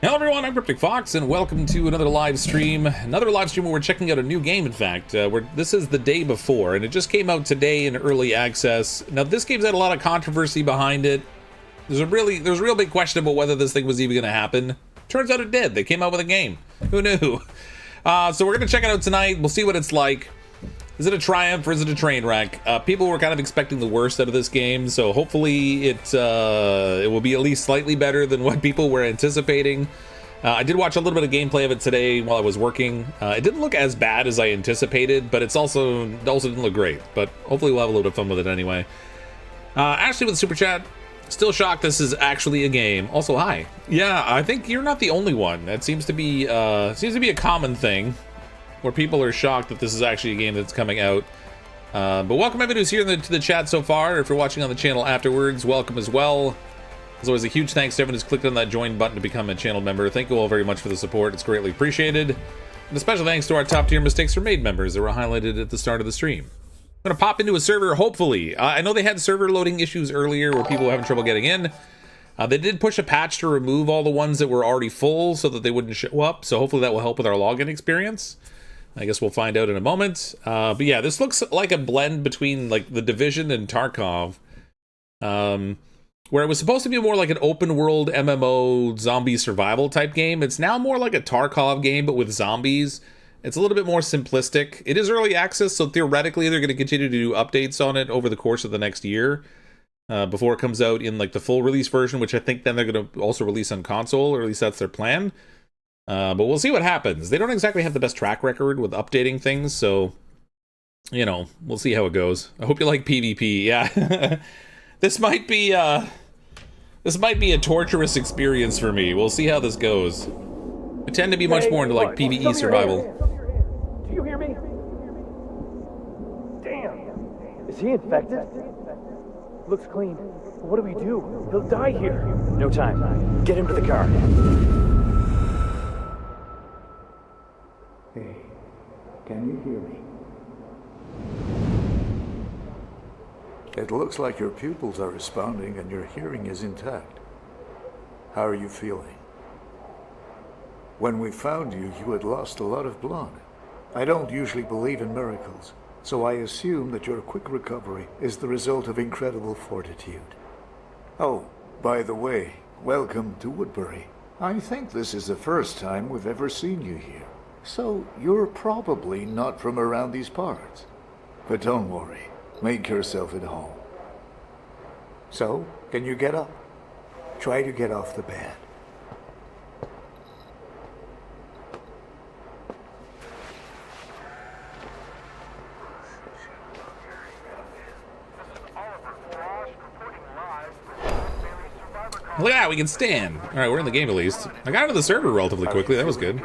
Hello everyone, I'm CrypticFox, and welcome to another live stream. Another live stream where we're checking out a new game, in fact. This is the day before, and it just came out today in early access. Now, this game's had a lot of controversy behind it. There's a real big question about whether this thing was even going to happen. Turns out it did. They came out with a game. Who knew? So we're going to check it out tonight. We'll see what it's like. Is it a triumph or is it a train wreck? People were kind of expecting the worst out of this game, so hopefully it will be at least slightly better than what people were anticipating. I did watch a little bit of gameplay of it today while I was working. It didn't look as bad as I anticipated, but it also didn't look great. But hopefully we'll have a little bit of fun with it anyway. Ashley with the super chat. Still shocked this is actually a game. Also, hi. Yeah, I think you're not the only one. That seems to be a common thing, where people are shocked that this is actually a game that's coming out. But welcome everyone who's here to the chat so far. If you're watching on the channel afterwards, welcome as well. As always, a huge thanks to everyone who's clicked on that join button to become a channel member. Thank you all very much for the support. It's greatly appreciated. And a special thanks to our top tier Mistakes Were Made members that were highlighted at the start of the stream. I'm gonna pop into a server, hopefully. I know they had server loading issues earlier where people were having trouble getting in. They did push a patch to remove all the ones that were already full so that they wouldn't show up. So hopefully that will help with our login experience. I guess we'll find out in a moment. But yeah, this looks like a blend between like The Division and Tarkov. Where it was supposed to be more like an open world MMO zombie survival type game. It's now more like a Tarkov game, but with zombies. It's a little bit more simplistic. It is early access, so theoretically they're going to continue to do updates on it over the course of the next year. Before it comes out in like the full release version, which I think then they're going to also release on console, or at least that's their plan. But we'll see what happens. They don't exactly have the best track record with updating things, so, you know, we'll see how it goes. I hope you like PvP. Yeah. This might be a torturous experience for me. We'll see how this goes. I tend to be much more into like PvE survival. Do you hear me? Damn. Is he infected? Looks clean. What do we do? He'll die here. No time. Get him to the car. Hey, can you hear me? It looks like your pupils are responding and your hearing is intact. How are you feeling? When we found you, you had lost a lot of blood. I don't usually believe in miracles, so I assume that your quick recovery is the result of incredible fortitude. Oh, by the way, welcome to Woodberry. I think this is the first time we've ever seen you here. So, you're probably not from around these parts. But don't worry, make yourself at home. So, can you get up? Try to get off the bed. Look at that, we can stand. Alright, we're in the game at least. I got into the server relatively quickly, that was good.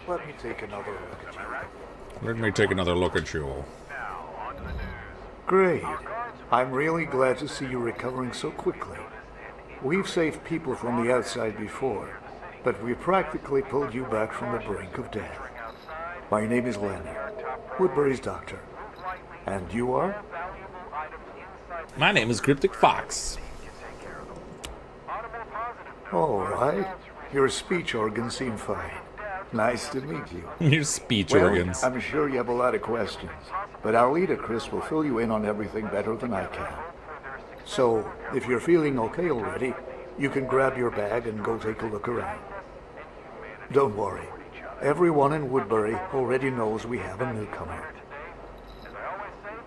Let me take another look at you. Let me take another look at you. Great. I'm really glad to see you recovering so quickly. We've saved people from the outside before, but we practically pulled you back from the brink of death. My name is Lenny, Woodberry's doctor. And you are? My name is CrypticFox. All right. Your speech organs seem fine. Nice to meet you. Your speech organs. I'm sure you have a lot of questions, but our leader, Chris, will fill you in on everything better than I can. So, if you're feeling okay already, you can grab your bag and go take a look around. Don't worry. Everyone in Woodberry already knows we have a newcomer.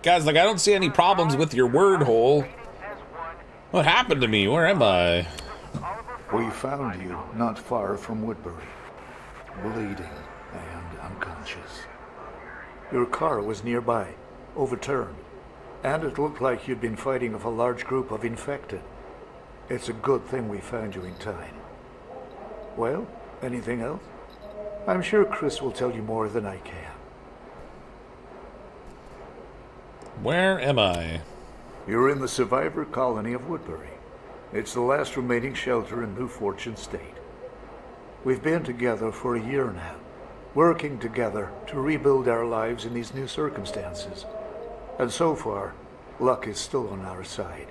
Guys, like, I don't see any problems with your word hole. What happened to me? Where am I? We found you not far from Woodberry, bleeding and unconscious. Your car was nearby, overturned, and it looked like you'd been fighting with a large group of infected. It's a good thing we found you in time. Well, anything else? I'm sure Chris will tell you more than I can. Where am I? You're in the survivor colony of Woodberry. It's the last remaining shelter in New Fortune State. We've been together for a year now, working together to rebuild our lives in these new circumstances. And so far, luck is still on our side.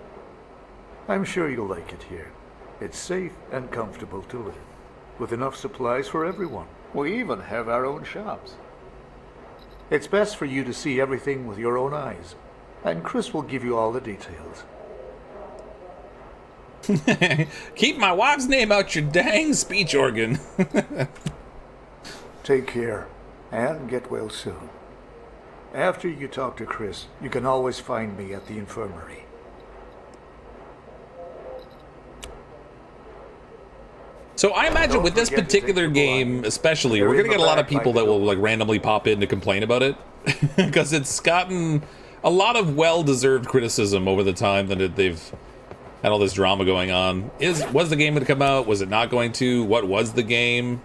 I'm sure you'll like it here. It's safe and comfortable to live. with enough supplies for everyone. We even have our own shops. It's best for you to see everything with your own eyes, and Chris will give you all the details. Keep my wife's name out your dang speech organ. Take care, and get well soon. After you talk to Chris, you can always find me at the infirmary. So I imagine with this particular game especially, we're going to get a lot of people that will like randomly pop in to complain about it. Because it's gotten a lot of well-deserved criticism over the time that they've had all this drama going on. Was the game going to come out? Was it not going to? What was the game?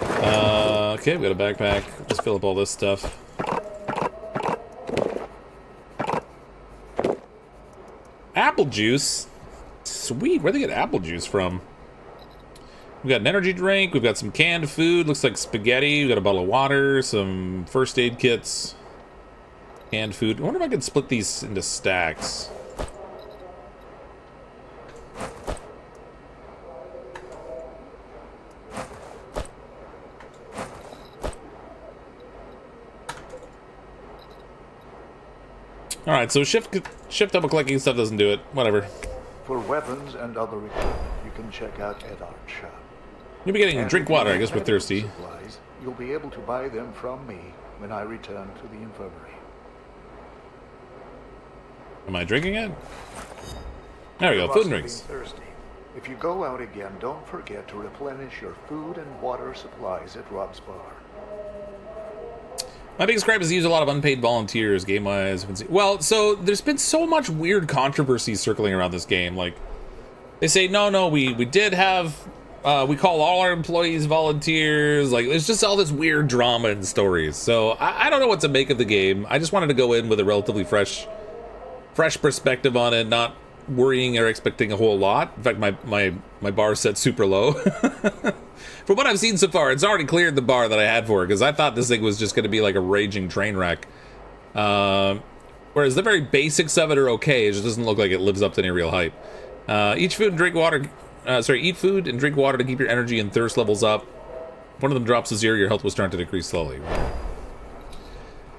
Okay, we got a backpack. Let's fill up all this stuff. Apple juice? Sweet, where'd they get apple juice from? We've got an energy drink, we've got some canned food, looks like spaghetti, we've got a bottle of water, some first aid kits, canned food. I wonder if I could split these into stacks. Alright, so shift double clicking stuff doesn't do it. Whatever. For weapons and other equipment, you can check out Edar's shop. You'll be getting And drink if you water, I need guess we're medical thirsty. supplies, you'll be able to buy them from me when I return to the infirmary. Am I drinking it? There we go, You food and must drinks. be thirsty. If you go out again, don't forget to replenish your food and water supplies at Rob's bar. My biggest gripe is they use a lot of unpaid volunteers, game-wise. Well, so there's been so much weird controversy circling around this game. Like, they say, no, we did have, we call all our employees volunteers. Like, there's just all this weird drama and stories. So, I don't know what to make of the game. I just wanted to go in with a relatively fresh perspective on it, not worrying or expecting a whole lot. In fact, my bar set super low. From what I've seen so far, it's already cleared the bar that I had for it, because I thought this thing was just going to be like a raging train wreck. Whereas the very basics of it are okay, it just doesn't look like it lives up to any real hype. Eat food and drink water to keep your energy and thirst levels up. If one of them drops to 0, your health will start to decrease slowly.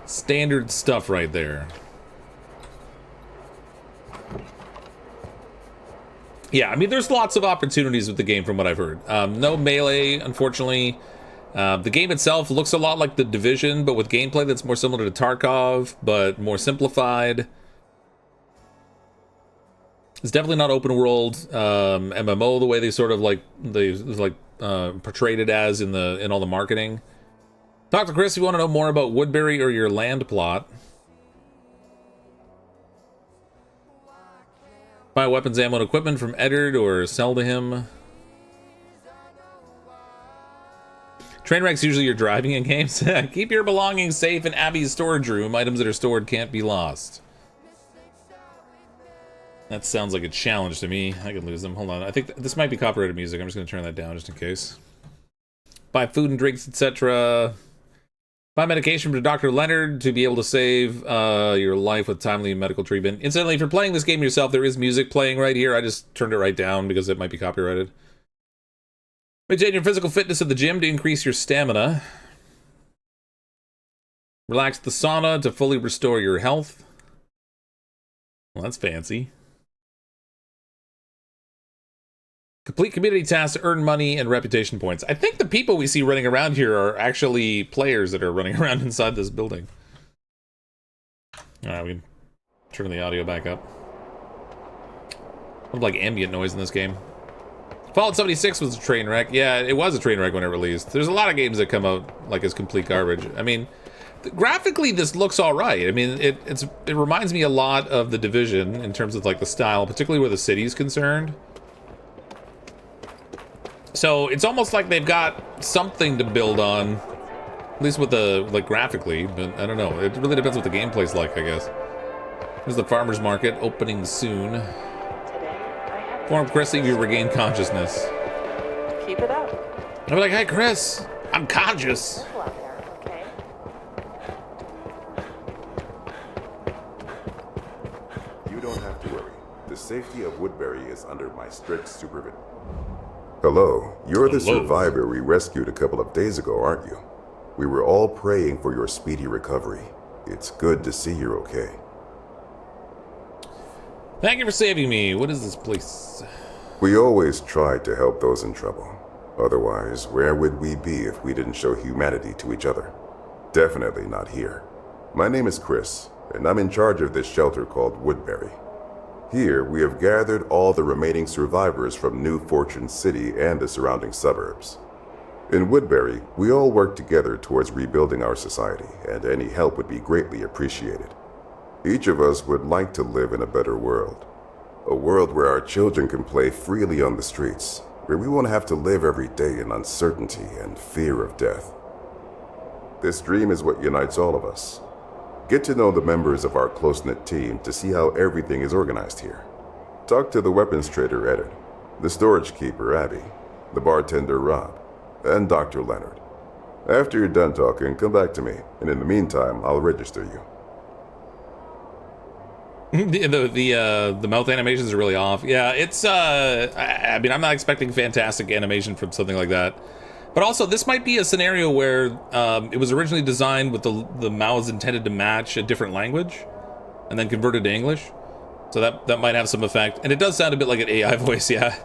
Standard stuff right there. Yeah, I mean, there's lots of opportunities with the game from what I've heard. No melee, unfortunately. The game itself looks a lot like The Division, but with gameplay that's more similar to Tarkov, but more simplified. It's definitely not open world MMO the way they sort of portrayed it as in all the marketing. Talk to Chris if you want to know more about Woodberry or your land plot. Buy weapons, ammo, and equipment from Eddard or sell to him. Trainwreck's usually your driving in games. Keep your belongings safe in Abby's storage room. Items that are stored can't be lost. That sounds like a challenge to me. I could lose them. Hold on. I think this might be copyrighted music. I'm just going to turn that down just in case. Buy food and drinks, etc. Buy medication from Dr. Leonard to be able to save your life with timely medical treatment. Incidentally, if you're playing this game yourself, there is music playing right here. I just turned it right down because it might be copyrighted. Maintain your physical fitness at the gym to increase your stamina. Relax the sauna to fully restore your health. Well, that's fancy. Complete community tasks to earn money and reputation points. I think the people we see running around here are actually players that are running around inside this building. Alright, we can turn the audio back up. What like ambient noise in this game? Fallout 76 was a train wreck. Yeah, it was a train wreck when it released. There's a lot of games that come out like as complete garbage. I mean, graphically this looks alright. I mean, it reminds me a lot of The Division in terms of like the style, particularly where the city's concerned. So it's almost like they've got something to build on, at least with the graphically. But I don't know. It really depends what the gameplay's like, I guess. There's the farmer's market opening soon. Form Chris, you regain consciousness. Keep it up. I'm like, hey Chris, I'm conscious. Careful out there, okay? You don't have to worry. The safety of Woodberry is under my strict supervision. Hello, you're the Hello. survivor we rescued a couple of days ago, aren't you? We were all praying for your speedy recovery. It's good to see you're okay. Thank you for saving me. What is this place? We always try to help those in trouble. Otherwise, where would we be if we didn't show humanity to each other? Definitely not here. My name is Chris, and I'm in charge of this shelter called Woodberry. Here, we have gathered all the remaining survivors from New Fortune City and the surrounding suburbs. In Woodberry, we all work together towards rebuilding our society, and any help would be greatly appreciated. Each of us would like to live in a better world. A world where our children can play freely on the streets, where we won't have to live every day in uncertainty and fear of death. This dream is what unites all of us. Get to know the members of our close-knit team to see how everything is organized here. Talk to the weapons trader, Ed, the storage keeper, Abby, the bartender, Rob, and Dr. Leonard. After you're done talking, come back to me, and in the meantime, I'll register you. The mouth animations are really off. Yeah, it's I mean, I'm not expecting fantastic animation from something like that. But also, this might be a scenario where it was originally designed with the mouths intended to match a different language, and then converted to English. So that might have some effect. And it does sound a bit like an AI voice, yeah.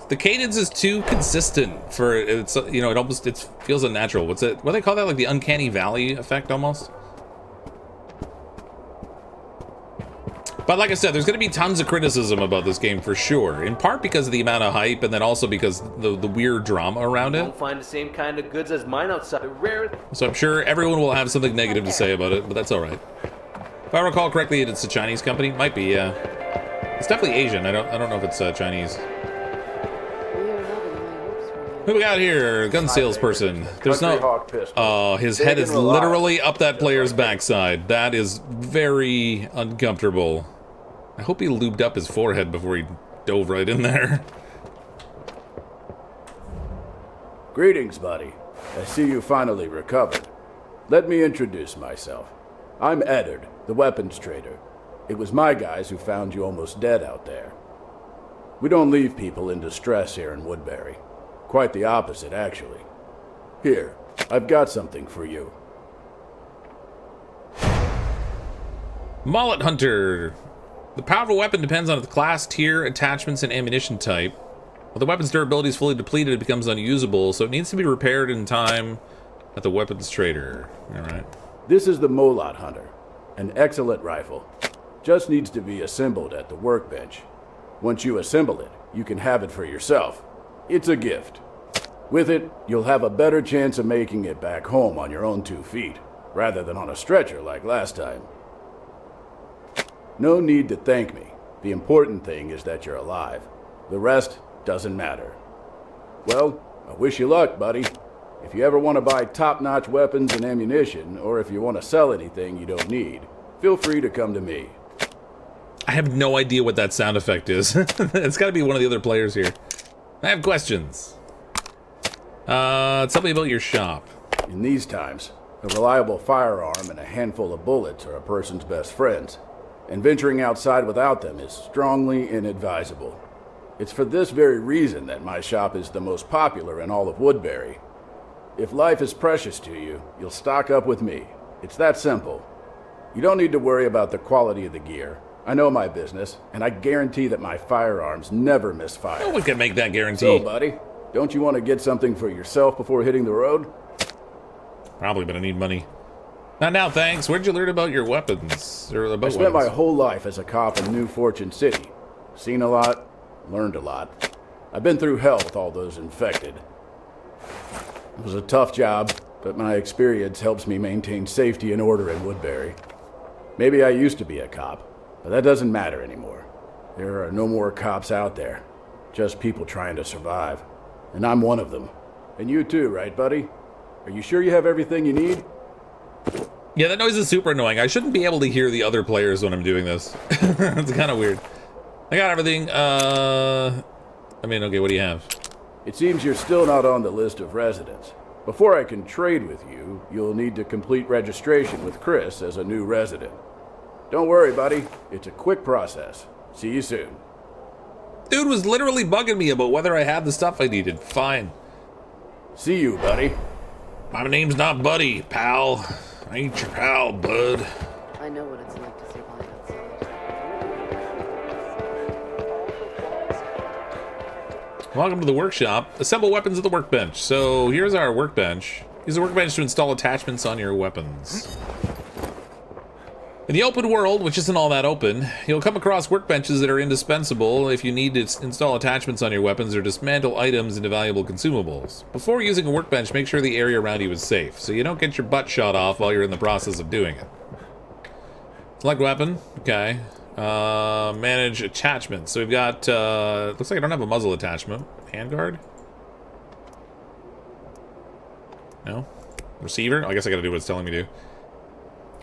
The cadence is too consistent for it's, you know, it feels unnatural. What do they call that? Like the uncanny valley effect almost. But like I said, there's going to be tons of criticism about this game for sure. In part because of the amount of hype, and then also because the weird drama around it. Won't find the same kind of goods as mine outside. Rare. So I'm sure everyone will have something negative to say about it, but that's all right. If I recall correctly, it's a Chinese company. Might be, yeah. It's definitely Asian. I don't know if it's Chinese. Who we got here? Gun salesperson. There's no. Oh, his head is literally up that player's backside. That is very uncomfortable. I hope he lubed up his forehead before he dove right in there. Greetings, buddy. I see you finally recovered. Let me introduce myself. I'm Eddard, the weapons trader. It was my guys who found you almost dead out there. We don't leave people in distress here in Woodberry. Quite the opposite, actually. Here, I've got something for you. Mullet Hunter. The power of a weapon depends on its class, tier, attachments, and ammunition type. When the weapon's durability is fully depleted, it becomes unusable, so it needs to be repaired in time at the weapons trader. Alright. This is the Mullet Hunter, an excellent rifle. Just needs to be assembled at the workbench. Once you assemble it, you can have it for yourself. It's a gift. With it, you'll have a better chance of making it back home on your own 2 feet, rather than on a stretcher like last time. No need to thank me. The important thing is that you're alive. The rest doesn't matter. Well, I wish you luck, buddy. If you ever want to buy top-notch weapons and ammunition, or if you want to sell anything you don't need, feel free to come to me. I have no idea what that sound effect is. It's got to be one of the other players here. I have questions. Tell me about your shop. In these times, a reliable firearm and a handful of bullets are a person's best friends, and venturing outside without them is strongly inadvisable. It's for this very reason that my shop is the most popular in all of Woodberry. If life is precious to you, you'll stock up with me. It's that simple. You don't need to worry about the quality of the gear. I know my business, and I guarantee that my firearms never miss fire. No one can make that guarantee. So, buddy, don't you want to get something for yourself before hitting the road? Probably, but I need money. Not now, thanks. Where'd you learn about your weapons? Or about I spent weapons? my whole life as a cop in New Fortune City. Seen a lot, learned a lot. I've been through hell with all those infected. It was a tough job, but my experience helps me maintain safety and order in Woodberry. Maybe I used to be a cop, but that doesn't matter anymore. There are no more cops out there, just people trying to survive. And I'm one of them. And you too, right, buddy? Are you sure you have everything you need? Yeah, that noise is super annoying. I shouldn't be able to hear the other players when I'm doing this. It's kind of weird. I got everything. I mean, okay, what do you have? It seems you're still not on the list of residents. Before I can trade with you, you'll need to complete registration with Chris as a new resident. Don't worry, buddy. It's a quick process. See you soon. Dude was literally bugging me about whether I had the stuff I needed. Fine. See you, buddy. My name's not Buddy, pal. I ain't your pal, bud. I know what it's like to survive outside. Welcome to the workshop. Assemble weapons at the workbench. So here's our workbench. Use the workbench to install attachments on your weapons. In the open world, which isn't all that open, you'll come across workbenches that are indispensable if you need to install attachments on your weapons or dismantle items into valuable consumables. Before using a workbench, make sure the area around you is safe, so you don't get your butt shot off while you're in the process of doing it. Select weapon. Okay. Manage attachments. So we've got, looks like I don't have a muzzle attachment. Handguard? No? Receiver? I guess I gotta do what it's telling me to.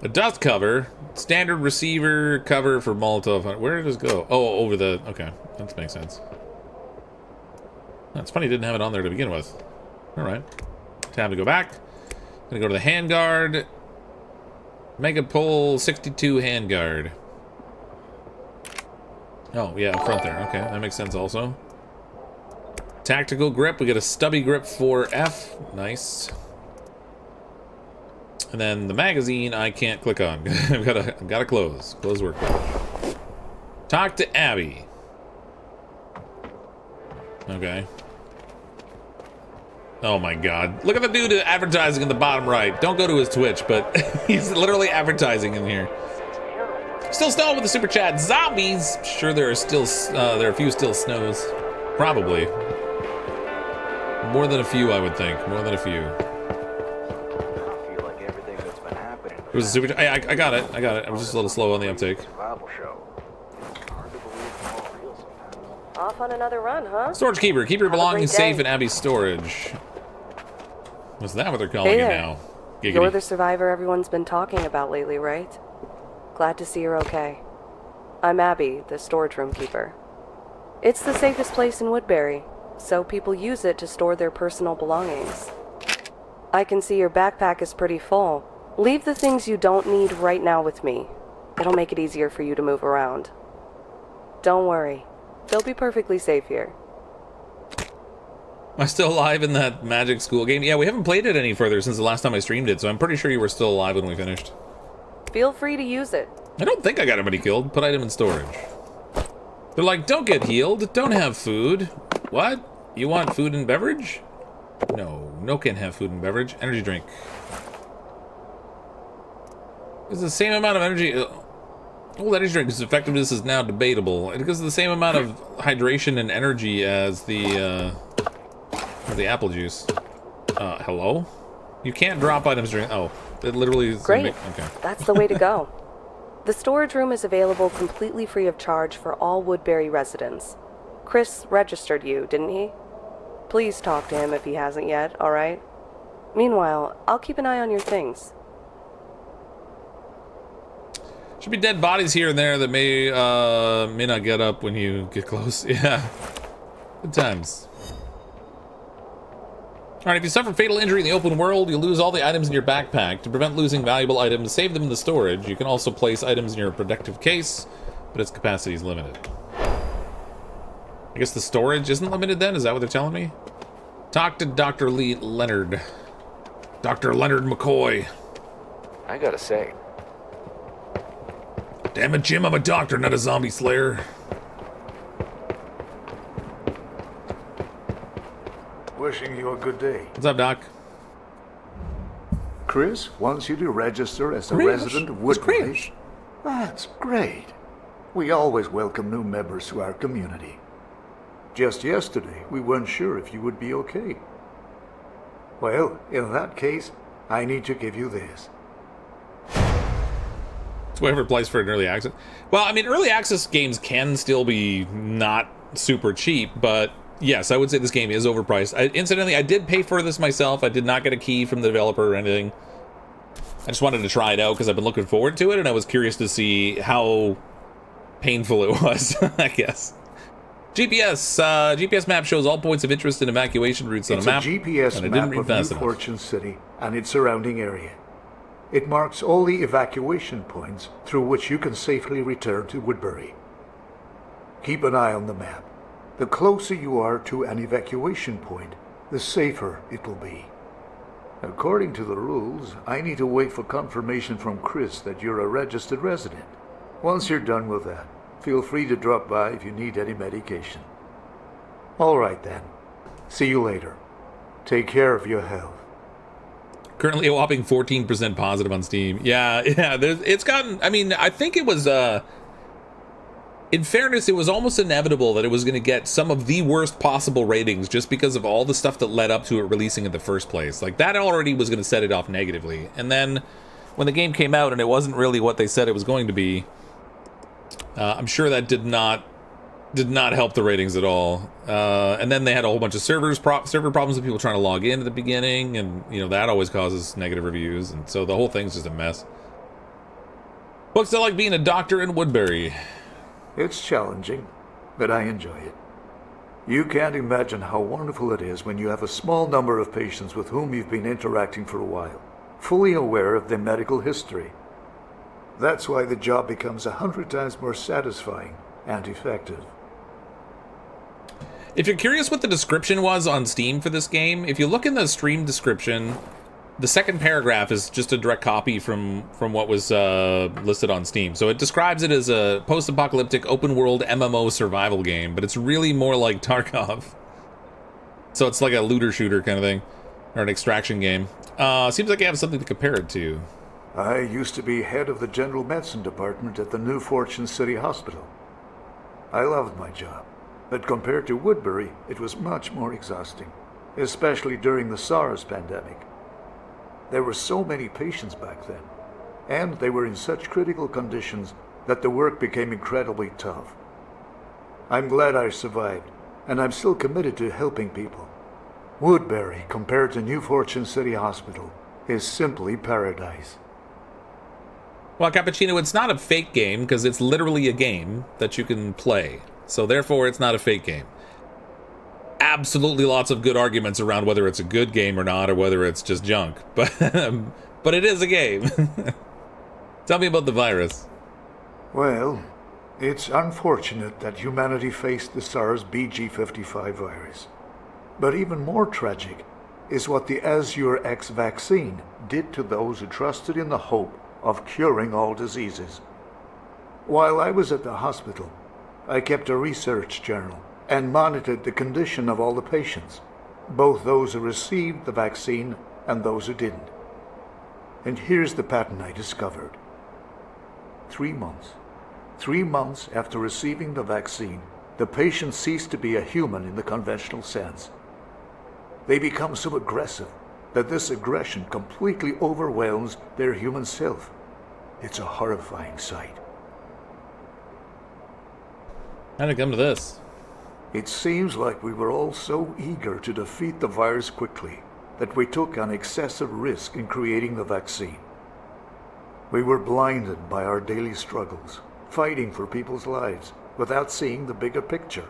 A dust cover, standard receiver cover for Molotov. Where did this go? Oh, over the... Okay, that makes sense. That's funny, didn't have it on there to begin with. Alright. Time to go back. Gonna go to the handguard. Mega pull 62 handguard. Oh, yeah, up front there. Okay, that makes sense also. Tactical grip, we get a stubby grip for F. Nice. And then the magazine I can't click on. I've got to close. Close workbench. Talk to Abby. Okay. Oh my god. Look at the dude advertising in the bottom right. Don't go to his Twitch, but he's literally advertising in here. Still snow with the super chat. Zombies. Sure, there are still there are a few still snows. Probably. More than a few, I would think. More than a few. It was a super. I got it. I got it. I was just a little slow on the uptake. Off on another run, huh? Storage keeper. Keep your Have a belongings great safe day. in Abby's storage. What's that what they're calling Hey it there. now? Giggity. You're the survivor everyone's been talking about lately, right? Glad to see you're okay. I'm Abby, the storage room keeper. It's the safest place in Woodberry, so people use it to store their personal belongings. I can see your backpack is pretty full. Leave the things you don't need right now with me. It'll make it easier for you to move around. Don't worry. They'll be perfectly safe here. Am I still alive in that Magic School game? Yeah, we haven't played it any further since the last time I streamed it, so I'm pretty sure you were still alive when we finished. Feel free to use it. I don't think I got anybody killed. Put item in storage. They're like, don't get healed. Don't have food. What? You want food and beverage? No. No can have food and beverage. Energy drink. It's the same amount of energy. Old energy drink's effectiveness is now debatable. It gives the same amount of hydration and energy as the apple juice. Hello? You can't drop items during... Oh, it literally is... Great. Okay. That's the way to go. The storage room is available completely free of charge for all Woodberry residents. Chris registered you, didn't he? Please talk to him if he hasn't yet, alright? Meanwhile, I'll keep an eye on your things. Should be dead bodies here and there that may not get up when you get close. Yeah. Good times. Alright, if you suffer fatal injury in the open world, you'll lose all the items in your backpack. To prevent losing valuable items, save them in the storage. You can also place items in your protective case, but its capacity is limited. I guess the storage isn't limited then? Is that what they're telling me? Talk to Dr. Leonard. Dr. Leonard McCoy. I gotta say, Damn it, Jim, I'm a doctor, not a zombie slayer. Wishing you a good day. What's up, Doc? Chris wants you to register as a Chris? resident of Who's Woodberry. Chris? That's great. We always welcome new members to our community. Just yesterday, we weren't sure if you would be okay. Well, in that case, I need to give you this. It's whatever place for an early access. Well, I mean, early access games can still be not super cheap, but yes, I would say this game is overpriced. Incidentally, I did pay for this myself. I did not get a key from the developer or anything. I just wanted to try it out because I've been looking forward to it, and I was curious to see how painful it was, I guess. GPS map shows all points of interest and evacuation routes on a map. It's a GPS and I didn't map read of New fast enough. Fortune City and its surrounding area. It marks all the evacuation points through which you can safely return to Woodberry. Keep an eye on the map. The closer you are to an evacuation point, the safer it will be. According to the rules, I need to wait for confirmation from Chris that you're a registered resident. Once you're done with that, feel free to drop by if you need any medication. All right then. See you later. Take care of your health. Currently a whopping 14% positive on Steam. Yeah, it's gotten, I mean, I think it was, in fairness, it was almost inevitable that it was going to get some of the worst possible ratings just because of all the stuff that led up to it releasing in the first place. Like, that already was going to set it off negatively. And then, when the game came out and it wasn't really what they said it was going to be, I'm sure that did not help the ratings at all. And then they had a whole bunch of server problems with people trying to log in at the beginning, and you know that always causes negative reviews, and so the whole thing's just a mess. What's it like being a doctor in Woodberry? It's challenging, but I enjoy it. You can't imagine how wonderful it is when you have a small number of patients with whom you've been interacting for a while, fully aware of their medical history. That's why the job becomes 100 times more satisfying and effective. If you're curious what the description was on Steam for this game, if you look in the stream description, the second paragraph is just a direct copy from what was listed on Steam. So it describes it as a post-apocalyptic open-world MMO survival game, but it's really more like Tarkov. So it's like a looter-shooter kind of thing, or an extraction game. Seems like you have something to compare it to. I used to be head of the general medicine department at the New Fortune City Hospital. I loved my job, but compared to Woodberry, it was much more exhausting, especially during the SARS pandemic. There were so many patients back then, and they were in such critical conditions that the work became incredibly tough. I'm glad I survived, and I'm still committed to helping people. Woodberry, compared to New Fortune City Hospital, is simply paradise. Well, Cappuccino, it's not a fake game, because it's literally a game that you can play. So therefore, it's not a fake game. Absolutely lots of good arguments around whether it's a good game or not, or whether it's just junk. But it is a game. Tell me about the virus. Well, it's unfortunate that humanity faced the SARS BG55 virus. But even more tragic is what the Azure X vaccine did to those who trusted in the hope of curing all diseases. While I was at the hospital, I kept a research journal and monitored the condition of all the patients, both those who received the vaccine and those who didn't. And here's the pattern I discovered. 3 months. 3 months after receiving the vaccine, the patient ceased to be a human in the conventional sense. They become so aggressive that this aggression completely overwhelms their human self. It's a horrifying sight. How'd it come to this? It seems like we were all so eager to defeat the virus quickly that we took an excessive risk in creating the vaccine. We were blinded by our daily struggles, fighting for people's lives without seeing the bigger picture.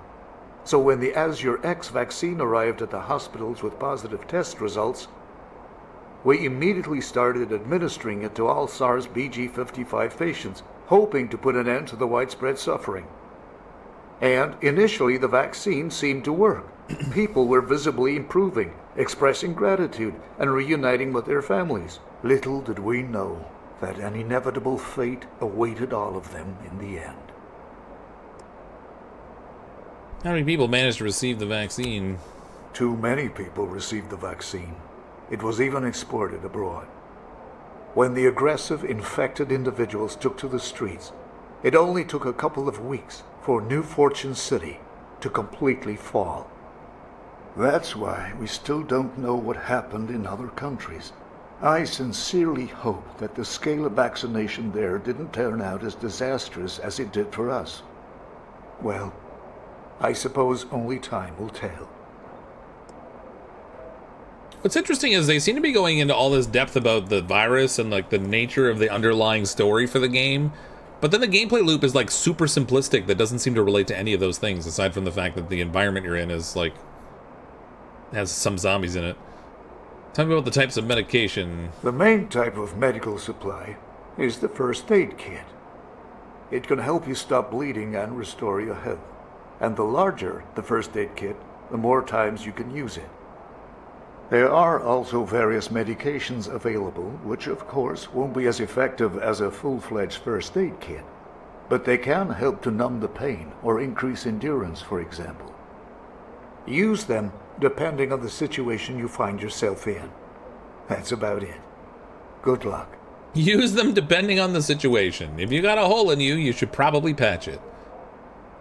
So when the Azure X vaccine arrived at the hospitals with positive test results, we immediately started administering it to all SARS BG55 patients, hoping to put an end to the widespread suffering. And initially the vaccine seemed to work. People were visibly improving, expressing gratitude, and reuniting with their families. Little did we know that an inevitable fate awaited all of them in the end. How many people managed to receive the vaccine? Too many people received the vaccine. It was even exported abroad. When the aggressive, infected individuals took to the streets, it only took a couple of weeks for New Fortune City to completely fall. That's why we still don't know what happened in other countries. I sincerely hope that the scale of vaccination there didn't turn out as disastrous as it did for us. Well, I suppose only time will tell. What's interesting is they seem to be going into all this depth about the virus and like the nature of the underlying story for the game, but then the gameplay loop is like super simplistic that doesn't seem to relate to any of those things, aside from the fact that the environment you're in is like has some zombies in it. Tell me about the types of medication. The main type of medical supply is the first aid kit. It can help you stop bleeding and restore your health. And the larger the first aid kit, the more times you can use it. There are also various medications available, which of course won't be as effective as a full-fledged first aid kit, but they can help to numb the pain or increase endurance, for example. Use them depending on the situation you find yourself in. That's about it. Good luck. Use them depending on the situation. If you got a hole in you, you should probably patch it.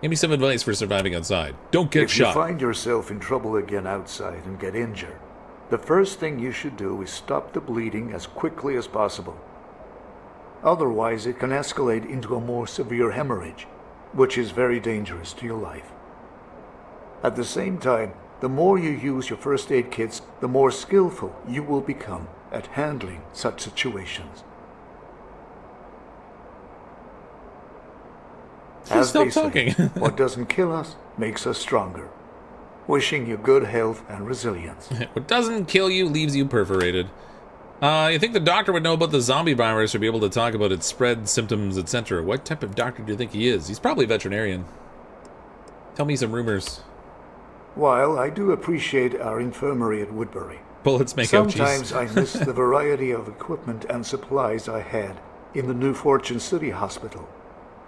Give me some advice for surviving outside. Don't get shot. If you find yourself in trouble again outside and get injured, the first thing you should do is stop the bleeding as quickly as possible. Otherwise, it can escalate into a more severe hemorrhage, which is very dangerous to your life. At the same time, the more you use your first aid kits, the more skillful you will become at handling such situations. As Stop they say, talking. what doesn't kill us makes us stronger. Wishing you good health and resilience. What doesn't kill you leaves you perforated. You think the doctor would know about the zombie virus or be able to talk about its spread, symptoms, etc. What type of doctor do you think he is? He's probably a veterinarian. Tell me some rumors. While I do appreciate our infirmary at Woodberry, Bullets make out cheese. sometimes I miss the variety of equipment and supplies I had in the New Fortune City Hospital.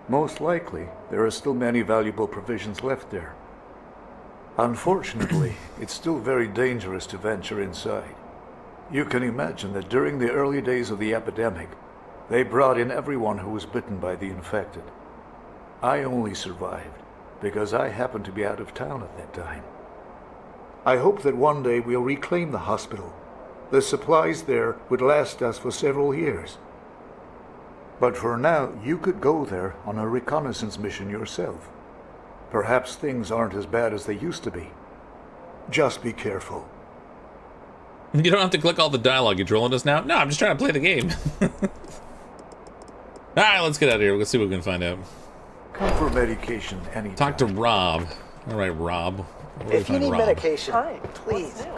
Most likely, there are still many valuable provisions left there. Unfortunately, it's still very dangerous to venture inside. You can imagine that during the early days of the epidemic, they brought in everyone who was bitten by the infected. I only survived because I happened to be out of town at that time. I hope that one day we'll reclaim the hospital. The supplies there would last us for several years. But for now, you could go there on a reconnaissance mission yourself. Perhaps things aren't as bad as they used to be. Just be careful. You don't have to click all the dialogue. You trolling us now? No, I'm just trying to play the game. Alright, let's get out of here. Let's see what we can find out. Come for medication anytime. Talk to Rob. Alright, Rob. Where do we If you find need Rob? medication, Hi. please. My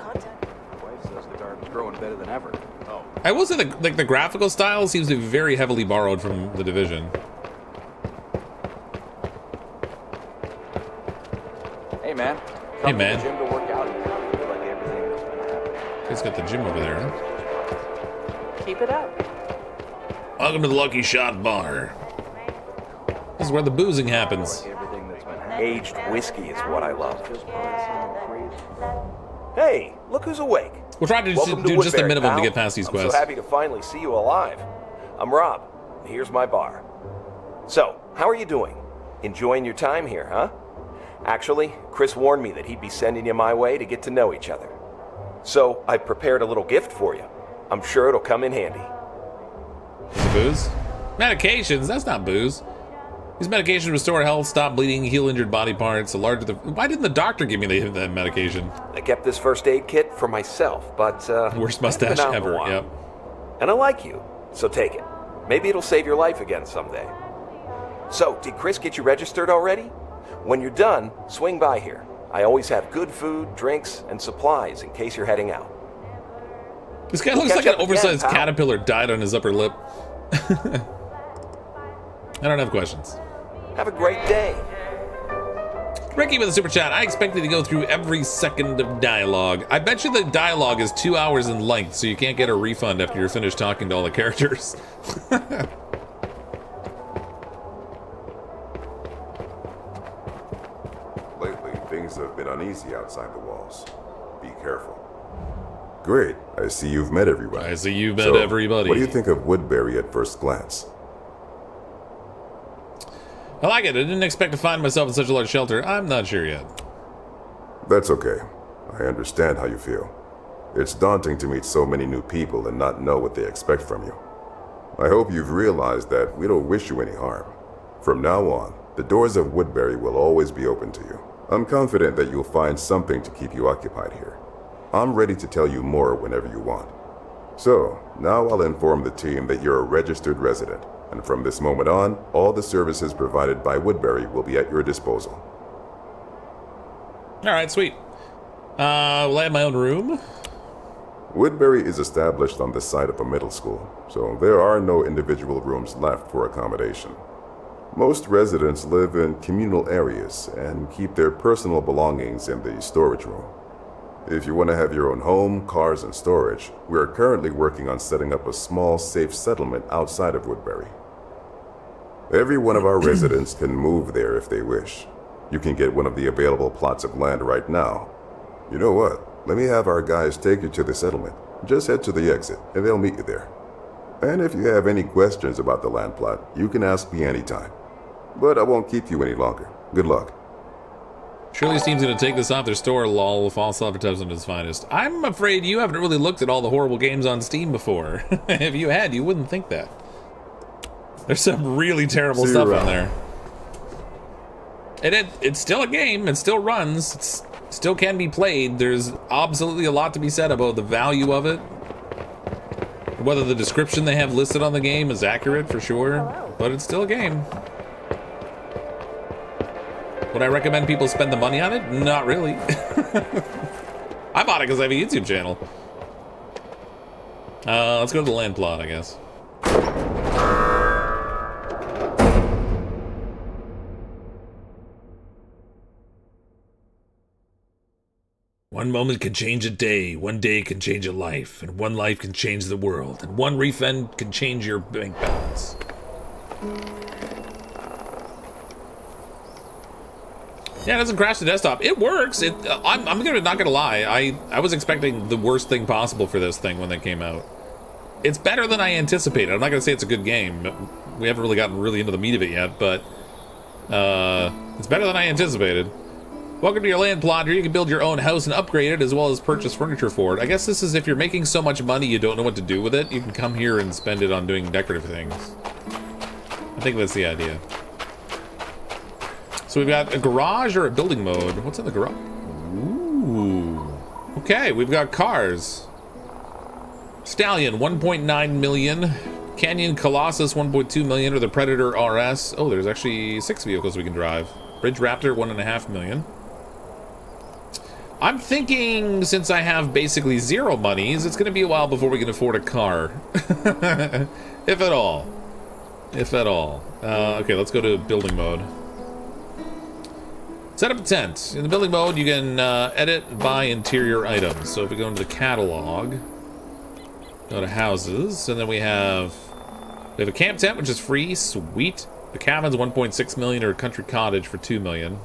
wife says the garden's growing better than ever. Oh. I will say the graphical style seems to be very heavily borrowed from The Division. Hey, man. Hey, man. To the gym to work out. I feel like everything that's been happening. He's got the gym over there, huh? Keep it up. Welcome to the Lucky Shot Bar. This is where the boozing happens. Everything that's been happening. Aged whiskey is what I love. Hey, look who's awake. We'll try to Welcome do just the Woodberry, minimum to pal. get past these I'm quests. so happy to finally see you alive. I'm Rob. Here's my bar. So, how are you doing? Enjoying your time here, huh? Actually, Chris warned me that he'd be sending you my way to get to know each other. So, I prepared a little gift for you. I'm sure it'll come in handy. Booze? Medications? That's not booze. These medications restore health, stop bleeding, heal injured body parts. Why didn't the doctor give me the medication? I kept this first aid kit for myself, but Worst I haven't been mustache out in a ever. while. Yep. And I like you, so take it. Maybe it'll save your life again someday. So, did Chris get you registered already? When you're done, swing by here. I always have good food, drinks, and supplies in case you're heading out. This guy We'll looks like catch an up again, oversized pal. caterpillar died on his upper lip. I don't have questions. Have a great day. Ricky with a super chat. I expected to go through every second of dialogue. I bet you the dialogue is 2 hours in length, so you can't get a refund after you're finished talking to all the characters. Lately, things have been uneasy outside the walls. Be careful. Great. I see you've met everyone. I see you've met So, everybody. What do you think of Woodberry at first glance? I like it. I didn't expect to find myself in such a large shelter. I'm not sure yet. That's okay. I understand how you feel. It's daunting to meet so many new people and not know what they expect from you. I hope you've realized that we don't wish you any harm. From now on, the doors of Woodberry will always be open to you. I'm confident that you'll find something to keep you occupied here. I'm ready to tell you more whenever you want. So, now I'll inform the team that you're a registered resident, and from this moment on, all the services provided by Woodberry will be at your disposal. Alright, sweet. Will I have my own room? Woodberry is established on the site of a middle school, so there are no individual rooms left for accommodation. Most residents live in communal areas and keep their personal belongings in the storage room. If you want to have your own home, cars, and storage, we are currently working on setting up a small, safe settlement outside of Woodberry. Every one of our residents can move there if they wish. You can get one of the available plots of land right now. You know what? Let me have our guys take you to the settlement. Just head to the exit, and they'll meet you there. And if you have any questions about the land plot, you can ask me anytime. But I won't keep you any longer. Good luck. Surely Steam's gonna take this off their store, lol, false advertisement at its finest. I'm afraid you haven't really looked at all the horrible games on Steam before. If you had, you wouldn't think that. There's some really terrible stuff on there. And it's still a game, it still runs, it still can be played. There's absolutely a lot to be said about the value of it. Whether the description they have listed on the game is accurate, for sure, but it's still a game. Would I recommend people spend the money on it? Not really. I bought it because I have a YouTube channel. Let's go to the land plot, I guess. One moment can change a day, one day can change a life, and one life can change the world, and one refund can change your bank balance. Yeah, it doesn't crash the desktop. It works. I'm not gonna lie. I was expecting the worst thing possible for this thing when they came out. It's better than I anticipated. I'm not gonna say it's a good game. We haven't really gotten really into the meat of it yet, but it's better than I anticipated. Welcome to your land plot. Here you can build your own house and upgrade it, as well as purchase furniture for it. I guess this is if you're making so much money you don't know what to do with it, you can come here and spend it on doing decorative things. I think that's the idea. So we've got a garage or a building mode. What's in the garage? Ooh. Okay, we've got cars. Stallion, 1.9 million. Canyon Colossus, 1.2 million, or the Predator RS. Oh, there's actually 6 vehicles we can drive. Ridge Raptor, 1.5 million. I'm thinking, since I have basically zero monies, it's going to be a while before we can afford a car. If at all. If at all. Okay, let's go to building mode. Set up a tent. In the building mode, you can edit, buy interior items. So if we go into the catalog, go to houses, and then we have a camp tent, which is free. Sweet. The cabin's 1.6 million, or a country cottage for 2 million.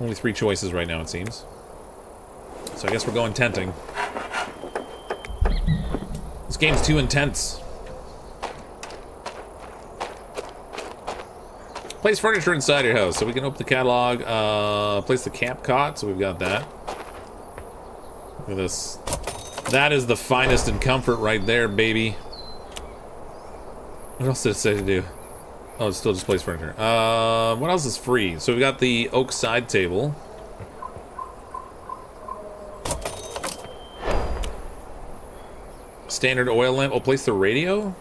Only 3 choices right now, it seems. So I guess we're going tenting. This game's too intense. Place furniture inside your house. So we can open the catalog, place the camp cot, so we've got that. Look at this. That is the finest in comfort right there, baby. What else did it say to do? Oh, it's still just place furniture. What else is free? So we've got the oak side table. Standard oil lamp. Oh, place the radio?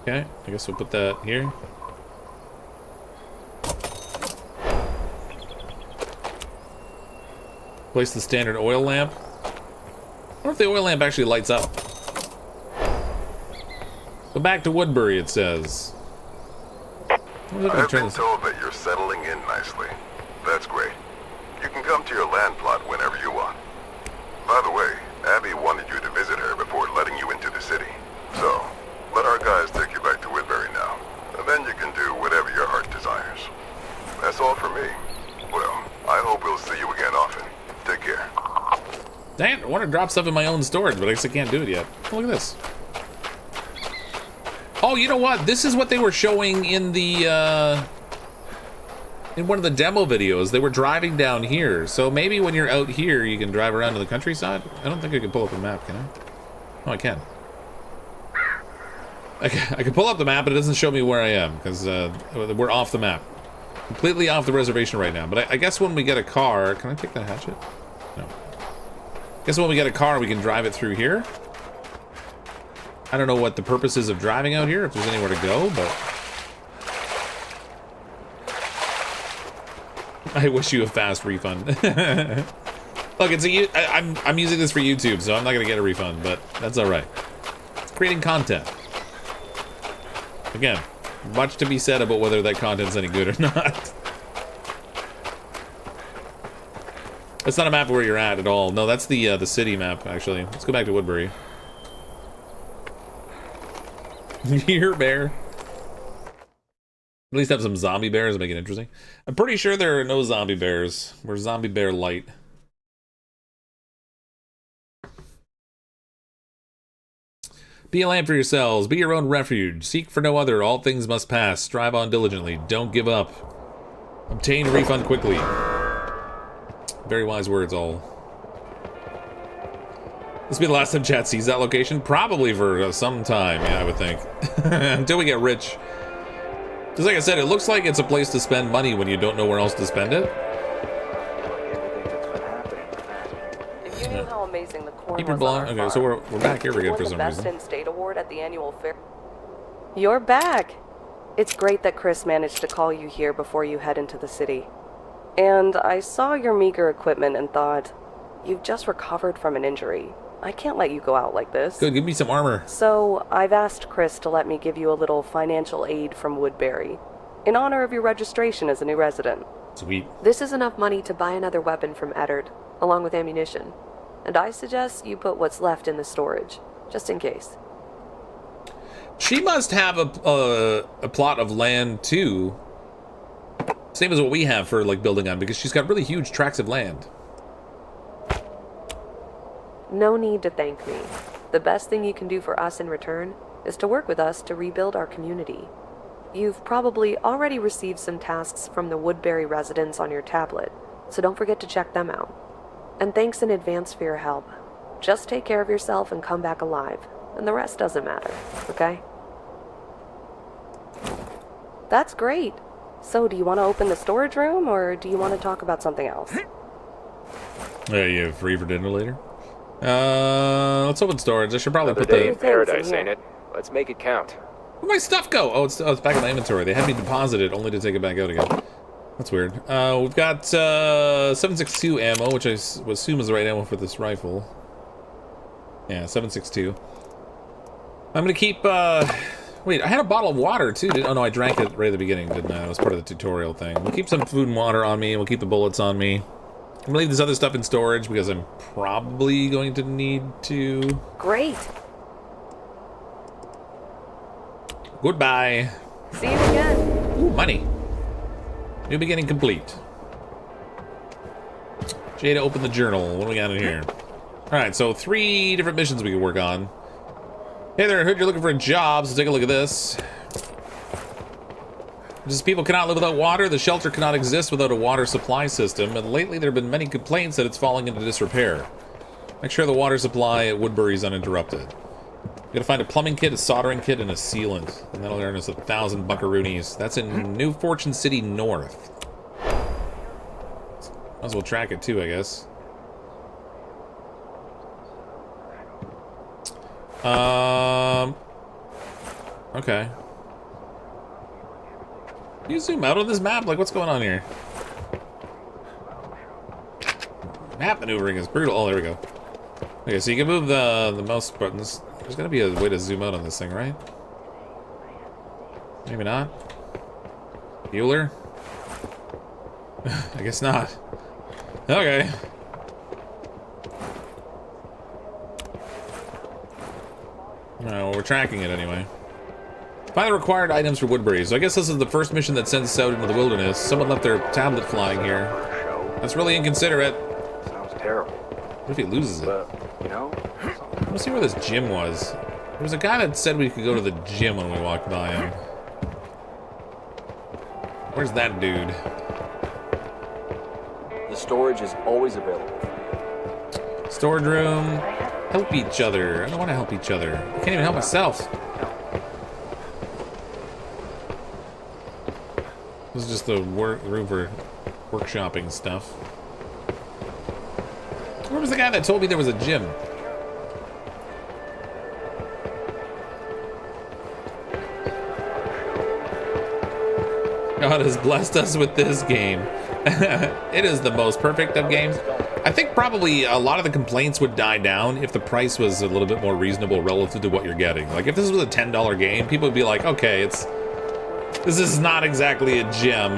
Okay, I guess we'll put that here. Place the standard oil lamp. I wonder if the oil lamp actually lights up. Go back to Woodberry, it says. I've been told that you're settling in nicely. That's great. You can come to your land plot whenever you want. By the way, Abby wanted you to visit her before letting you into the city. So, let our guys take you back to Woodberry now. And then you can do whatever your heart desires. That's all for me. Well, I hope we'll see you again often. Take care. Dang it, I want to drop stuff in my own storage, but I guess I can't do it yet. Oh, look at this. Oh, you know what? This is what they were showing in the, in one of the demo videos. They were driving down here. So maybe when you're out here, you can drive around to the countryside? I don't think I can pull up the map, can I? Oh, I can. I can pull up the map, but it doesn't show me where I am, because we're off the map. Completely off the reservation right now. But I guess when we get a car... Can I take that hatchet? No. I guess when we get a car, we can drive it through here. I don't know what the purpose is of driving out here, if there's anywhere to go, but... I wish you a fast refund. Look, I'm using this for YouTube, so I'm not going to get a refund, but that's alright. It's creating content. Again, Much to be said about whether that content's any good or not. That's not a map where you're at all. No, that's the city map, actually. Let's go back to Woodberry. Here, bear. At least have some zombie bears to make it interesting. I'm pretty sure there are no zombie bears. We're zombie bear light. Be a lamp for yourselves. Be your own refuge. Seek for no other. All things must pass. Strive on diligently. Don't give up. Obtain a refund quickly. Very wise words, all. This will be the last time chat sees that location. Probably for some time, yeah, I would think. Until we get rich. Just like I said, it looks like it's a place to spend money when you don't know where else to spend it. If you knew how amazing the corn Keep your was on blind. our Okay, so farm, we're back here again for won some the Best reason. in State award at the annual fair. You're back. It's great that Chris managed to call you here before you head into the city. And I saw your meager equipment and thought, you've just recovered from an injury. I can't let you go out like this. Good, give me some armor. So I've asked Chris to let me give you a little financial aid from Woodberry in honor of your registration as a new resident. Sweet. This is enough money to buy another weapon from Eddard, along with ammunition. And I suggest you put what's left in the storage, just in case. She must have a plot of land too. Same as what we have for like building on, because she's got really huge tracts of land. No need to thank me. The best thing you can do for us in return is to work with us to rebuild our community. You've probably already received some tasks from the Woodberry residents on your tablet, so don't forget to check them out. And thanks in advance for your help. Just take care of yourself and come back alive, and the rest doesn't matter, okay? That's great. So do you want to open the storage room, or do you want to talk about something else? Yeah, you free for dinner later? Let's open storage. I should probably Another put day the... in paradise, ain't it? Let's make it count. Where'd my stuff go? Oh, it's back in the inventory. They had me deposit it only to take it back out again. That's weird. We've got 7.62 ammo, which I would assume is the right ammo for this rifle. Yeah, 7.62. I'm gonna keep... Wait, I had a bottle of water too. Oh no, I drank it right at the beginning, didn't I? That was part of the tutorial thing. We'll keep some food and water on me, and we'll keep the bullets on me. I'm gonna leave this other stuff in storage because I'm probably going to need to... Great. Goodbye. See you again. Ooh, money. New beginning complete. Jada, open the journal. What do we got in here? Alright, so 3 different missions we can work on. Hey there, I heard you're looking for a job, so take a look at this. Just people cannot live without water, the shelter cannot exist without a water supply system, and lately there have been many complaints that it's falling into disrepair. Make sure the water supply at Woodberry is uninterrupted. You gotta find a plumbing kit, a soldering kit, and a sealant. And that'll earn us 1,000 buckaroonies. That's in New Fortune City North. Might as well track it too, I guess. Okay. Can you zoom out on this map? Like, what's going on here? Map maneuvering is brutal. Oh, there we go. Okay, so you can move the mouse buttons. There's gotta be a way to zoom out on this thing, right? Maybe not. Bueller? I guess not. Okay. Alright, well, we're tracking it anyway. Find the required items for Woodberry. So I guess this is the first mission that sends us out into the wilderness. Someone left their tablet flying here. That's really inconsiderate. Sounds terrible. What if he loses it? But, you know, Let's see where this gym was. There was a guy that said we could go to the gym when we walked by him. Where's that dude? the storage is always available. Storage room. Help each other. I don't want to help each other. I can't even help myself. This is just the room for workshopping stuff. Where was the guy that told me there was a gym? God has blessed us with this game. It is the most perfect of games. I think probably a lot of the complaints would die down if the price was a little bit more reasonable relative to what you're getting. Like if this was a $10 game, people would be like, okay, it's This is not exactly a gem,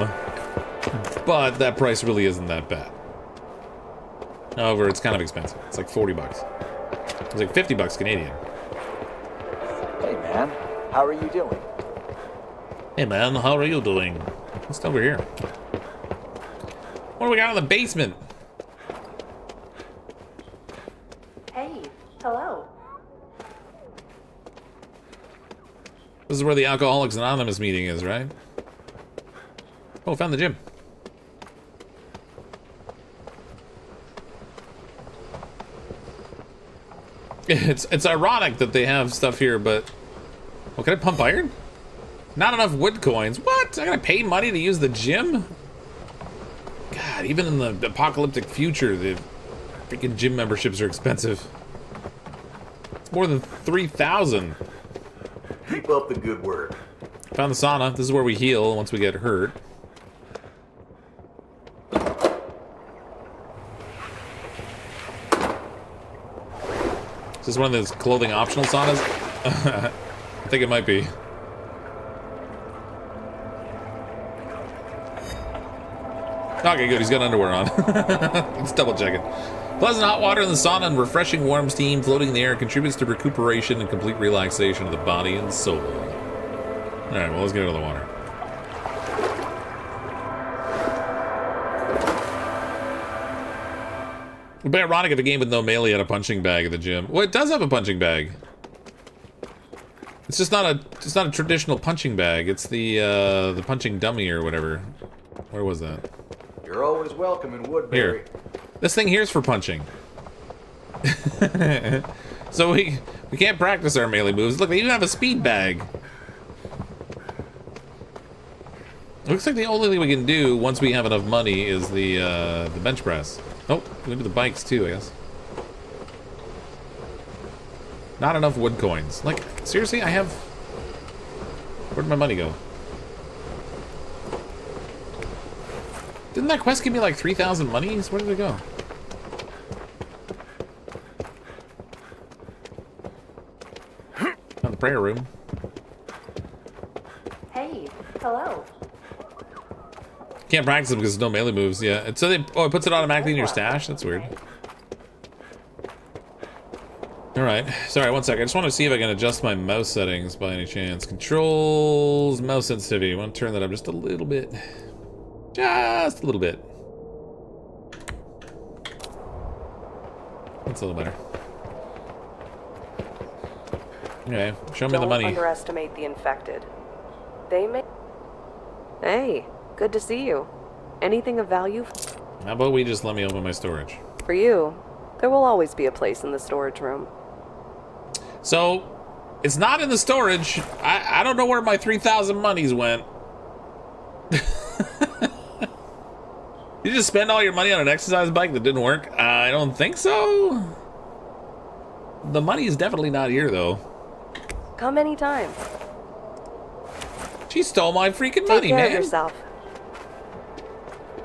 but that price really isn't that bad. However, it's kind of expensive. It's like 40 bucks. It's like 50 bucks Canadian. Hey, man. How are you doing? Hey, man, how are you doing? What's over here? What do we got in the basement? Hey, hello. This is where the Alcoholics Anonymous meeting is, right? Oh, found the gym. It's ironic that they have stuff here, but... Oh, can I pump iron? Not enough wood coins. What? I gotta pay money to use the gym? God, even in the apocalyptic future, the freaking gym memberships are expensive. It's more than 3,000. Keep up the good work. Found the sauna. This is where we heal once we get hurt. Is this one of those clothing optional saunas? I think it might be. Okay, good. He's got underwear on. Let's double check it. Pleasant hot water in the sauna and refreshing warm steam floating in the air contributes to recuperation and complete relaxation of the body and soul. Alright, well, let's get out of the water. It'd be ironic if a game with no melee had a punching bag at the gym. Well, it does have a punching bag. It's just not a traditional punching bag. It's the punching dummy or whatever. Where was that? You're always welcome in Woodberry. Here. This thing here's for punching. So we can't practice our melee moves. Look, they even have a speed bag. Looks like the only thing we can do once we have enough money is the bench press. Oh, we can do the bikes too, I guess. Not enough wood coins. Like, seriously, I have... Where'd my money go? Didn't that quest give me like 3,000 monies? Where did it go? Not the prayer room. Hey, hello. Can't practice them because there's no melee moves. Yeah. So it puts it automatically in your stash. That's weird. All right. Sorry, one sec. I just want to see if I can adjust my mouse settings by any chance. Controls, mouse sensitivity. I want to turn that up just a little bit. Just a little bit. That's a little better. Okay, show me the money. Don't underestimate the infected. They may... Hey, good to see you. Anything of value? How about we just let me open my storage? For you, there will always be a place in the storage room. So, it's not in the storage. I don't know where my 3,000 monies went. You just spend all your money on an exercise bike that didn't work? I don't think so. The money is definitely not here, though. Come anytime. She stole my freaking Take money, care man. of yourself.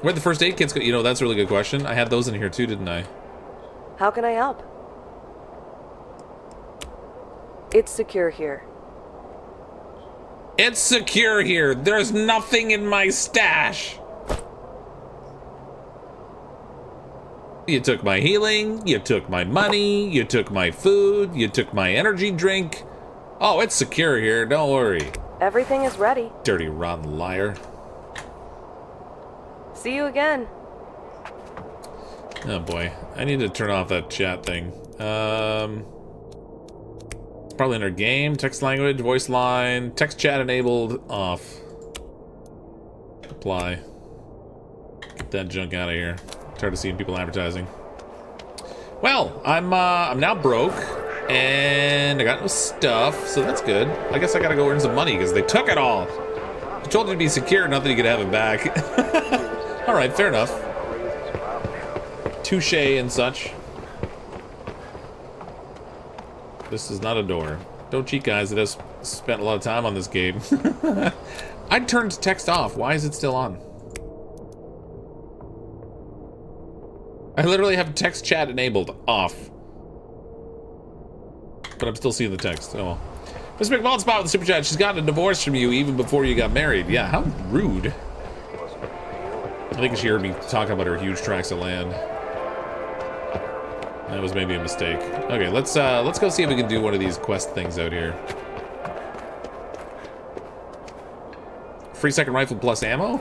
Where'd the first aid kits go? You know, that's a really good question. I had those in here too, didn't I? How can I help? It's secure here. It's secure here. There's nothing in my stash. You took my healing, you took my money, you took my food, you took my energy drink. Oh, it's secure here, don't worry. Everything is ready. Dirty, rotten liar. See you again. Oh boy, I need to turn off that chat thing. It's probably in our game. Text language, voice line, text chat enabled, off. Apply. Get that junk out of here. Tired of seeing people advertising. Well, I'm now broke, and I got no stuff, so that's good. I guess I gotta go earn some money because they took it all. I told you to be secure, not that you could have it back. All right, fair enough. Touche and such. This is not a door. Don't cheat, guys. It has spent a lot of time on this game. I turned text off. Why is it still on? I literally have text chat enabled off. But I'm still seeing the text. Oh well. Miss McMullenspot with the super chat. She's gotten a divorce from you even before you got married. Yeah, how rude. I think she heard me talking about her huge tracts of land. That was maybe a mistake. Okay, let's go see if we can do one of these quest things out here. Free second rifle plus ammo?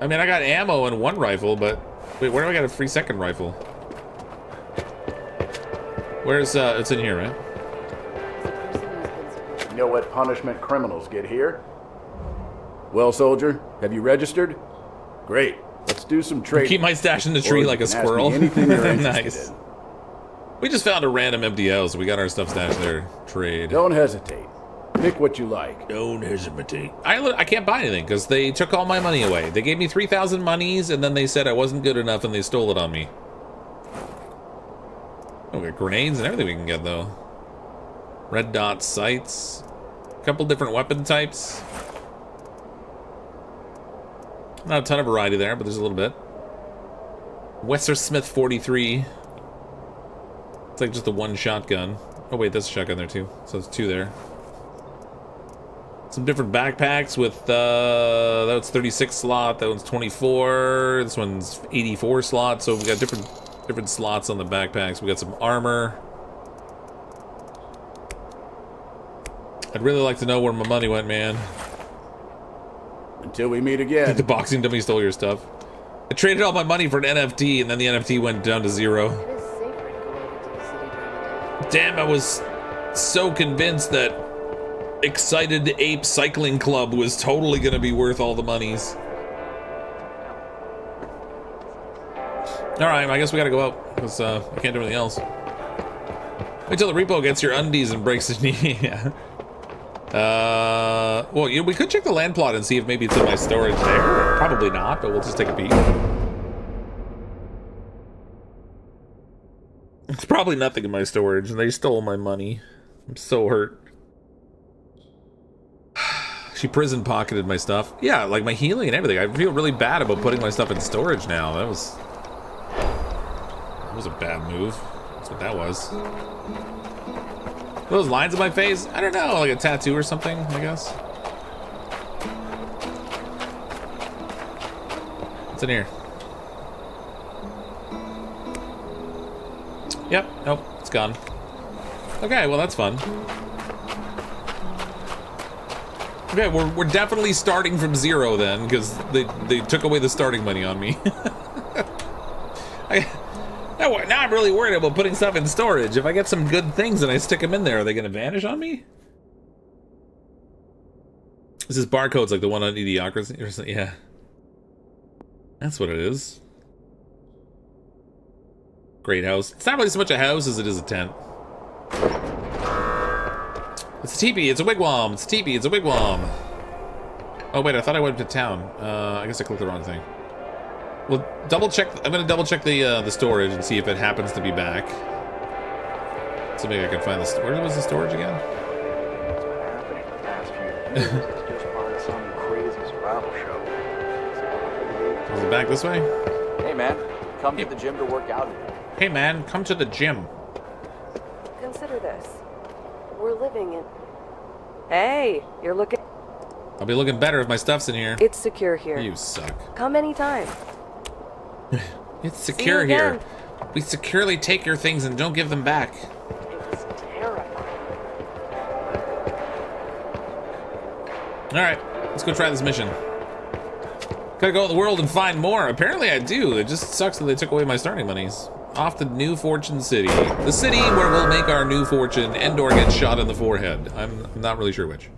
I mean, I got ammo in one rifle, but wait, where do I got a free second rifle? Where's it's in here, right? You know what punishment criminals get here? Well, soldier, have you registered? Great. Let's do some trading. Keep my stash in the tree like a squirrel. Anything you're interested nice. in. We just found a random empty house. We got our stuff stashed there. Trade. Don't hesitate. Pick what you like. Don't hesitate. I can't buy anything because they took all my money away. They gave me 3,000 monies and then they said I wasn't good enough and they stole it on me. Oh, we got grenades and everything we can get though. Red dot sights. A couple different weapon types. Not a ton of variety there, but there's a little bit. Westersmith 43. It's like just a one shotgun. Oh wait, that's a shotgun there too. So it's two there. Some different backpacks with that one's 36 slot, that one's 24, this one's 84 slot. So we got different slots on the backpacks. We got some armor. I'd really like to know where my money went, man. Until we meet again. The boxing dummy stole your stuff. I traded all my money for an NFT, and then the NFT went down to 0. Damn, I was so convinced that Excited Ape Cycling Club was totally going to be worth all the monies. Alright, I guess we gotta go out, because I can't do anything else. Wait till the repo gets your undies and breaks his knee. Yeah. Well, you know, we could check the land plot and see if maybe it's in my storage there. Probably not, but we'll just take a peek. It's probably nothing in my storage, and they stole my money. I'm so hurt. She prison pocketed my stuff. Yeah, like my healing and everything. I feel really bad about putting my stuff in storage now. That was a bad move. That's what that was. Those lines on my face? I don't know, like a tattoo or something, I guess. What's in here? Yep, nope, it's gone. Okay, well that's fun. Okay, we're definitely starting from 0 then, because they took away the starting money on me. Now I'm really worried about putting stuff in storage. If I get some good things and I stick them in there, are they going to vanish on me? Is this barcode's like the one on Idiocracy or something? Yeah. That's what it is. Great house. It's not really so much a house as it is a tent. It's a teepee, it's a wigwam. It's a teepee, it's a wigwam. Oh wait, I thought I went to town. I guess I clicked the wrong thing. Well, double check. I'm gonna double check the storage and see if it happens to be back. So maybe I can find the storage. Where was the storage again? What's been happening the past few years is just part of some crazy survival show. Is it back this way? Hey man, come to the gym to work out. Hey man, come to the gym. Consider this. We're living in... Hey, you're looking... I'll be looking better if my stuff's in here. It's secure here. You suck. Come anytime. It's secure here. We securely take your things and don't give them back. It was terrifying. Alright, let's go try this mission. Gotta go out in the world and find more. Apparently I do. It just sucks that they took away my starting monies. Off to New Fortune City. The city where we'll make our new fortune and or get shot in the forehead. I'm not really sure which.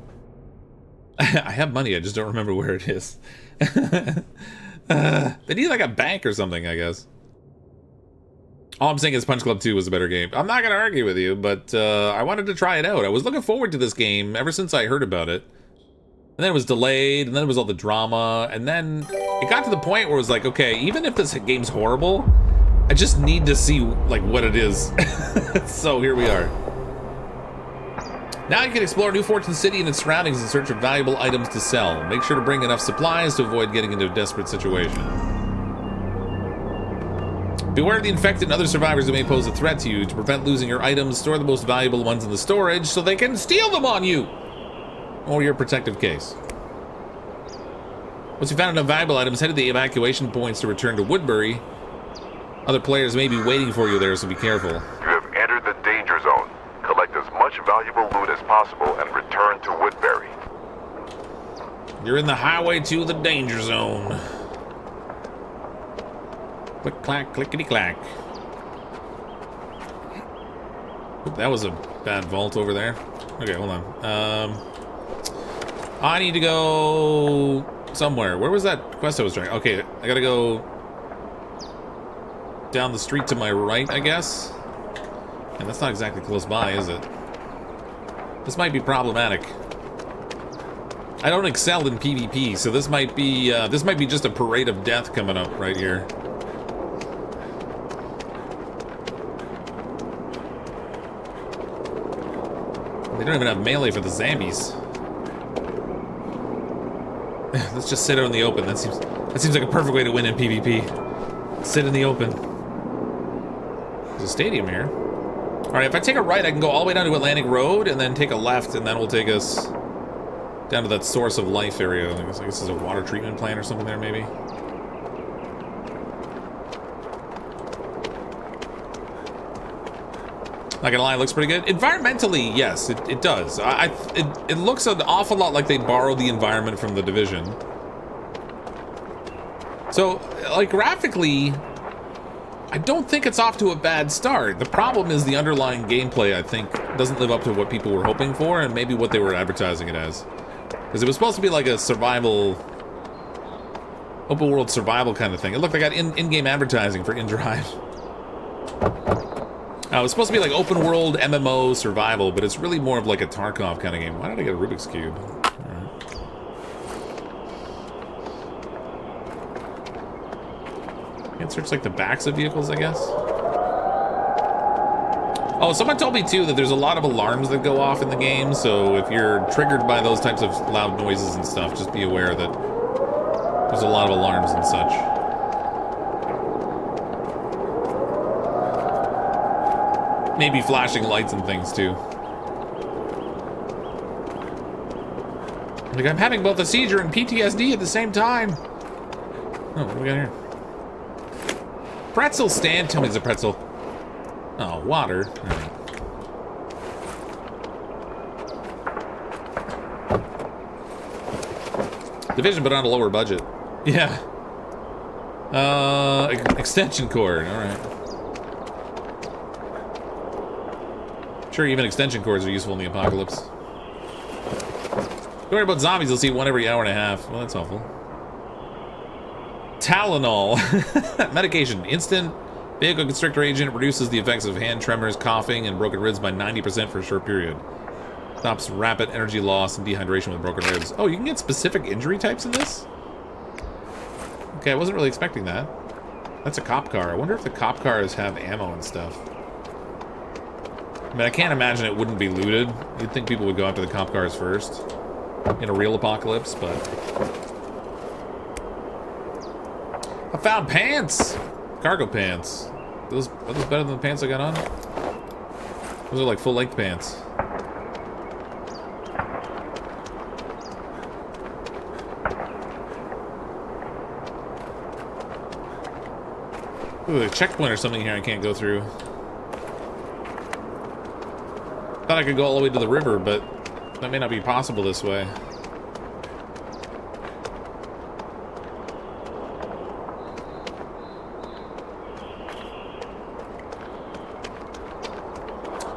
I have money, I just don't remember where it is. They need like a bank or something, I guess. All I'm saying is Punch Club 2 was a better game. I'm not gonna argue with you, but I wanted to try it out. I was looking forward to this game ever since I heard about it. And then it was delayed, and then it was all the drama, and then it got to the point where it was like, okay, even if this game's horrible, I just need to see like what it is. So here we are. Now you can explore New Fortune City and its surroundings in search of valuable items to sell. Make sure to bring enough supplies to avoid getting into a desperate situation. Beware of the infected and other survivors who may pose a threat to you. To prevent losing your items, store the most valuable ones in the storage so they can steal them on you! Or your protective case. Once you found enough valuable items, head to the evacuation points to return to Woodberry. Other players may be waiting for you there, so be careful. You have entered the danger zone. Collect as much valuable loot as possible and return to Woodberry. You're in the highway to the danger zone. Click, clack, clickety, clack. Oop, that was a bad vault over there. Okay, hold on. I need to go somewhere. Where was that quest I was trying? Okay, I gotta go down the street to my right, I guess. And that's not exactly close by, is it? This might be problematic. I don't excel in PvP, so this might be just a parade of death coming up right here. They don't even have melee for the zombies. Let's just sit out in the open. That seems like a perfect way to win in PvP. Sit in the open. There's a stadium here. Alright, if I take a right, I can go all the way down to Atlantic Road, and then take a left, and then we'll take us down to that source of life area. I guess this is a water treatment plant or something there, maybe. Not gonna lie, it looks pretty good. Environmentally, yes, it does. It looks an awful lot like they borrowed the environment from The Division. So, like, graphically, I don't think it's off to a bad start. The problem is the underlying gameplay, I think, doesn't live up to what people were hoping for, and maybe what they were advertising it as. Because it was supposed to be like a survival, open world survival kind of thing. It looked like I got in-game advertising for InDrive. It was supposed to be like open world MMO survival, but it's really more of like a Tarkov kind of game. Why did I get a Rubik's Cube? Can't search like the backs of vehicles, I guess. Oh, someone told me too that there's a lot of alarms that go off in the game, so if you're triggered by those types of loud noises and stuff, just be aware that there's a lot of alarms and such. Maybe flashing lights and things too. Like, I'm having both a seizure and PTSD at the same time. Oh, what do we got here? Pretzel stand. Tell me it's a pretzel. Oh, water. All right. Division, but on a lower budget. Yeah. Extension cord. All right. Sure, even extension cords are useful in the apocalypse. Don't worry about zombies, you'll see one every hour and a half. Well, that's awful. Tylenol. Medication. Instant vehicle constrictor agent. Reduces the effects of hand tremors, coughing, and broken ribs by 90% for a short period. Stops rapid energy loss and dehydration with broken ribs. Oh, you can get specific injury types in this? Okay, I wasn't really expecting that. That's a cop car. I wonder if the cop cars have ammo and stuff. I mean, I can't imagine it wouldn't be looted. You'd think people would go after the cop cars first in a real apocalypse, but... I found pants! Cargo pants. Are those better than the pants I got on? Those are like full-length pants. Ooh, a checkpoint or something here I can't go through. Thought I could go all the way to the river, but that may not be possible this way.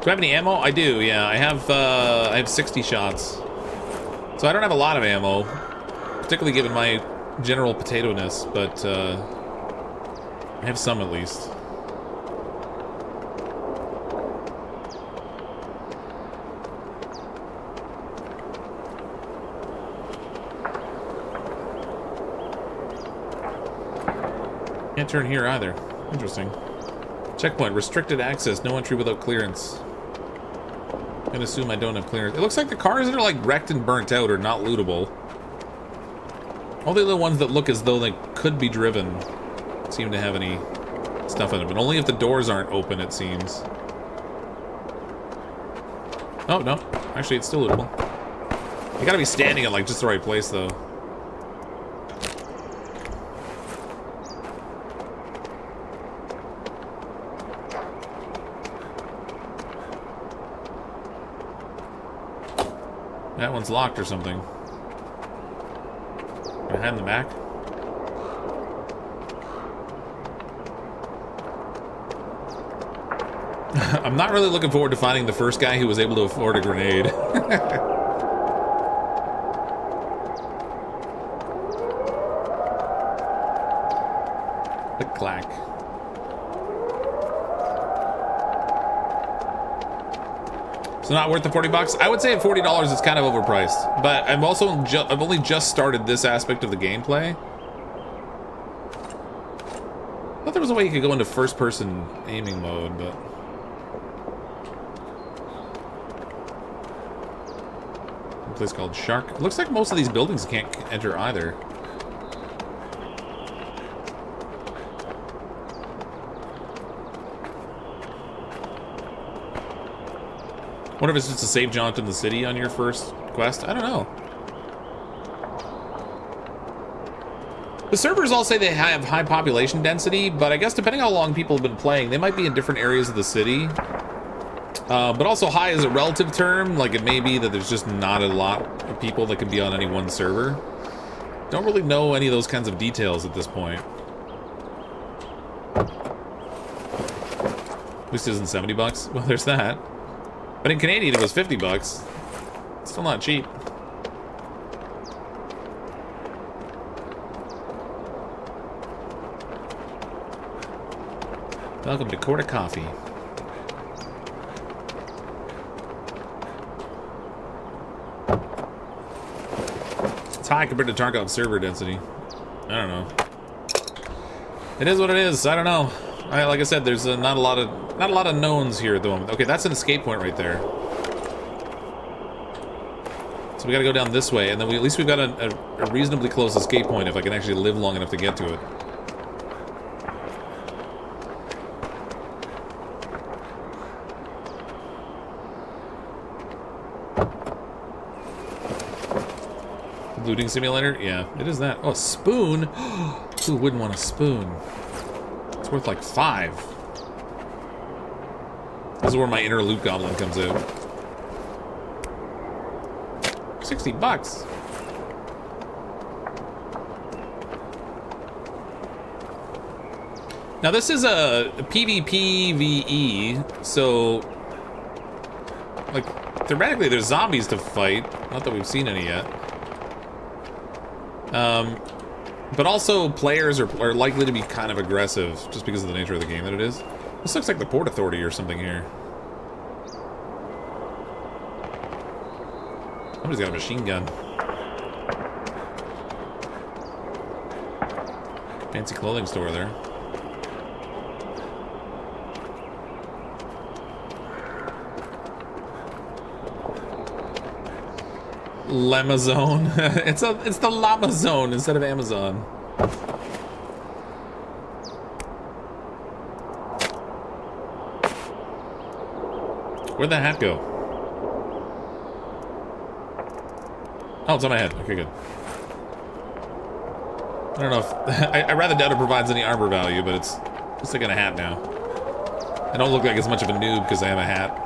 Do I have any ammo? I do, yeah. I have 60 shots. So I don't have a lot of ammo, particularly given my general potato-ness, but I have some at least. Can't turn here either. Interesting. Checkpoint. Restricted access. No entry without clearance. I'm gonna assume I don't have clearance. It looks like the cars that are like wrecked and burnt out are not lootable. All the other ones that look as though they could be driven seem to have any stuff in it, but only if the doors aren't open, it seems. Oh, no. Actually, it's still lootable. You gotta be standing at, like, just the right place, though. That one's locked or something. Can I hide in the back? I'm not really looking forward to finding the first guy who was able to afford a grenade. Click clack. So not worth the 40 bucks? I would say at $40 it's kind of overpriced. But I'm also I've only just started this aspect of the gameplay. I thought there was a way you could go into first-person aiming mode, but a place called Shark. It looks like most of these buildings can't enter either. What if it's just a save jaunt in the city on your first quest? I don't know. The servers all say they have high population density, but I guess depending on how long people have been playing, they might be in different areas of the city. But also high is a relative term. Like, it may be that there's just not a lot of people that can be on any one server. Don't really know any of those kinds of details at this point. At least it isn't 70 bucks. Well, there's that. But in Canadian, it was 50 bucks. Still not cheap. Welcome to Court of Coffee. It's high compared to Tarkov server density. I don't know. It is what it is. I don't know. Like I said, there's not a lot of knowns here at the moment. Okay, that's an escape point right there. So we gotta go down this way, and then at least we've got a reasonably close escape point if I can actually live long enough to get to it. Looting simulator? Yeah, it is that. Oh, a spoon? Who wouldn't want a spoon? It's worth like 5. This is where my inner loot goblin comes out. 60 bucks. Now this is a PvPvE, so like theoretically there's zombies to fight. Not that we've seen any yet. But also players are likely to be kind of aggressive just because of the nature of the game that it is. This looks like the Port Authority or something here. Somebody's got a machine gun. Fancy clothing store there. Lamazone. it's the Lamazone instead of Amazon. Where'd that hat go? Oh, it's on my head. Okay, good. I don't know if I rather doubt it provides any armor value, but it's just like in a hat now. I don't look like as much of a noob because I have a hat.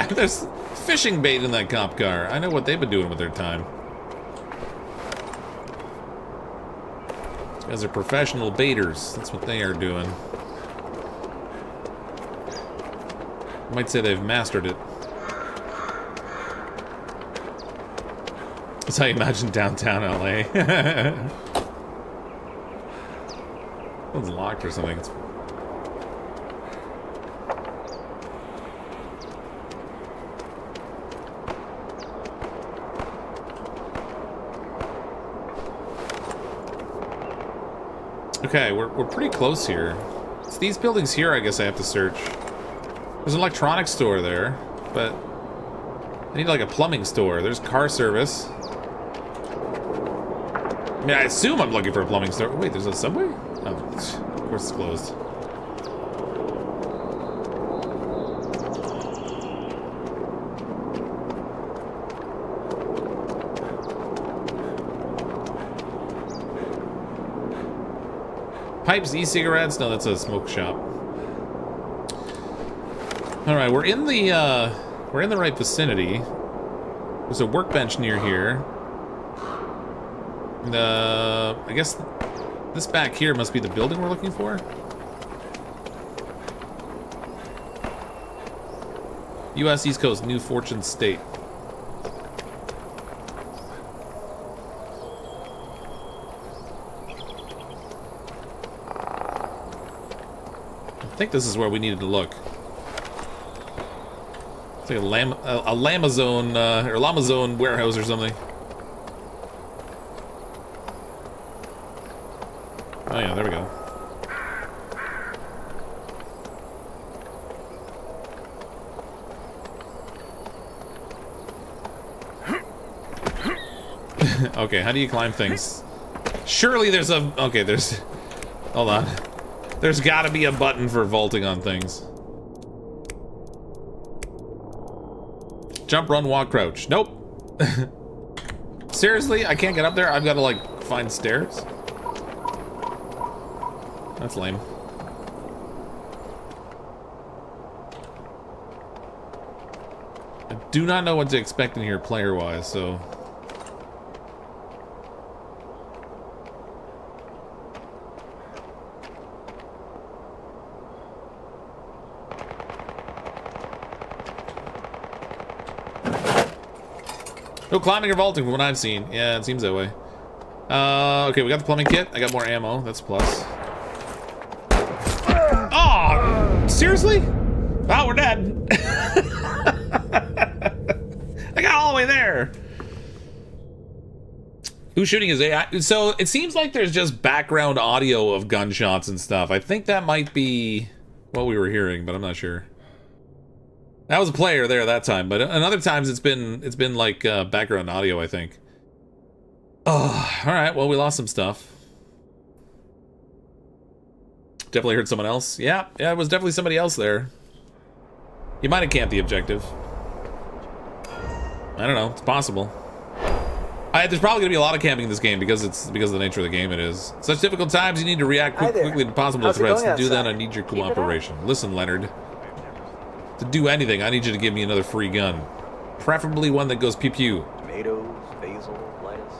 There's fishing bait in that cop car. I know what they've been doing with their time. These guys are professional baiters. That's what they are doing. I might say they've mastered it. That's how you imagine downtown LA. One's locked or something. Okay, we're pretty close here. It's these buildings here I guess I have to search. There's an electronics store there, but I need like a plumbing store. There's car service. I mean, I assume I'm looking for a plumbing store. Wait, there's a subway? Oh, of course it's closed. Pipes, e-cigarettes? No, that's a smoke shop. All right, we're in the right vicinity. There's a workbench near here. I guess this back here must be the building we're looking for. U.S. East Coast, New Fortune State. I think this is where we needed to look. It's like a Lamazone or Lamazone warehouse or something. Oh yeah, there we go. Okay, how do you climb things? Surely there's a... Okay, there's... Hold on. There's gotta be a button for vaulting on things. Jump, run, walk, crouch. Nope. Seriously? I can't get up there? I've gotta, like, find stairs? That's lame. I do not know what to expect in here player-wise, so... No climbing or vaulting from what I've seen. Yeah, it seems that way. Okay, we got the plumbing kit. I got more ammo. That's a plus. Oh, seriously? Wow, we're dead. I got all the way there. Who's shooting his AI? So it seems like there's just background audio of gunshots and stuff. I think that might be what we were hearing, but I'm not sure. That was a player there that time, but in other times it's been like background audio, I think. Oh, all right. Well, we lost some stuff. Definitely heard someone else. Yeah, it was definitely somebody else there. You might have camped the objective. I don't know. It's possible. There's probably gonna be a lot of camping in this game because of the nature of the game. It is such difficult times. You need to react quickly to possible threats. To do that, I need your cooperation. Listen, Leonard. To do anything, I need you to give me another free gun. Preferably one that goes pew-pew. Tomatoes, basil, lettuce.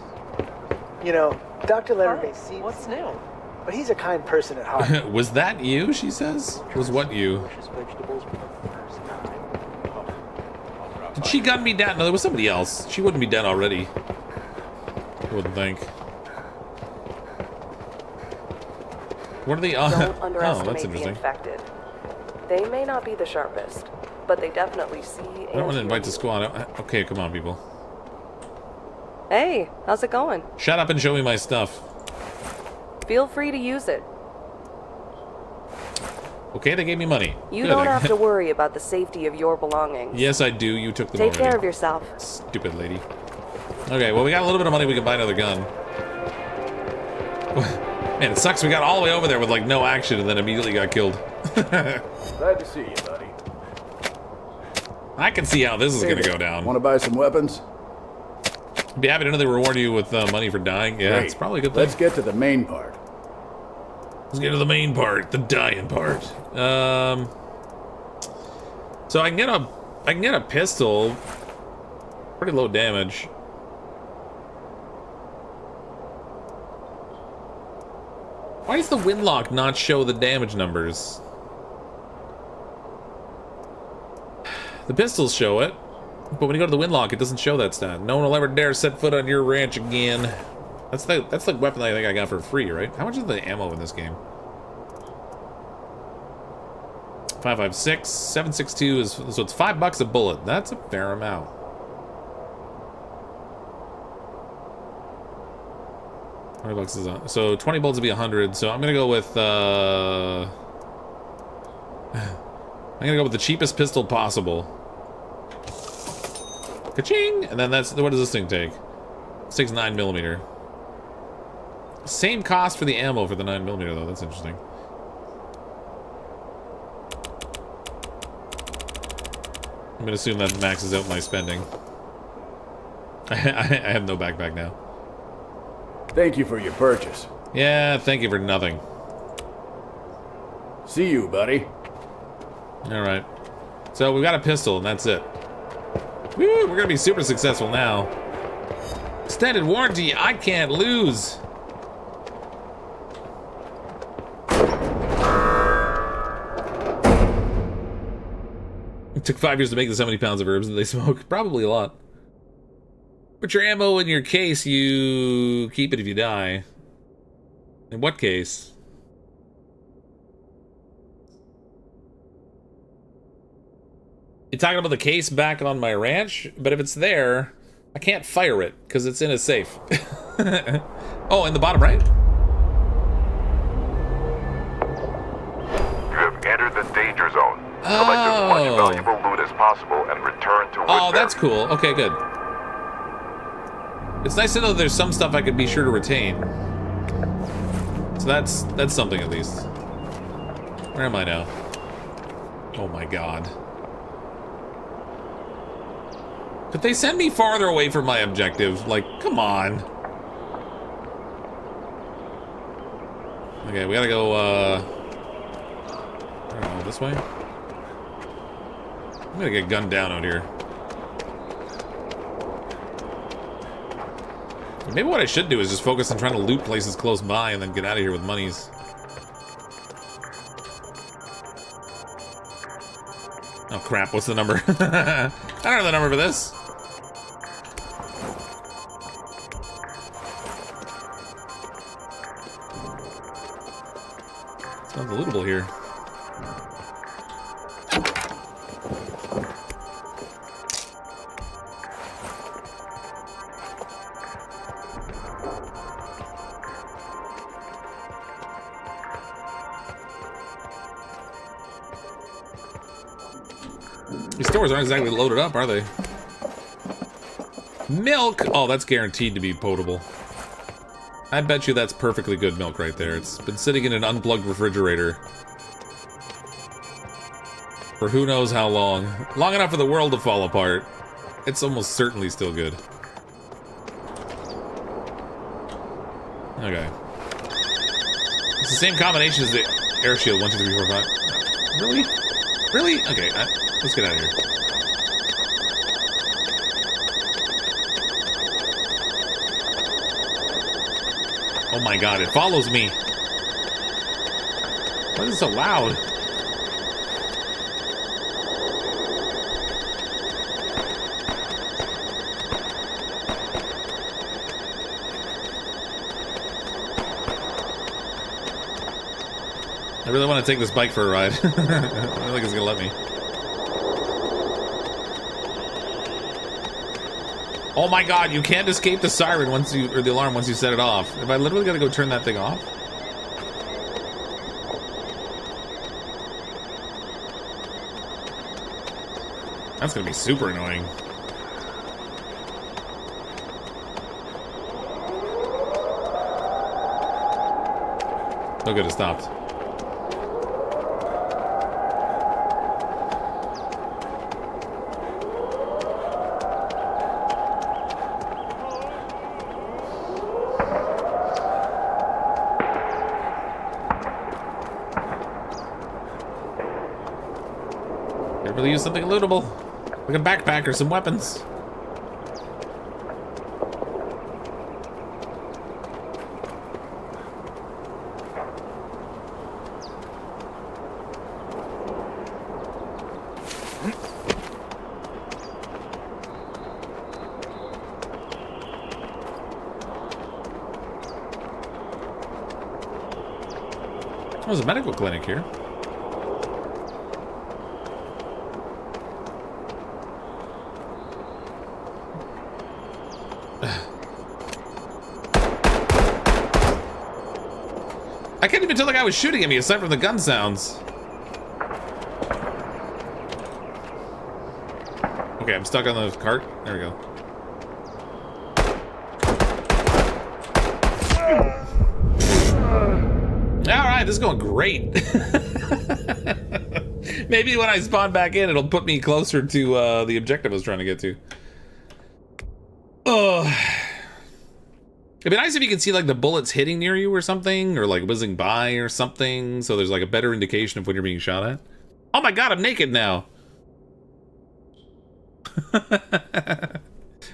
You know, Dr. Leonard may seem... What's new? But he's a kind person at heart. Was that you, she says? Was what you? Did she gun me down? No, there was somebody else. She wouldn't be dead already. I wouldn't think. What are they on? Don't Oh, underestimate that's the interesting. infected. They may not be the sharpest, but they definitely see. I don't want to invite the squad. Okay, come on, people. Hey, how's it going? Shut up and show me my stuff. Feel free to use it. Okay, they gave me money. You Good. don't have to worry about the safety of your belongings. Yes, I do. You took them Take already. care of yourself. Stupid lady. Okay, well, we got a little bit of money. We can buy another gun. Man, it sucks. We got all the way over there with, like, no action and then immediately got killed. Glad to see you, buddy. I can see how this is going to go down. Want to buy some weapons? Be happy to know they reward you with money for dying. Yeah, Great. it's probably a good thing. Let's get to the main part. Let's get to the main part, the dying part. So I can get a pistol. Pretty low damage. Why does the windlock not show the damage numbers? The pistols show it, but when you go to the windlock, it doesn't show that stat. No one will ever dare set foot on your ranch again. That's the weapon I think I got for free, right? How much is the ammo in this game? 5.56, 7.62 is so it's $5 a bullet. That's a fair amount. $20 is on. So 20 bullets would be 100. So I'm gonna go with I'm gonna go with the cheapest pistol possible. Ka-ching! And then that's, what does this thing take? This takes 9mm. Same cost for the ammo for the 9mm though. That's interesting. I'm gonna assume that maxes out my spending. I have no backpack now. Thank you for your purchase. Yeah, thank you for nothing. See you, buddy. Alright. So we've got a pistol, and that's it. Woo, we're gonna be super successful now. Extended warranty, I can't lose. It took 5 years to make this. How many pounds of herbs did they smoke? Probably a lot. Put your ammo in your case, you keep it if you die. In what case? You're talking about the case back on my ranch? But if it's there, I can't fire it, because it's in a safe. Oh, in the bottom right? You have entered the danger zone. Collect as much valuable loot as possible and return to Woodberry. Oh, that's cool. Okay, good. It's nice to know there's some stuff I could be sure to retain. So that's something at least. Where am I now? Oh my god. Could they send me farther away from my objective? Like, come on. Okay, we gotta go, I don't know, this way? I'm gonna get gunned down out here. Maybe what I should do is just focus on trying to loot places close by and then get out of here with monies. Oh crap, what's the number? I don't know the number for this. It's not lootable here. These stores aren't exactly loaded up, are they? Milk! Oh, that's guaranteed to be potable. I bet you that's perfectly good milk right there. It's been sitting in an unplugged refrigerator for who knows how long. Long enough for the world to fall apart. It's almost certainly still good. Okay. It's the same combination as the air shield. 1, 2, 3, 4, 5. Really? Really? Okay, let's get out of here. Oh my god, it follows me. Why is it so loud? I really want to take this bike for a ride. I don't think it's gonna let me. Oh my god, you can't escape the siren once you, or the alarm once you set it off. Have I literally got to go turn that thing off? That's gonna be super annoying. Oh good, it stopped. Really use something lootable, like a backpack or some weapons. Oh, there's a medical clinic here. I can't even tell the guy was shooting at me aside from the gun sounds. Okay, I'm stuck on the cart. There we go. Alright, this is going great. Maybe when I spawn back in, it'll put me closer to the objective I was trying to get to. Oh. It'd be nice if you could see like the bullets hitting near you or something, or like whizzing by or something, so there's like a better indication of when you're being shot at. Oh my god, I'm naked now.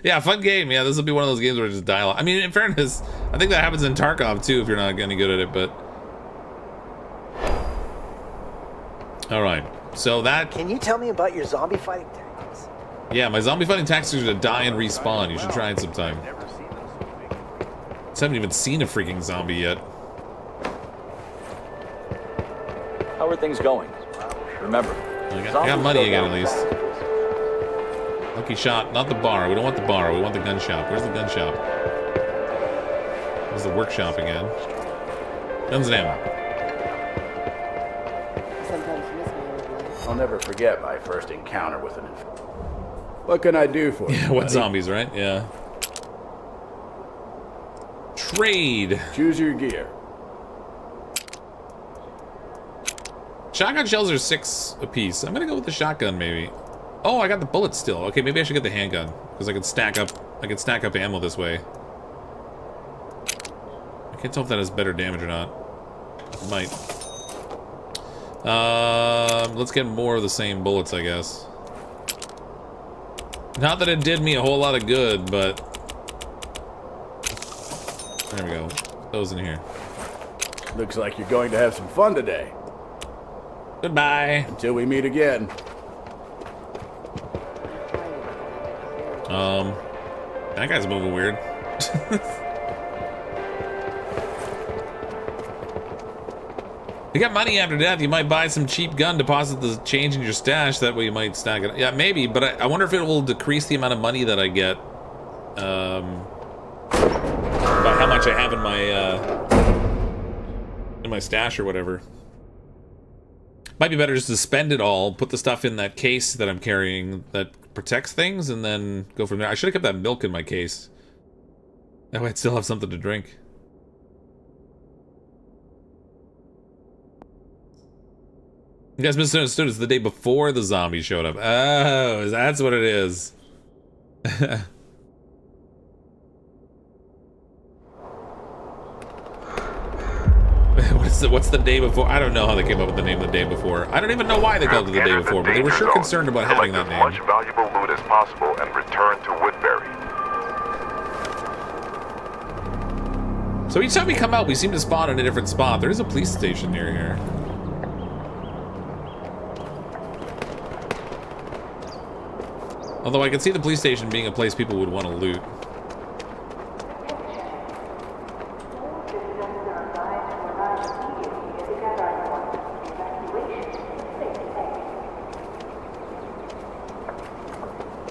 Yeah, fun game. Yeah, this will be one of those games where I just dial. I mean, in fairness, I think that happens in Tarkov too if you're not any good at it, but... Alright, so that... Can you tell me about your zombie fighting tactics? Yeah, my zombie fighting tactics are to die and respawn. You should try it sometime. I haven't even seen a freaking zombie yet. How are things going? Remember, I got money again at least. Lucky shot, not the bar. We don't want the bar. We want the gun shop. Where's the gun shop? Where's the workshop again? Guns and ammo. I'll never forget my first encounter with an infected. What can I do for you? Yeah, what zombies, right? Yeah. Trade. Choose your gear. Shotgun shells are 6 apiece. I'm gonna go with the shotgun, maybe. Oh, I got the bullets still. Okay, maybe I should get the handgun because I can stack up. I can stack up ammo this way. I can't tell if that has better damage or not. It might. Let's get more of the same bullets, I guess. Not that it did me a whole lot of good, but there we go. Those in here. Looks like you're going to have some fun today. Goodbye. Until we meet again. That guy's moving weird. You got money after death, you might buy some cheap gun, deposit the change in your stash, that way you might stack it. Yeah, maybe, but I wonder if it will decrease the amount of money that I get. By how much I have in my stash or whatever. Might be better just to spend it all, put the stuff in that case that I'm carrying that protects things, and then go from there. I should have kept that milk in my case. That way I'd still have something to drink. You guys misunderstood. It's the day before the zombie showed up. Oh, that's what it is. What's the day before? I don't know how they came up with the name the day before. I don't even know why they called it the day before, but they were sure concerned about having that name. Collect as much valuable loot as possible and return to Woodberry. So each time we come out, we seem to spawn in a different spot. There is a police station near here. Although I can see the police station being a place people would want to loot.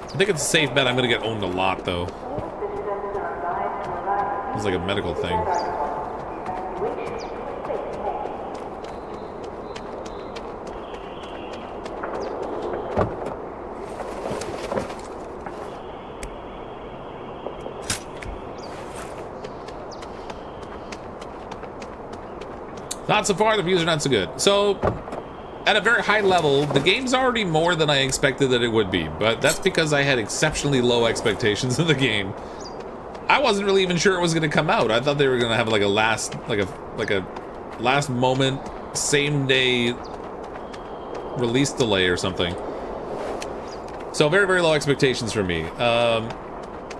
I think it's a safe bet I'm gonna get owned a lot, though. It's like a medical thing. Not so far, the views are not so good. So, at a very high level, the game's already more than I expected that it would be, but that's because I had exceptionally low expectations of the game. I wasn't really even sure it was going to come out. I thought they were going to have like a last moment, same day release delay or something. So very, very low expectations for me.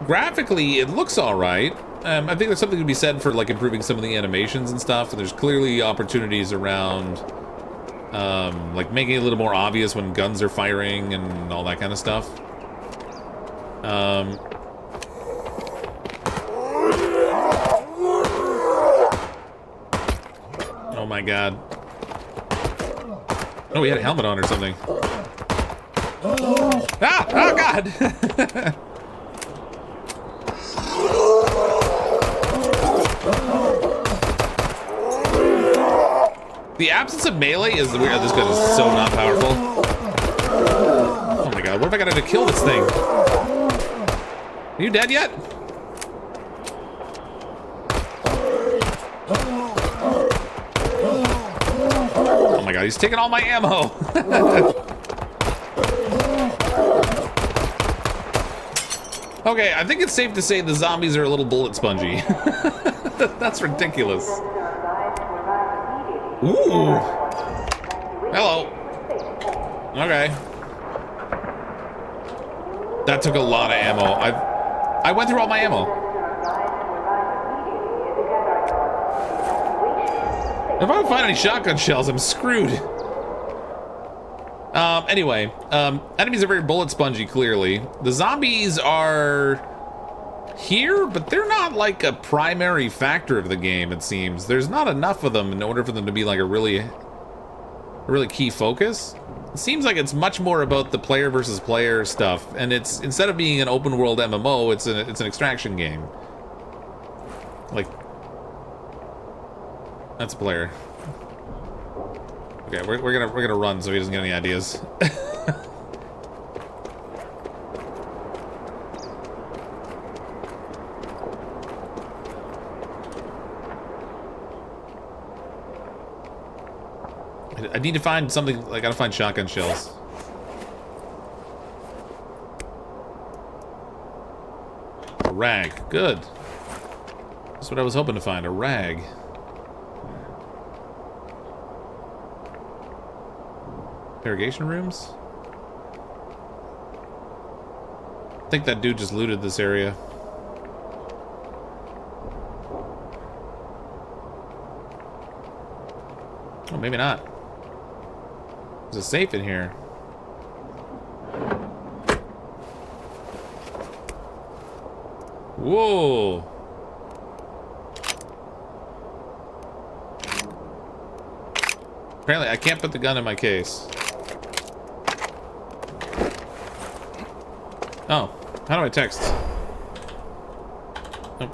Graphically, it looks all right. I think there's something to be said for like improving some of the animations and stuff. And there's clearly opportunities around like making it a little more obvious when guns are firing and all that kind of stuff. Oh my god. Oh, he had a helmet on or something. Ah! Oh god! The absence of melee is the weird. This gun is so not powerful. Oh my god, what if I gotta to kill this thing? Are you dead yet? Oh my god, he's taking all my ammo. Okay, I think it's safe to say the zombies are a little bullet spongy. That's ridiculous. Ooh. Hello. Okay. That took a lot of ammo. I went through all my ammo. If I don't find any shotgun shells, I'm screwed. Anyway, enemies are very bullet spongy, clearly. The zombies are here, but they're not like a primary factor of the game, it seems. There's not enough of them in order for them to be like a really key focus. It seems like it's much more about the player versus player stuff, and it's, instead of being an open world MMO, it's an extraction game. Like, that's a player. Okay, we're gonna run so he doesn't get any ideas. I need to find something. I gotta find shotgun shells. A rag, good. That's what I was hoping to find. A rag. Interrogation rooms? I think that dude just looted this area. Oh, maybe not. There's a safe in here. Whoa! Apparently, I can't put the gun in my case. Oh, how do I text? Oh.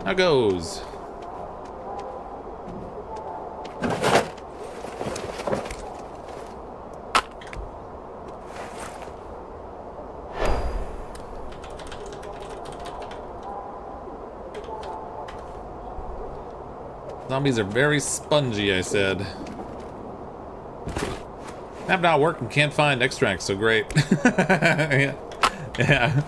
How goes? Zombies are very spongy, I said. Map not working, can't find extracts, so great. Yeah. Yeah.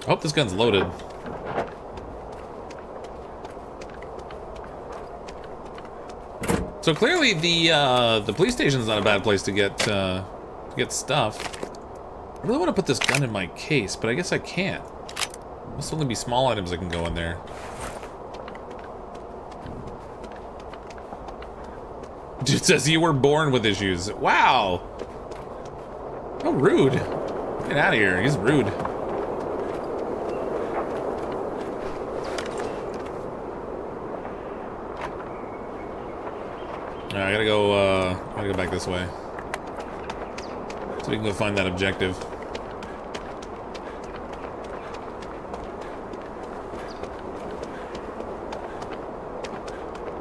I hope this gun's loaded. So clearly the police station's not a bad place to get stuff. I really want to put this gun in my case, but I guess I can't. Must only be small items that can go in there. It says you were born with issues. Wow. How rude. Get out of here. He's rude. Alright, I gotta go back this way. So we can go find that objective.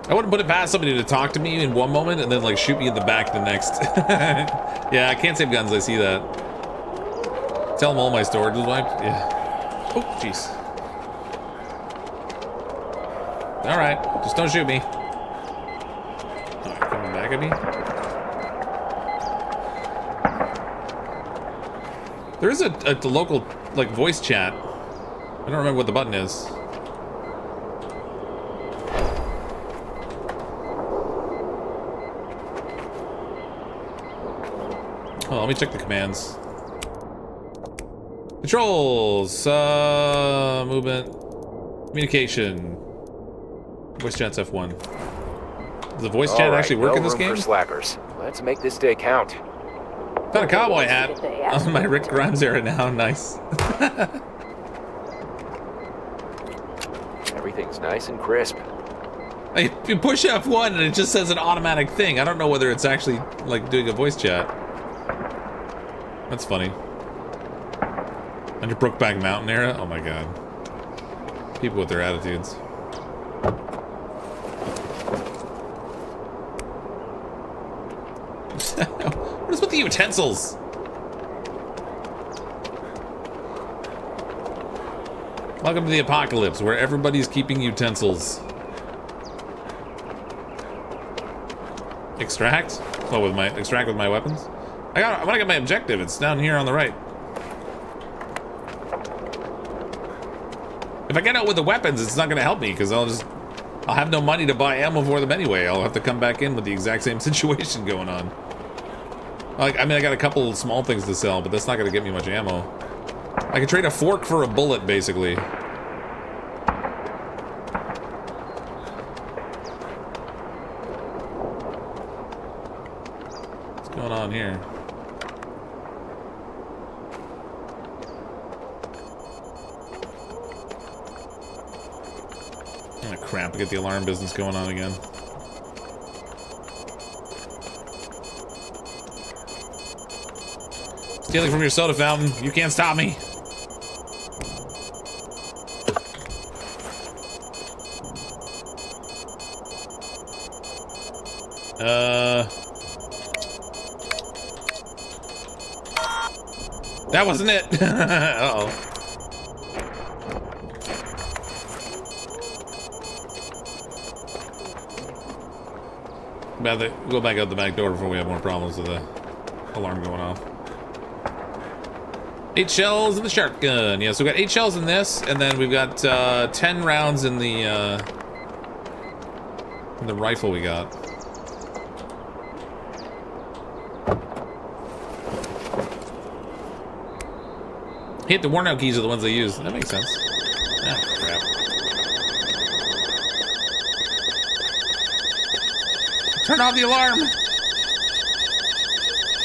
I wouldn't put it past somebody to talk to me in one moment and then like shoot me in the back the next. Yeah, I can't save guns, I see that. Tell them all my storage was wiped. Yeah. Oh, jeez. Alright, just don't shoot me. Alright, coming back at me. There is a local, like, voice chat. I don't remember what the button is. Oh, let me check the commands. Controls, movement, communication. Voice chat's F1. Does the voice chat actually work in this game? For slackers. Let's make this day count. Got a cowboy hat. Oh, my Rick Grimes era now. Nice. Everything's nice and crisp. You push F1 and it just says an automatic thing. I don't know whether it's actually like doing a voice chat. That's funny. Under Brookback Mountain era? Oh my god. People with their attitudes. What is with the utensils? Welcome to the apocalypse, where everybody's keeping utensils. Extract? What, with my extract with my weapons? I want to get my objective. It's down here on the right. If I get out with the weapons, it's not going to help me because I'll have no money to buy ammo for them anyway. I'll have to come back in with the exact same situation going on. Like, I mean, I got a couple small things to sell, but that's not going to get me much ammo. I can trade a fork for a bullet, basically. What's going on here? Oh, crap, I get the alarm business going on again. Stealing from your soda fountain. You can't stop me. That wasn't it. Uh-oh. Go back out the back door before we have more problems with the alarm going off. 8 shells in the shotgun. Yeah, so we got 8 shells in this, and then we've got 10 rounds in the rifle we got. Hit the worn out keys are the ones they use. That makes sense. Ah, crap. Turn off the alarm!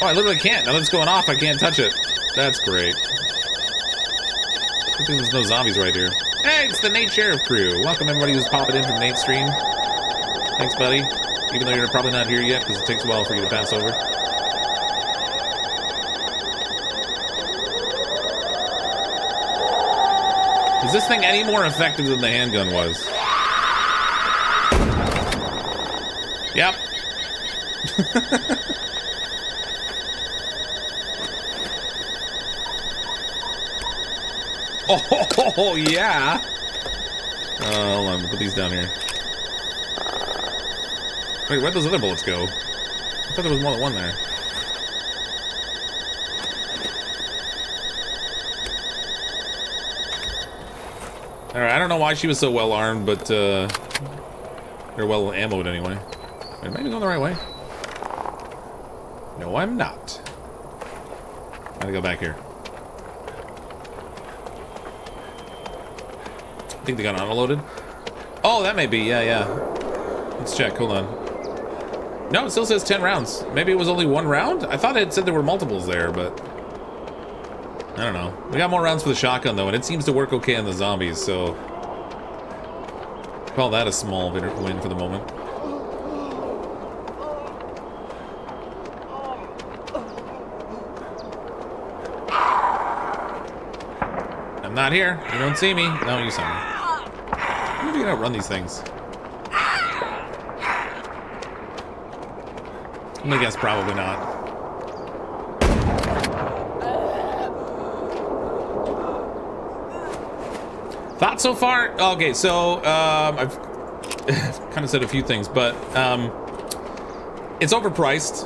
Oh, I literally can't. Now that it's going off, I can't touch it. That's great. I think there's no zombies right here. Hey, it's the Nate Sheriff crew. Welcome everybody who's popping in from Nate's stream. Thanks, buddy. Even though you're probably not here yet, because it takes a while for you to pass over. Is this thing any more effective than the handgun was? Yep. Oh, yeah. Hold on, put these down here. Wait, where'd those other bullets go? I thought there was more than one there. Alright, I don't know why she was so well armed, but, or well ammoed anyway. Wait, maybe going the right way. No, I'm not. Gotta go back here. I think they got auto-loaded. Oh, that may be, yeah. Let's check, hold on. No, it still says 10 rounds. Maybe it was only 1 round? I thought it said there were multiples there, but... I don't know. We got more rounds for the shotgun, though, and it seems to work okay on the zombies, so... Call that a small win for the moment. I'm not here. You don't see me. No, you saw me. How do you outrun these things? I'm gonna guess probably not. Thoughts so far? Okay, so I've kind of said a few things, but it's overpriced.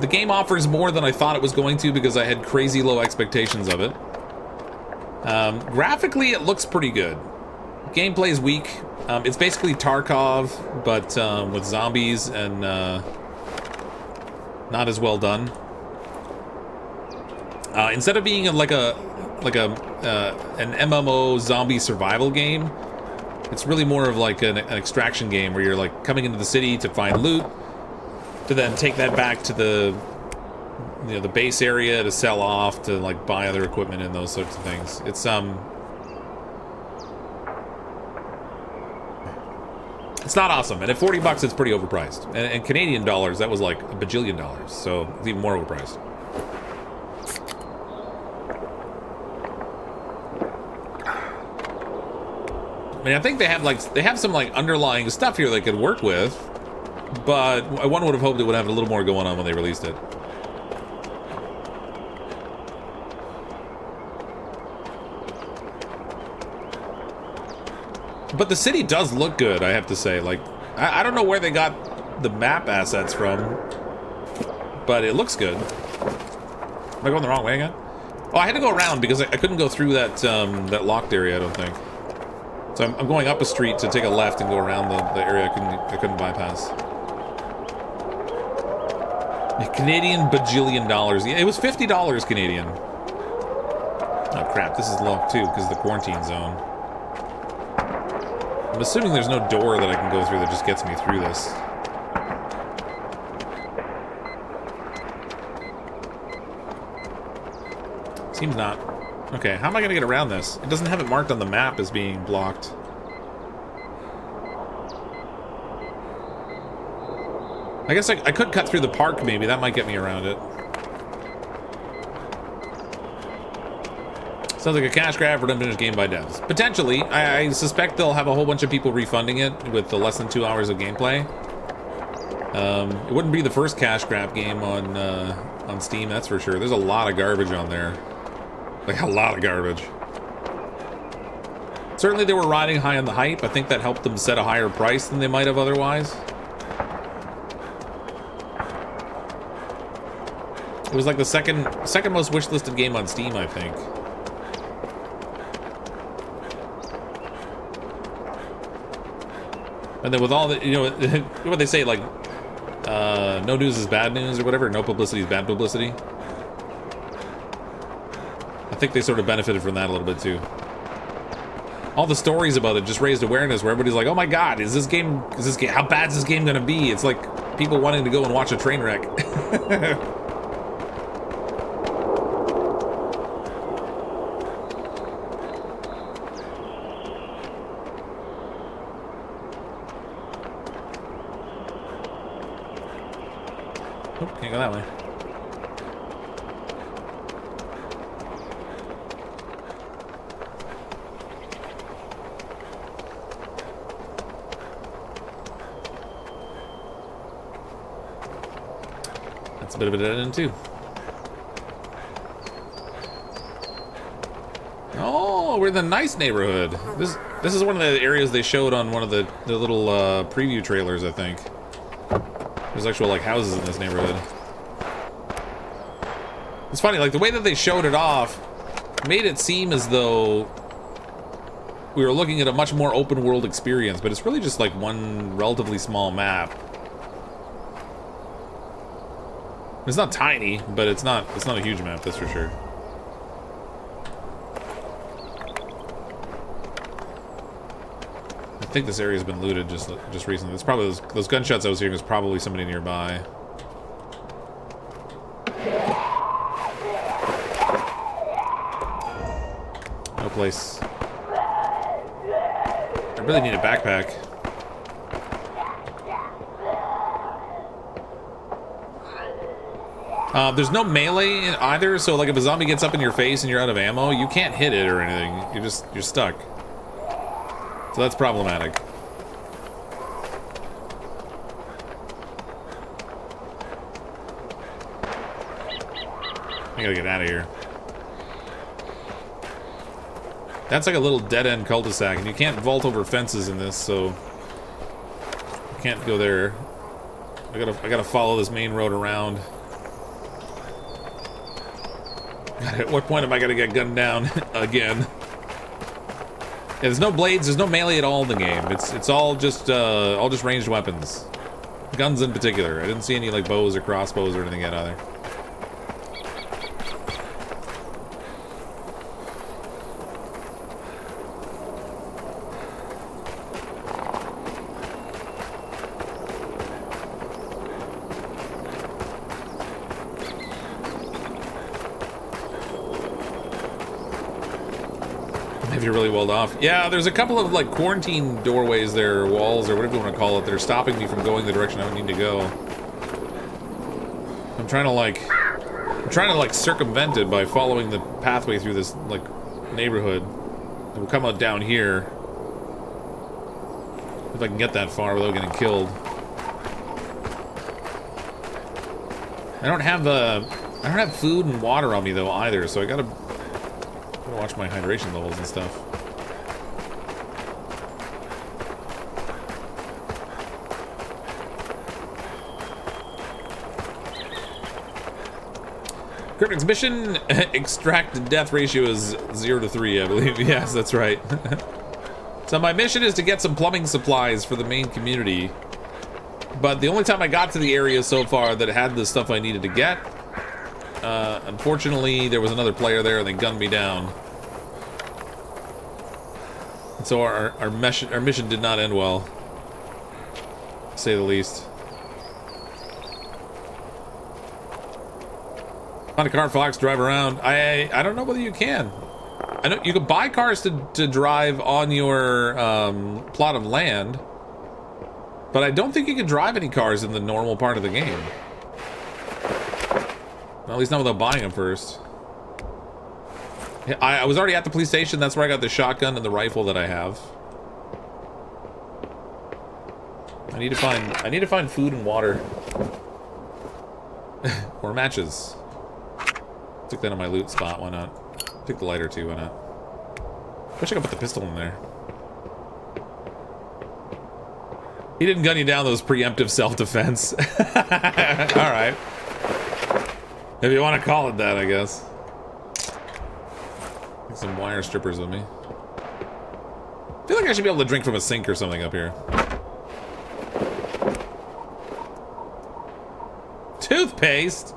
The game offers more than I thought it was going to because I had crazy low expectations of it. Graphically, it looks pretty good. Gameplay is weak. It's basically Tarkov, but with zombies and not as well done. Instead of being like an MMO zombie survival game, it's really more of like an extraction game where you're like coming into the city to find loot, to then take that back to the the base area to sell off, to like buy other equipment and those sorts of things. It's not awesome, and at $40 it's pretty overpriced. And Canadian dollars, that was like $1 bajillion, so it's even more overpriced. I mean, I think they have some like underlying stuff here they could work with, but one would have hoped it would have a little more going on when they released it. But the city does look good, I have to say. Like, I don't know where they got the map assets from, but it looks good. Am I going the wrong way again? Oh, I had to go around because I couldn't go through that that locked area, I don't think. So I'm going up a street to take a left and go around the area I couldn't bypass. A Canadian bajillion dollars. Yeah, it was $50 Canadian. Oh crap, this is locked too because of the quarantine zone. I'm assuming there's no door that I can go through that just gets me through this. Seems not. Okay, how am I going to get around this? It doesn't have it marked on the map as being blocked. I guess I could cut through the park, maybe. That might get me around it. Sounds like a cash grab for an unfinished game by devs. Potentially. I suspect they'll have a whole bunch of people refunding it with the less than 2 hours of gameplay. It wouldn't be the first cash grab game on Steam, that's for sure. There's a lot of garbage on there. Like, a lot of garbage. Certainly they were riding high on the hype. I think that helped them set a higher price than they might have otherwise. It was like the second most wishlisted game on Steam, I think. And then with all the, you know, what they say, like, no news is bad news or whatever, no publicity is bad publicity. I think they sort of benefited from that a little bit too. All the stories about it just raised awareness where everybody's like, oh my god, how bad is this game gonna be? It's like people wanting to go and watch a train wreck. Oh, can't go that way. That's a bit of a dead end too. Oh, we're in the nice neighborhood. This is one of the areas they showed on one of the little preview trailers, I think. There's actual like houses in this neighborhood. It's funny, like the way that they showed it off made it seem as though we were looking at a much more open world experience, but it's really just like one relatively small map. It's not tiny, but it's not a huge map, that's for sure. I think this area's been looted just recently. It's probably those gunshots I was hearing was probably somebody nearby. No place. I really need a backpack. There's no melee either, so like if a zombie gets up in your face and you're out of ammo, you can't hit it or anything. You're stuck. So that's problematic. I gotta get out of here. That's like a little dead-end cul-de-sac, and you can't vault over fences in this, so you can't go there. I gotta follow this main road around. God, at what point am I gonna get gunned down again? Yeah, there's no blades, there's no melee at all in the game. It's all just ranged weapons. Guns in particular. I didn't see any like bows or crossbows or anything yet either. If you're really walled off. Yeah, there's a couple of like quarantine doorways there, or walls, or whatever you want to call it, that are stopping me from going the direction I need to go. I'm trying to like circumvent it by following the pathway through this like neighborhood. We'll come out down here. If I can get that far without getting killed. I don't have food and water on me though either, so I gotta watch my hydration levels and stuff. Cryptic's mission extract death ratio is 0 to 3, I believe. Yes, that's right. So my mission is to get some plumbing supplies for the main community. But the only time I got to the area so far that had the stuff I needed to get, unfortunately, there was another player there and they gunned me down. And so our mission did not end well, to say the least. Find a car, Fox, drive around. I don't know whether you can. I know you can buy cars to drive on your plot of land, but I don't think you can drive any cars in the normal part of the game. Well, at least not without buying them first. I was already at the police station. That's where I got the shotgun and the rifle that I have. I need to find food and water. Or matches. Stick that on my loot spot, why not? Take the lighter too, why not? Wish I could put the pistol in there. He didn't gun you down, those preemptive self-defense. Alright. If you want to call it that, I guess. Get some wire strippers with me. I feel like I should be able to drink from a sink or something up here. Toothpaste?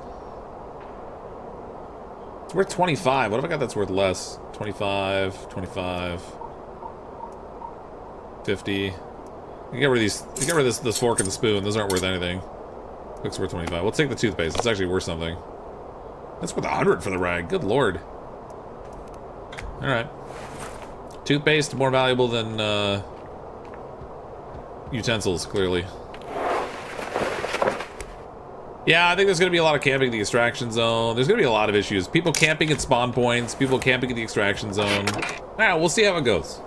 It's worth 25. What if I got that's worth less? 25, 25, 50. You can get rid of these. You get rid of this fork and the spoon. Those aren't worth anything. Looks worth 25. We'll take the toothpaste. It's actually worth something. That's worth 100 for the rag. Good lord. All right. Toothpaste more valuable than utensils, clearly. Yeah, I think there's going to be a lot of camping in the extraction zone. There's going to be a lot of issues. People camping at spawn points. People camping in the extraction zone. Alright, we'll see how it goes.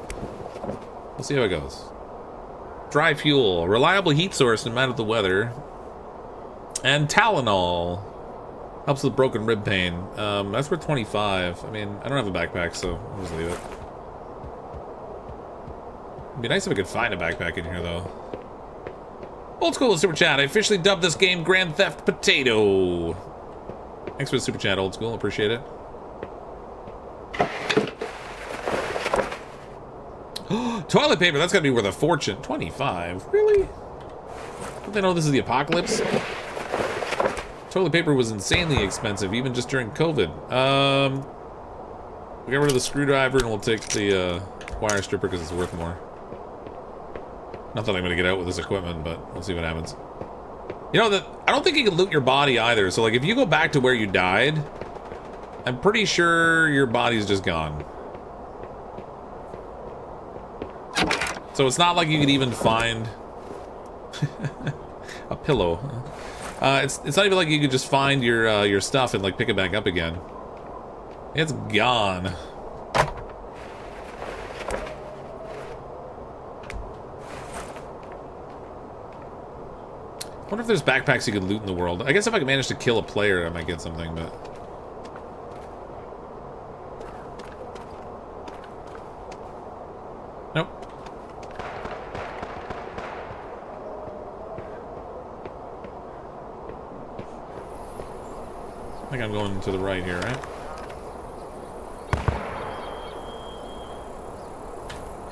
We'll see how it goes. Dry fuel. A reliable heat source no matter the weather. And Tylenol. Helps with broken rib pain. That's worth 25. I mean, I don't have a backpack, so I'll just leave it. It'd be nice if I could find a backpack in here, though. Old School Super Chat. I officially dubbed this game Grand Theft Potato. Thanks for the Super Chat, Old School. Appreciate it. Toilet paper. That's got to be worth a fortune. 25. Really? Don't they know this is the apocalypse? Toilet paper was insanely expensive, even just during COVID. We'll get rid of the screwdriver and we'll take the wire stripper because it's worth more. Not that I'm going to get out with this equipment, but we'll see what happens. You know, I don't think you can loot your body either. So, like, if you go back to where you died, I'm pretty sure your body's just gone. So it's not like you could even find a pillow. It's not even like you could just find your stuff and, like, pick it back up again. It's gone. I wonder if there's backpacks you could loot in the world. I guess if I could manage to kill a player, I might get something, but... Nope. I think I'm going to the right here, right?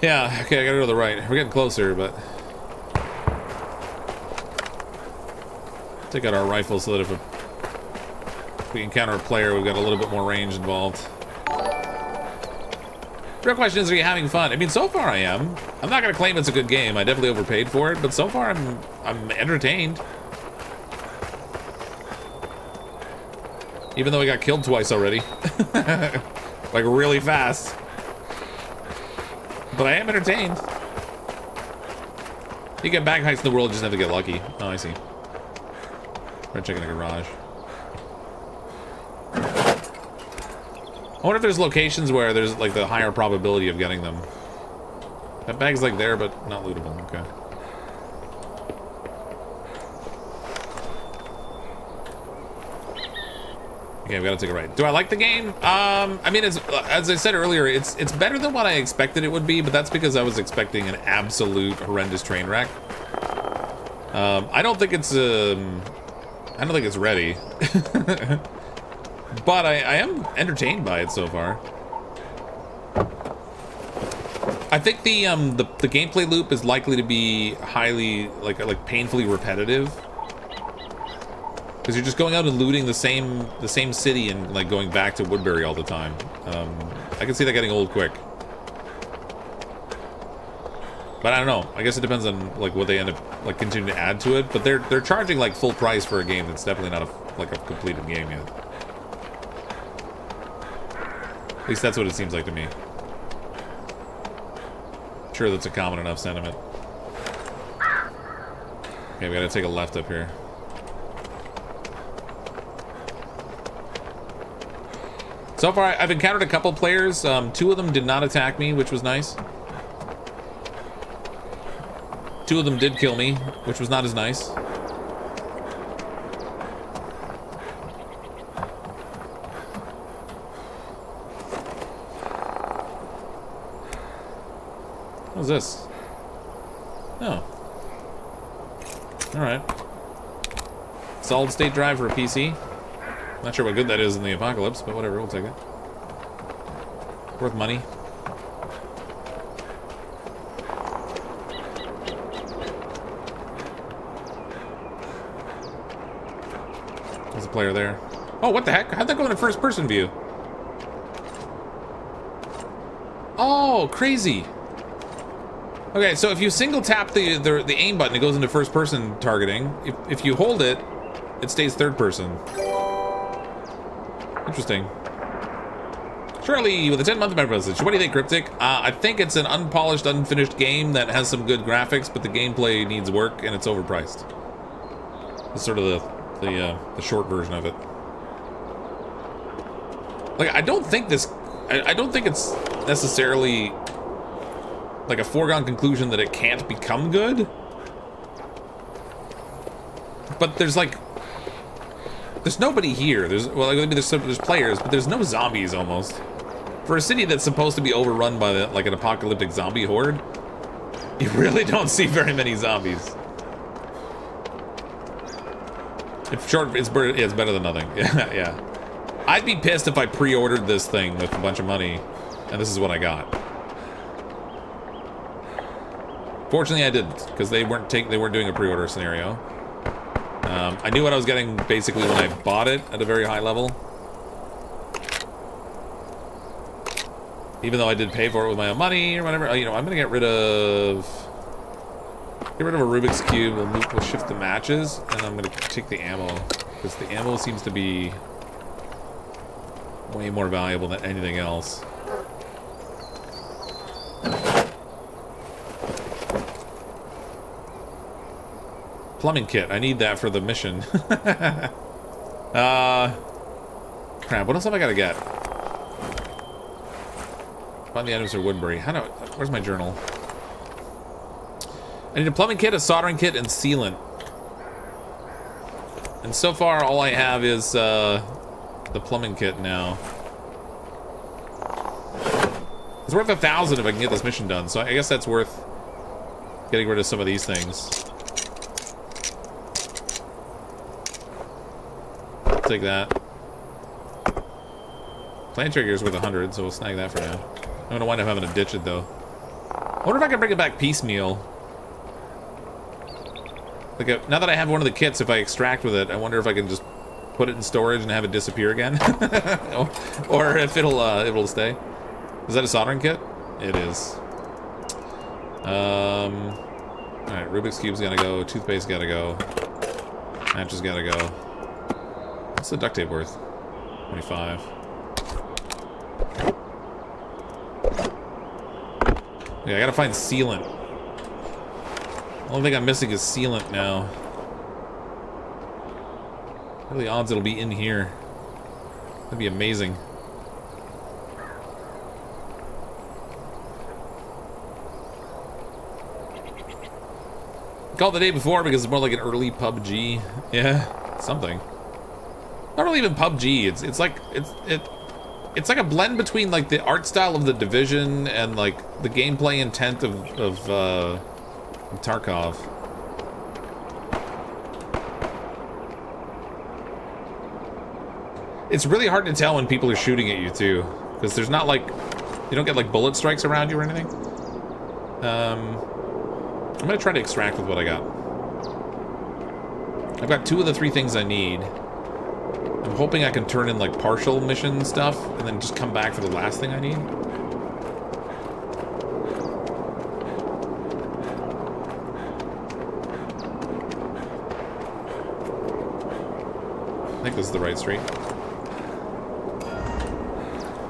Yeah, okay, I gotta go to the right. We're getting closer, but... Take out our rifle so that if we encounter a player, we've got a little bit more range involved. Real question is, are you having fun? I mean, so far I am. I'm not gonna claim it's a good game. I definitely overpaid for it, but so far I'm entertained. Even though I got killed twice already. Like really fast. But I am entertained. You get backpacks in the world, you just have to get lucky. Oh, I see. Try checking the garage. I wonder if there's locations where there's like the higher probability of getting them. That bag's like there, but not lootable. Okay. Okay, we gotta take a right. Do I like the game? I mean, it's, as I said earlier, it's better than what I expected it would be, but that's because I was expecting an absolute horrendous train wreck. I don't think it's ready. But I am entertained by it so far. I think the gameplay loop is likely to be highly like painfully repetitive. Because you're just going out and looting the same city and like going back to Woodberry all the time. I can see that getting old quick. But I don't know. I guess it depends on like what they end up like continuing to add to it. But they're charging like full price for a game that's definitely not a completed game yet. At least that's what it seems like to me. Sure, that's a common enough sentiment. Okay, we gotta take a left up here. So far, I've encountered a couple players. 2 of them did not attack me, which was nice. 2 of them did kill me, which was not as nice. What's this? Oh. Alright. Solid state drive for a PC. Not sure what good that is in the apocalypse, but whatever, we'll take it. Worth money. There's a player there. Oh, what the heck? How'd that go in a first-person view? Oh, crazy. Okay, so if you single tap the aim button, it goes into first-person targeting. If you hold it, it stays third-person. Interesting. Shirley with a 10-month member message. What do you think, Cryptic? I think it's an unpolished, unfinished game that has some good graphics, but the gameplay needs work and it's overpriced. That's sort of the short version of it. Like, I don't think it's necessarily like a foregone conclusion that it can't become good. But there's nobody here. There's players, but there's no zombies almost. For a city that's supposed to be overrun by like an apocalyptic zombie horde, you really don't see very many zombies. It's short. It's better than nothing. Yeah, yeah. I'd be pissed if I pre-ordered this thing with a bunch of money, and this is what I got. Fortunately, I didn't, because they weren't doing a pre-order scenario. I knew what I was getting basically when I bought it at a very high level. Even though I did pay for it with my own money or whatever, you know, I'm gonna get rid of a Rubik's Cube. We'll shift the matches, and I'm gonna take the ammo, because the ammo seems to be way more valuable than anything else. Plumbing kit. I need that for the mission. Crap. What else have I got to get? Find the items for Woodberry. Where's my journal? I need a plumbing kit, a soldering kit, and sealant. And so far, all I have is the plumbing kit now. It's worth 1,000 if I can get this mission done. So I guess that's worth getting rid of some of these things. Take that. Plant trigger is worth 100, so we'll snag that for now. I'm gonna wind up having to ditch it though. I wonder if I can bring it back piecemeal. Like now that I have one of the kits, if I extract with it, I wonder if I can just put it in storage and have it disappear again, or if it'll stay. Is that a soldering kit? It is. All right, Rubik's Cube's gotta go. Toothpaste gotta go. Matches gotta go. What's the duct tape worth? 25. Yeah, I gotta find sealant. The only thing I'm missing is sealant now. What are the odds it'll be in here? That'd be amazing. Called the day before because it's more like an early PUBG. Yeah, something. Not really even PUBG. It's like it's like a blend between like the art style of the Division and like the gameplay intent of Tarkov. It's really hard to tell when people are shooting at you too, because there's not like you don't get like bullet strikes around you or anything. I'm gonna try to extract with what I got. I've got 2 of the 3 things I need. I'm hoping I can turn in like partial mission stuff and then just come back for the last thing I need. I think this is the right street.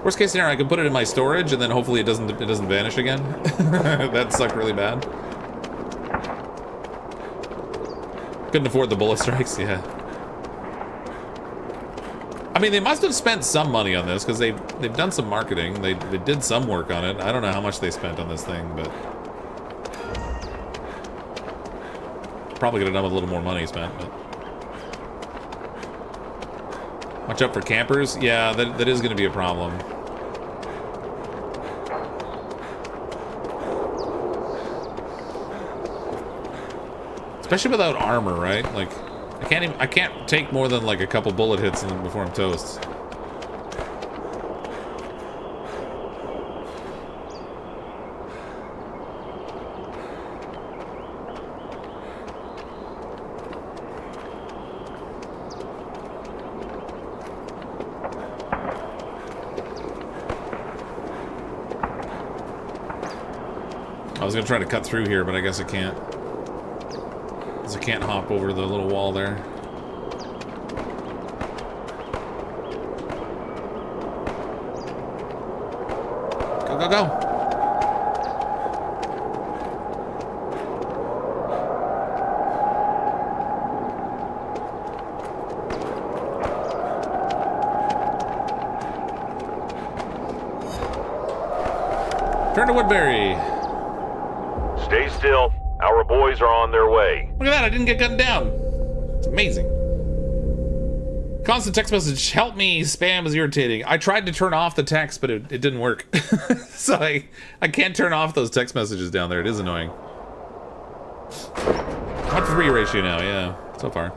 Worst case scenario, I can put it in my storage and then hopefully it doesn't vanish again. That'd suck really bad. Couldn't afford the bullet strikes, yeah. I mean, they must have spent some money on this because they've done some marketing. They did some work on it. I don't know how much they spent on this thing, but probably could have done with a little more money spent. But watch out for campers. Yeah, that is going to be a problem. Especially without armor, right? Like, I can't take more than like a couple bullet hits before I'm toast. I was gonna try to cut through here, but I guess I can't. Because I can't hop over the little wall there. Go, go, go! Turn to Woodberry! Stay still. Our boys are on their way. Look at that, I didn't get gunned down. It's amazing. Constant text message, help me, spam is irritating. I tried to turn off the text, but it didn't work. So I can't turn off those text messages down there. It is annoying. 1-to-3 ratio now, yeah, so far.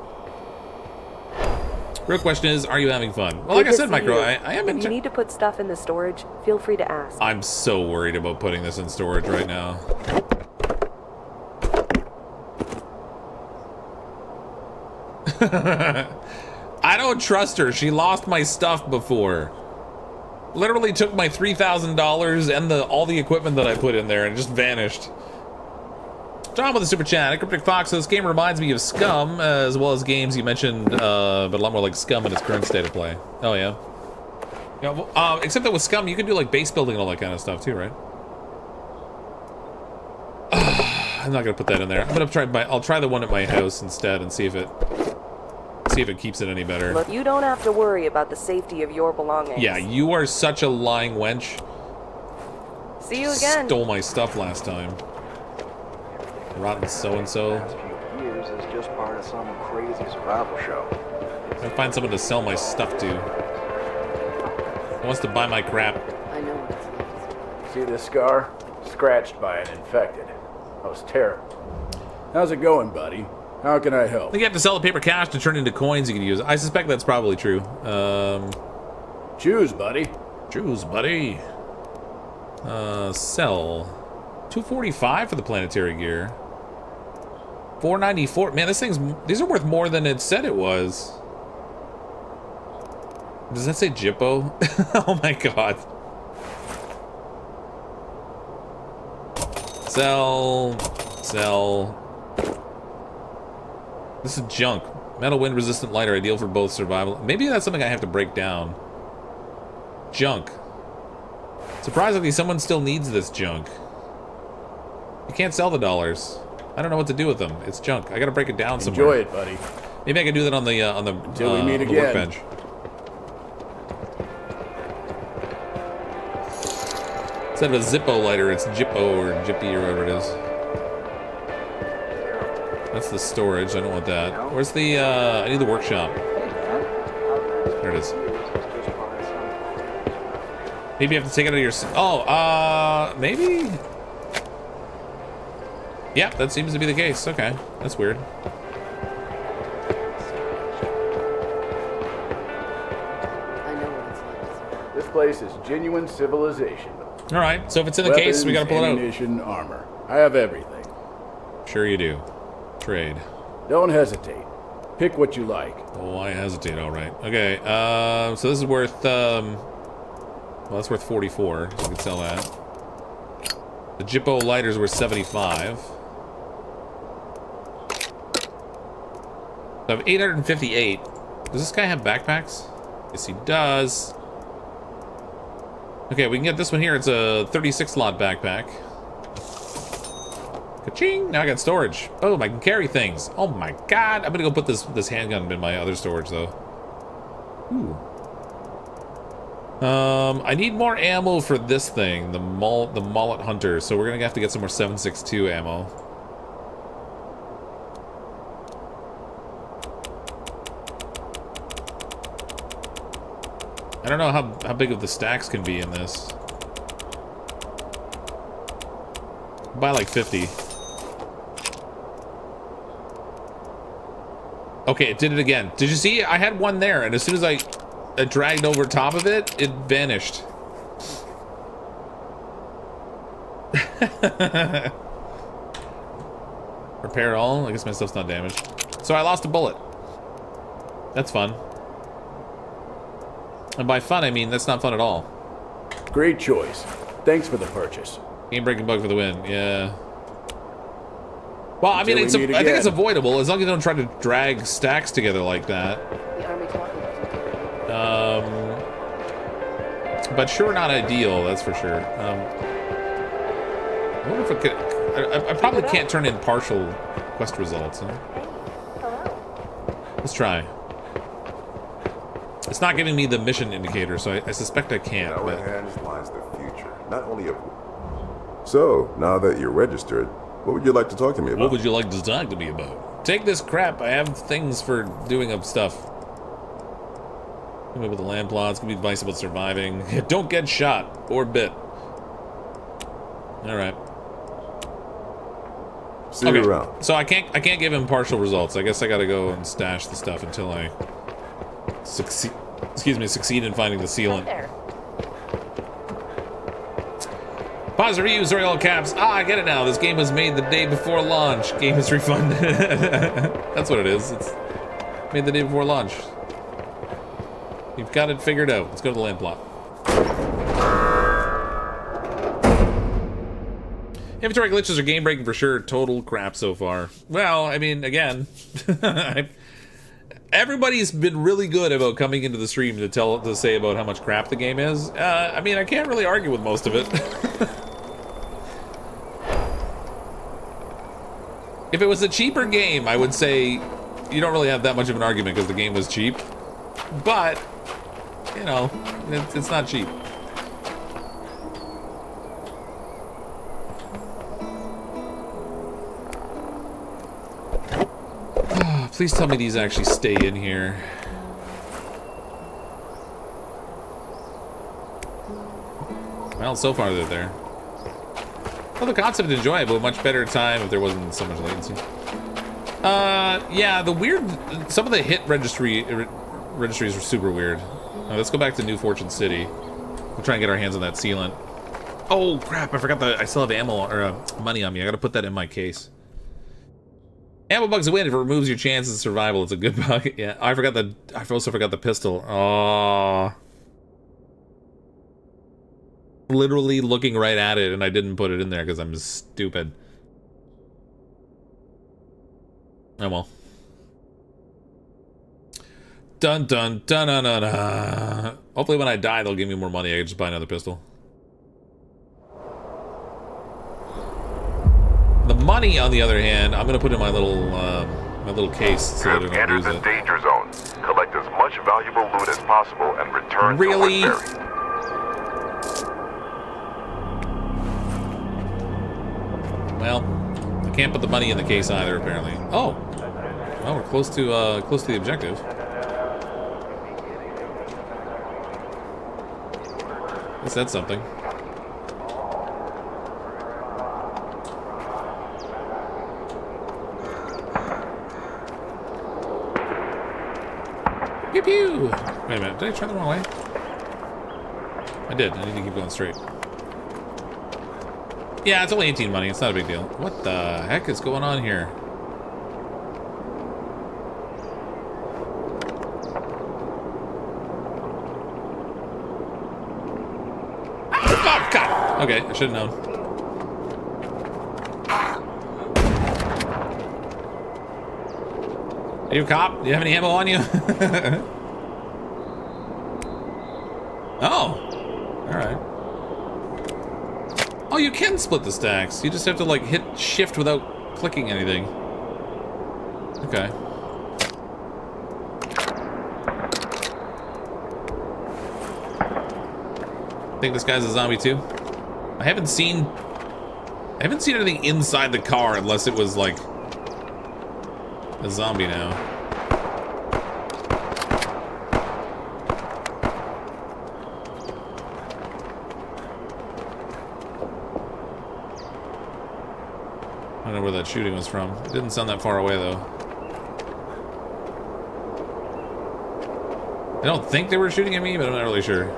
Real question is, are you having fun? Well, like I said, Micro, I am If you need to put stuff in the storage, feel free to ask. I'm so worried about putting this in storage right now. I don't trust her. She lost my stuff before. Literally took my $3,000 and all the equipment that I put in there and just vanished. John with the super chat. CrypticFox, this game reminds me of Scum, as well as games you mentioned, but a lot more like Scum in its current state of play. Oh yeah. Yeah. Well, except that with Scum, you can do like base building and all that kind of stuff too, right? I'm not gonna put that in there. I'm gonna try. I'll try the one at my house instead and see if it keeps it any better. Look, you don't have to worry about the safety of your belongings. Yeah, you are such a lying wench. See you again. Stole my stuff last time. Rotten so-and-so. Years is just part of some crazy survival show. I find someone to sell my stuff to. Who wants to buy my crap? I know what it's like. See this scar? Scratched by an infected. That was terrible. How's it going, buddy? How can I help? I think you have to sell the paper cash to turn into coins you can use. I suspect that's probably true. Choose, buddy. Choose, buddy. Sell. $245 for the planetary gear. $494. Man, these are worth more than it said it was. Does that say Jippo? Oh my god. Sell. Sell. This is junk. Metal wind resistant lighter, ideal for both survival. Maybe that's something I have to break down. Junk. Surprisingly, someone still needs this junk. You can't sell the dollars. I don't know what to do with them. It's junk. I gotta break it down somewhere. Enjoy it, buddy. Maybe I can do that on the Until we meet again. Workbench. Instead of a Zippo lighter, it's Jippo or Jippy or whatever it is. That's the storage. I don't want that. Where's the? I need the workshop. There it is. Maybe you have to take it out of your... Oh, maybe? Yeah, that seems to be the case. Okay, that's weird. This place is genuine civilization. All right, so if it's in the case, we gotta pull it out. Ammunition, armor. I have everything. Sure you do. Trade. Don't hesitate. Pick what you like. Oh, I hesitate. All right. Okay. So this is worth. Well, that's worth 44. So I can sell that. The Jippo lighter's worth 75. So I have 858. Does this guy have backpacks? Yes, he does. Okay, we can get this one here. It's a 36 slot backpack. Ka-ching! Now I got storage. Oh, I can carry things. Oh my god! I'm gonna go put this handgun in my other storage though. Ooh. I need more ammo for this thing, the mullet hunter. So we're gonna have to get some more 7.62 ammo. I don't know how big of the stacks can be in this. Buy like 50. Okay, it did it again. Did you see? I had one there, and as soon as I dragged over top of it, it vanished. Repair all? I guess my stuff's not damaged. So I lost a bullet. That's fun. And by fun, I mean that's not fun at all. Great choice. Thanks for the purchase. Game-breaking bug for the win. Yeah. Well, I mean, I think it's avoidable as long as you don't try to drag stacks together like that. But sure, not ideal. That's for sure. I wonder if I could. I probably can't turn in partial quest results. Huh? Let's try. It's not giving me the mission indicator, so I suspect I can't. In our hands lies the future, not only of. So now that you're registered, what would you like to talk to me about? What would you like to talk to me about? Take this crap. I have things for doing up stuff. Give me about the land plots. Give me advice about surviving. Don't get shot or bit. All right. See you around. So I can't give him partial results. I guess I gotta go and stash the stuff until I succeed in finding the sealant. Pause reviews are all caps. Ah, I get it now. This game was made the day before launch. Game is refunded. That's what it is. It's made the day before launch. You've got it figured out. Let's go to the land plot. Inventory glitches are game breaking for sure. Total crap so far. Well, I mean, again, everybody's been really good about coming into the stream to say about how much crap the game is. I mean, I can't really argue with most of it. If it was a cheaper game, I would say you don't really have that much of an argument because the game was cheap. But, you know, it's not cheap. Please tell me these actually stay in here. Well, so far they're there. Well, the concept is enjoyable. Much better time if there wasn't so much latency. Yeah, some of the hit registries are super weird. Let's go back to New Fortune City. We'll try and get our hands on that sealant. Oh crap! I forgot I still have ammo or money on me. I gotta put that in my case. Ammo bug's a win if it removes your chances of survival. It's a good bug. Yeah, I also forgot the pistol. Oh. Literally looking right at it, and I didn't put it in there because I'm stupid. Oh well. Dun dun dun dun dun dun. Hopefully when I die they'll give me more money. I can just buy another pistol. The money, on the other hand, I'm gonna put in my little case so that I don't entered lose the it. danger zone. Collect as much valuable loot as possible and return to Really? Woodberry. Well, I can't put the money in the case either, apparently. Oh, well, we're close to the objective. I said something. Pew pew! Wait a minute, did I turn the wrong way? I did. I need to keep going straight. Yeah, it's only 18 money. It's not a big deal. What the heck is going on here? Oh, God! Okay, I should have known. Are you a cop? Do you have any ammo on you? Oh! Alright. Oh, you can split the stacks. You just have to, like, hit shift without clicking anything. Okay. Think this guy's a zombie too? I haven't seen anything inside the car unless it was like a zombie now. I don't know where that shooting was from. It didn't sound that far away though. I don't think they were shooting at me, but I'm not really sure.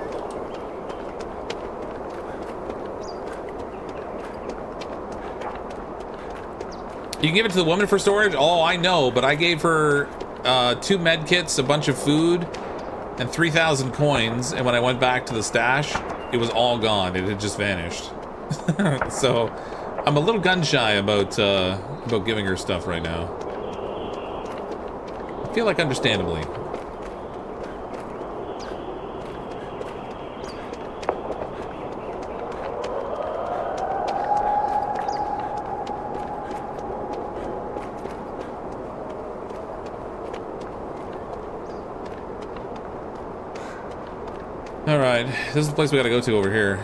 You can give it to the woman for storage? Oh, I know, but I gave her 2 med kits, a bunch of food, and 3,000 coins, and when I went back to the stash, it was all gone. It had just vanished. So, I'm a little gun-shy about giving her stuff right now. I feel like understandably. Alright, this is the place we gotta go to over here.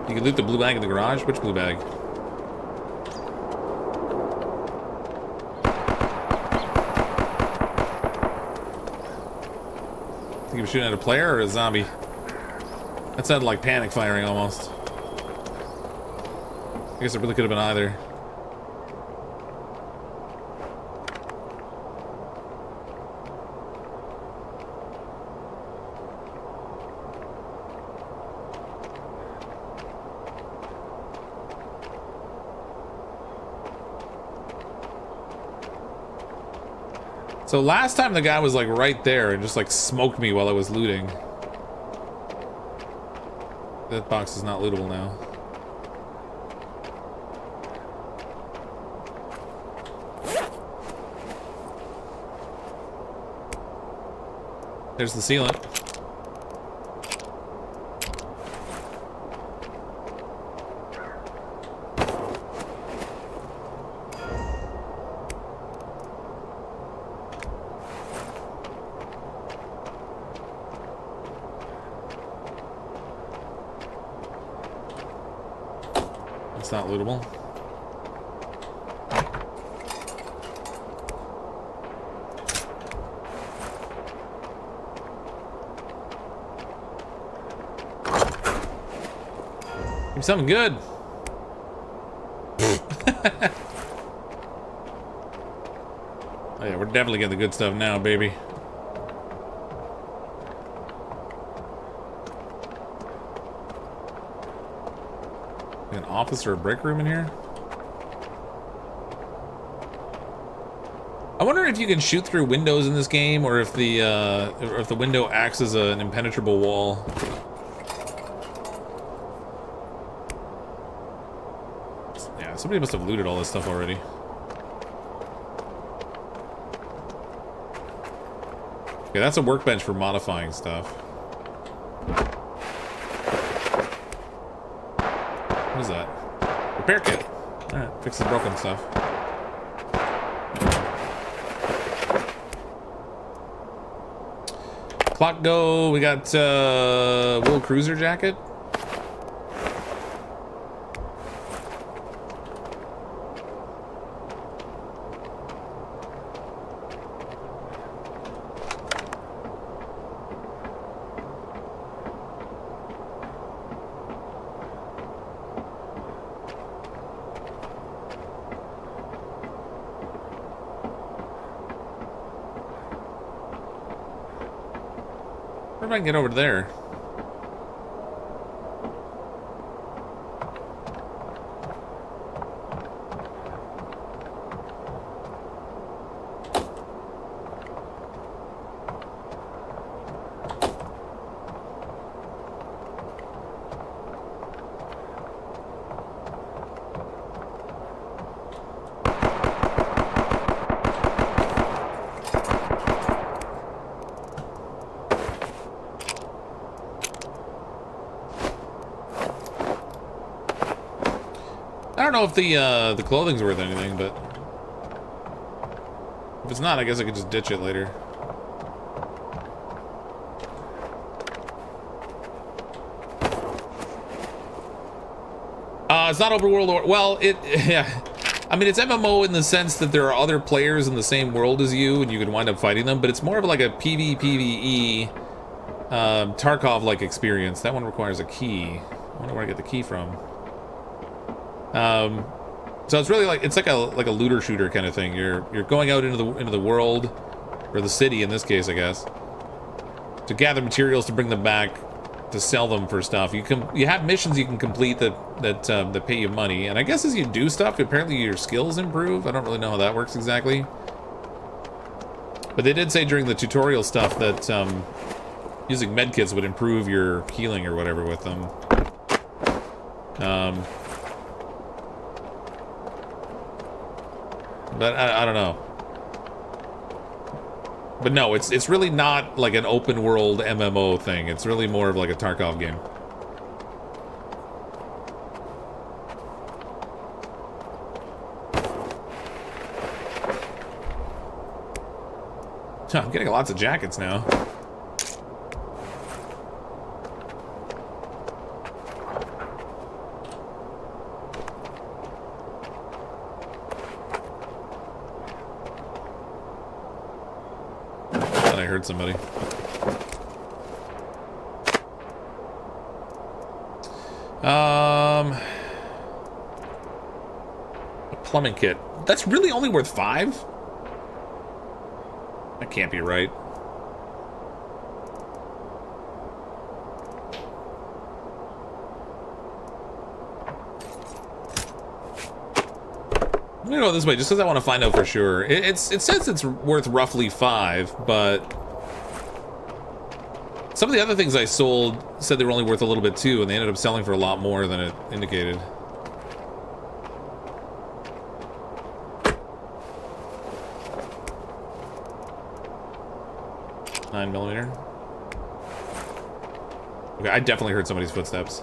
You can loot the blue bag in the garage? Which blue bag? Think he was shooting at a player or a zombie? That sounded like panic firing almost. I guess it really could have been either. So last time the guy was like right there and just like smoked me while I was looting. That box is not lootable now. There's the sealant. It's not lootable. Give me something good. Oh yeah, we're definitely getting the good stuff now, baby. An office or a break room in here? I wonder if you can shoot through windows in this game, or if the window acts as an impenetrable wall. Yeah, somebody must have looted all this stuff already. Okay, that's a workbench for modifying stuff. What is that? Repair kit. Alright, fix the broken stuff. Clock go. We got wool cruiser jacket. Where if I can get over to there? I don't know if the clothing's worth anything, but if it's not, I guess I could just ditch it later. It's not open world or well, yeah. I mean, it's MMO in the sense that there are other players in the same world as you, and you can wind up fighting them. But it's more of like a PvPvE Tarkov-like experience. That one requires a key. I wonder where I get the key from. So it's really like it's like a looter shooter kind of thing. You're going out into the world, or the city in this case, I guess, to gather materials to bring them back, to sell them for stuff. You have missions you can complete that pay you money, and I guess as you do stuff, apparently your skills improve. I don't really know how that works exactly, but they did say during the tutorial stuff that using medkits would improve your healing or whatever with them. But I don't know. But no, it's really not like an open world MMO thing. It's really more of like a Tarkov game. I'm getting lots of jackets now. I heard somebody. A plumbing kit. That's really only worth 5? That can't be right. I'm gonna go this way just because I want to find out for sure. It says it's worth roughly 5, but some of the other things I sold said they were only worth a little bit too, and they ended up selling for a lot more than it indicated. .9mm. Okay, I definitely heard somebody's footsteps.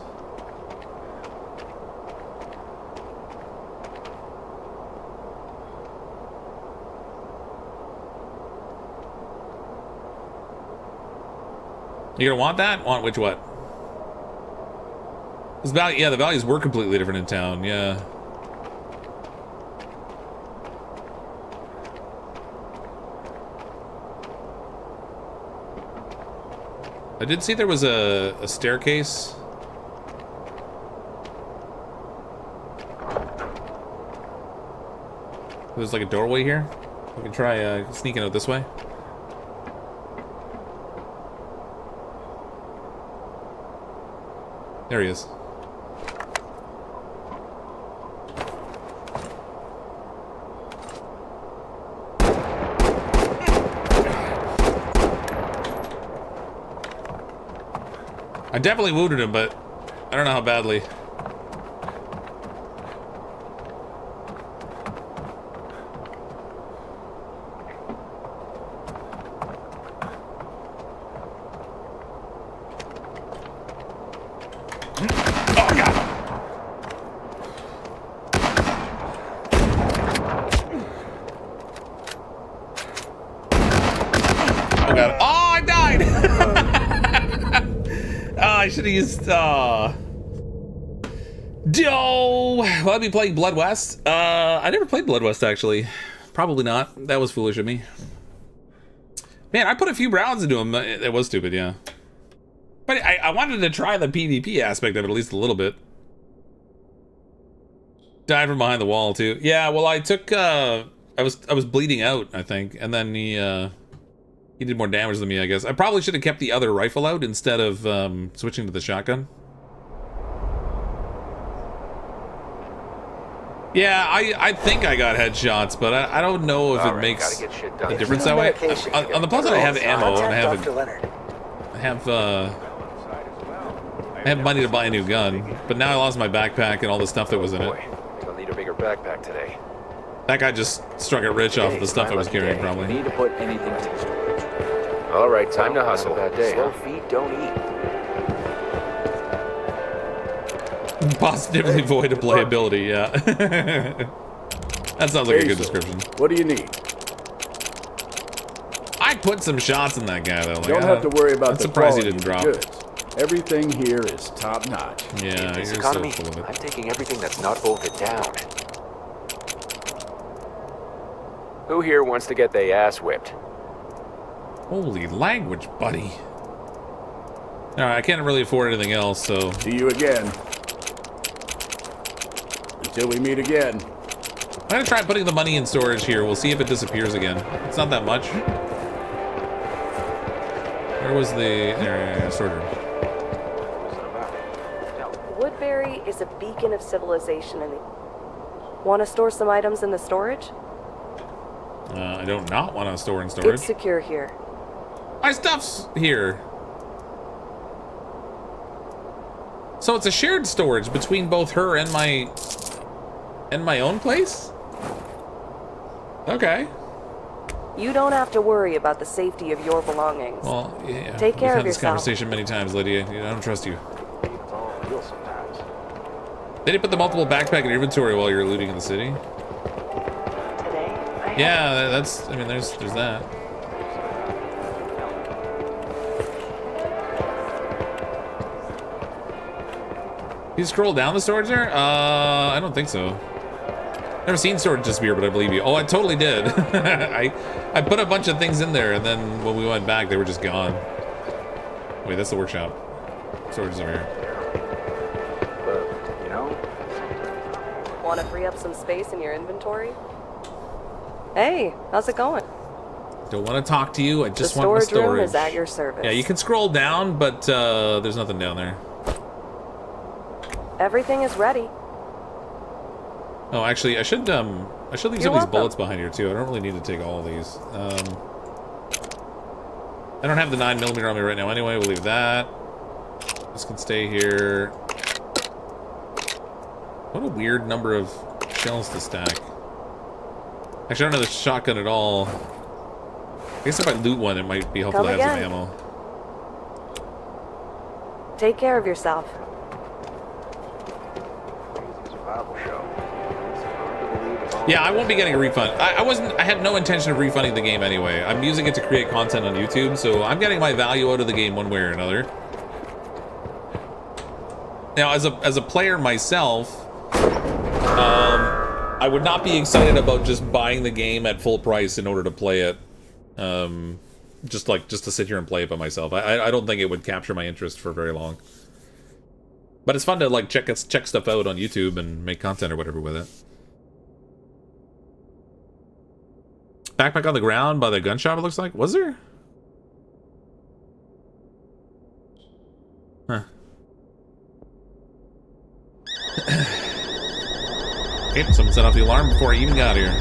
You gonna want that? Want which what? This value, yeah, the values were completely different in town, yeah. I did see there was a staircase. There's like a doorway here. We can try sneaking out this way. There he is. I definitely wounded him, but I don't know how badly. I should have used, Well, I'll be playing Blood West. I never played Blood West, actually. Probably not. That was foolish of me. Man, I put a few rounds into him. It was stupid, yeah. But I wanted to try the PvP aspect of it at least a little bit. Died from behind the wall, too. Yeah, well, I took, I was bleeding out, I think. And then he He did more damage than me, I guess. I probably should have kept the other rifle out instead of switching to the shotgun. Yeah, I think I got headshots, but I don't know if it makes a difference that way. On the plus side, I have ammo and I have money to buy a new gun, but now I lost my backpack and all the stuff that was in it. I'll need a bigger backpack today. That guy just struck it rich off of the stuff I was carrying, probably. Need to put anything to storage. All right, time to hustle. Bad day. Slow feet don't eat. Positively void of playability, yeah. That sounds like a good description. What do you need? I put some shots in that guy, though. Like, You don't have to worry about I'm the surprised he quality didn't of drop. the goods. Everything here is top notch. Yeah, In this you're economy, so full of it. I'm taking everything that's not bolted down. Who here wants to get their ass whipped? Holy language, buddy. Alright, I can't really afford anything else, so... See you again. Until we meet again. I'm gonna try putting the money in storage here. We'll see if it disappears again. It's not that much. Where was the... There, storage room. Woodberry is a beacon of civilization in the... Want to store some items in the storage? I don't not want to store in storage. It's secure here. My stuff's here. So it's a shared storage between both her and my own place? Okay. You don't have to worry about the safety of your belongings. Well, yeah. Take care We've had of this yourself. conversation many times, Lydia. I don't trust you. It's all real sometimes. They didn't put the multiple backpack in inventory while you're looting in the city. Yeah, that's. I mean, there's that. You scroll down the storage there? I don't think so. Never seen storage disappear, but I believe you. Oh, I totally did. I put a bunch of things in there, and then when we went back, they were just gone. Wait, that's the workshop. Storage is over here. But, you know... Want to free up some space in your inventory? Hey, how's it going? Don't want to talk to you. I just the want my storage room storage. is at your service. Yeah, you can scroll down, but there's nothing down there. Everything is ready. Oh, actually, I should leave some of these bullets behind here too. I don't really need to take all of these. I don't have the 9mm on me right now anyway. We'll leave that. This can stay here. What a weird number of shells to stack. Actually, I don't have the shotgun at all. I guess if I loot one, it might be helpful to have some ammo. Take care of yourself. Yeah, I won't be getting a refund. I had no intention of refunding the game anyway. I'm using it to create content on YouTube, so I'm getting my value out of the game one way or another. Now, as a player myself, I would not be excited about just buying the game at full price in order to play it. Just to sit here and play it by myself. I don't think it would capture my interest for very long. But it's fun to like check stuff out on YouTube and make content or whatever with it. Backpack on the ground by the gun shop, it looks like. Was there? Huh. Okay, someone set off the alarm before I even got here.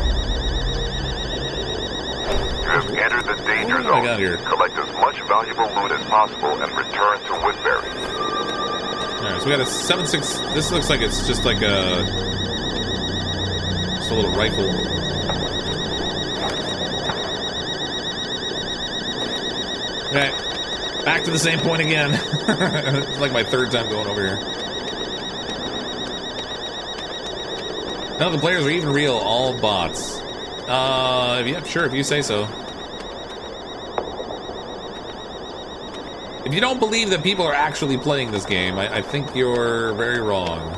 You have entered the danger I zone. got here. Collect as much valuable loot as possible and return to Woodberry. Alright, so we got a 7.6. This looks like it's just like a little rifle. Okay, back to the same point again. It's like my third time going over here. None of the players are even real, all bots. Yeah, sure, if you say so. If you don't believe that people are actually playing this game, I think you're very wrong.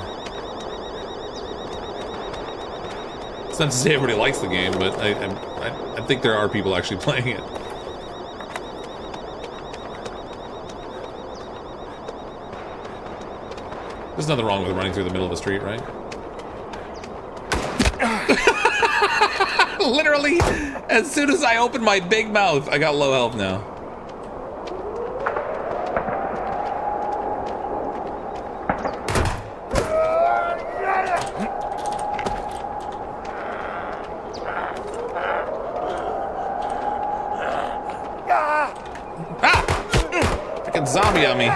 It's not to say everybody likes the game, but I think there are people actually playing it. There's nothing wrong with running through the middle of the street, right? Literally, as soon as I opened my big mouth, I got low health now. Freaking zombie on me.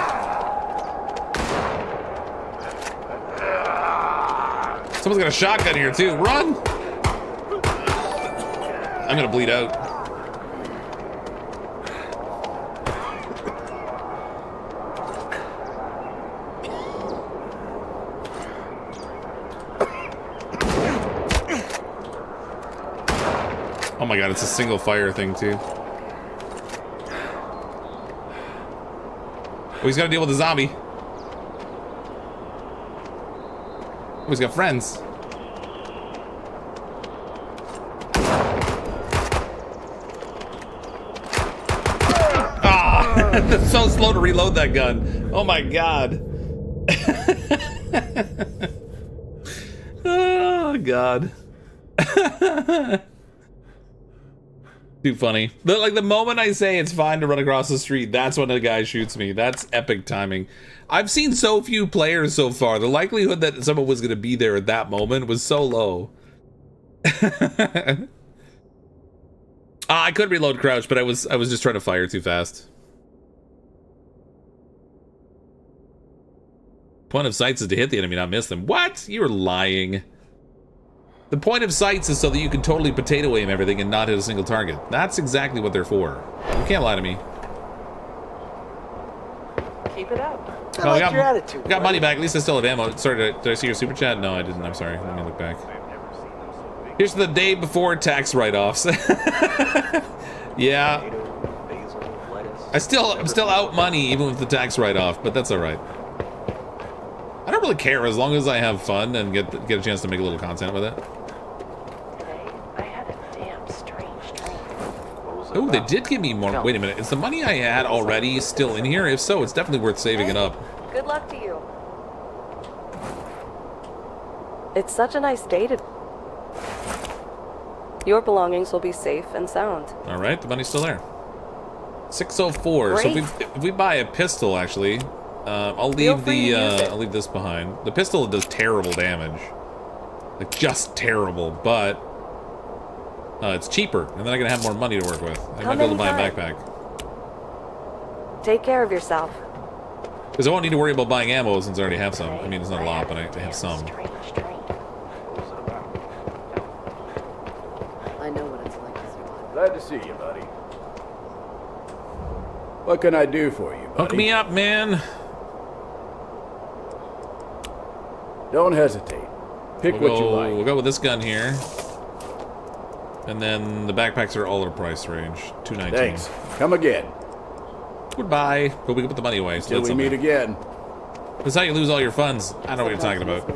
Someone's got a shotgun here too. Run! I'm gonna bleed out. Oh my god, it's a single fire thing too. Oh, he's gotta deal with the zombie. Oh, he's got friends. It's so slow to reload that gun. Oh my god. Oh god. Too funny. Like the moment I say it's fine to run across the street, that's when the guy shoots me. That's epic timing. I've seen so few players so far. The likelihood that someone was going to be there at that moment was so low. I could reload crouch, but I was just trying to fire too fast. Point of sights is to hit the enemy, not miss them. What? You're lying. The point of sights is so that you can totally potato aim everything and not hit a single target. That's exactly what they're for. You can't lie to me. Keep it up. I like your attitude. Got money back. At least I still have ammo. Sorry, did I see your super chat? No, I didn't. I'm sorry. Let me look back. Here's the day before tax write-offs. Yeah. I'm still out money even with the tax write-off, but that's all right. I don't really care as long as I have fun and get a chance to make a little content with it. I had a damn strange dream. Oh, they did give me more. Wait a minute. Is the money I had already still in here? If so, it's definitely worth saving it up. Good luck to you. It's such a nice day to... Your belongings will be safe and sound. All right, the money's still there. 604. Great. So if we buy a pistol, actually, I'll leave this behind. The pistol does terrible damage, like just terrible, but it's cheaper, and then I'm gonna have more money to work with. I might be able to buy a backpack. Take care of yourself. Because I won't need to worry about buying ammo since I already have some. I mean, it's not a lot, but I have some. I know what it's like to survive. Glad to see you, buddy. What can I do for you, buddy? Hook me up, man. Don't hesitate. Pick what you like. We'll go with this gun here. And then the backpacks are all at a price range. $219. Thanks. Come again. Goodbye. But we can put the money away. So Till we meet again. That's how you lose all your funds. I don't know what you're talking about.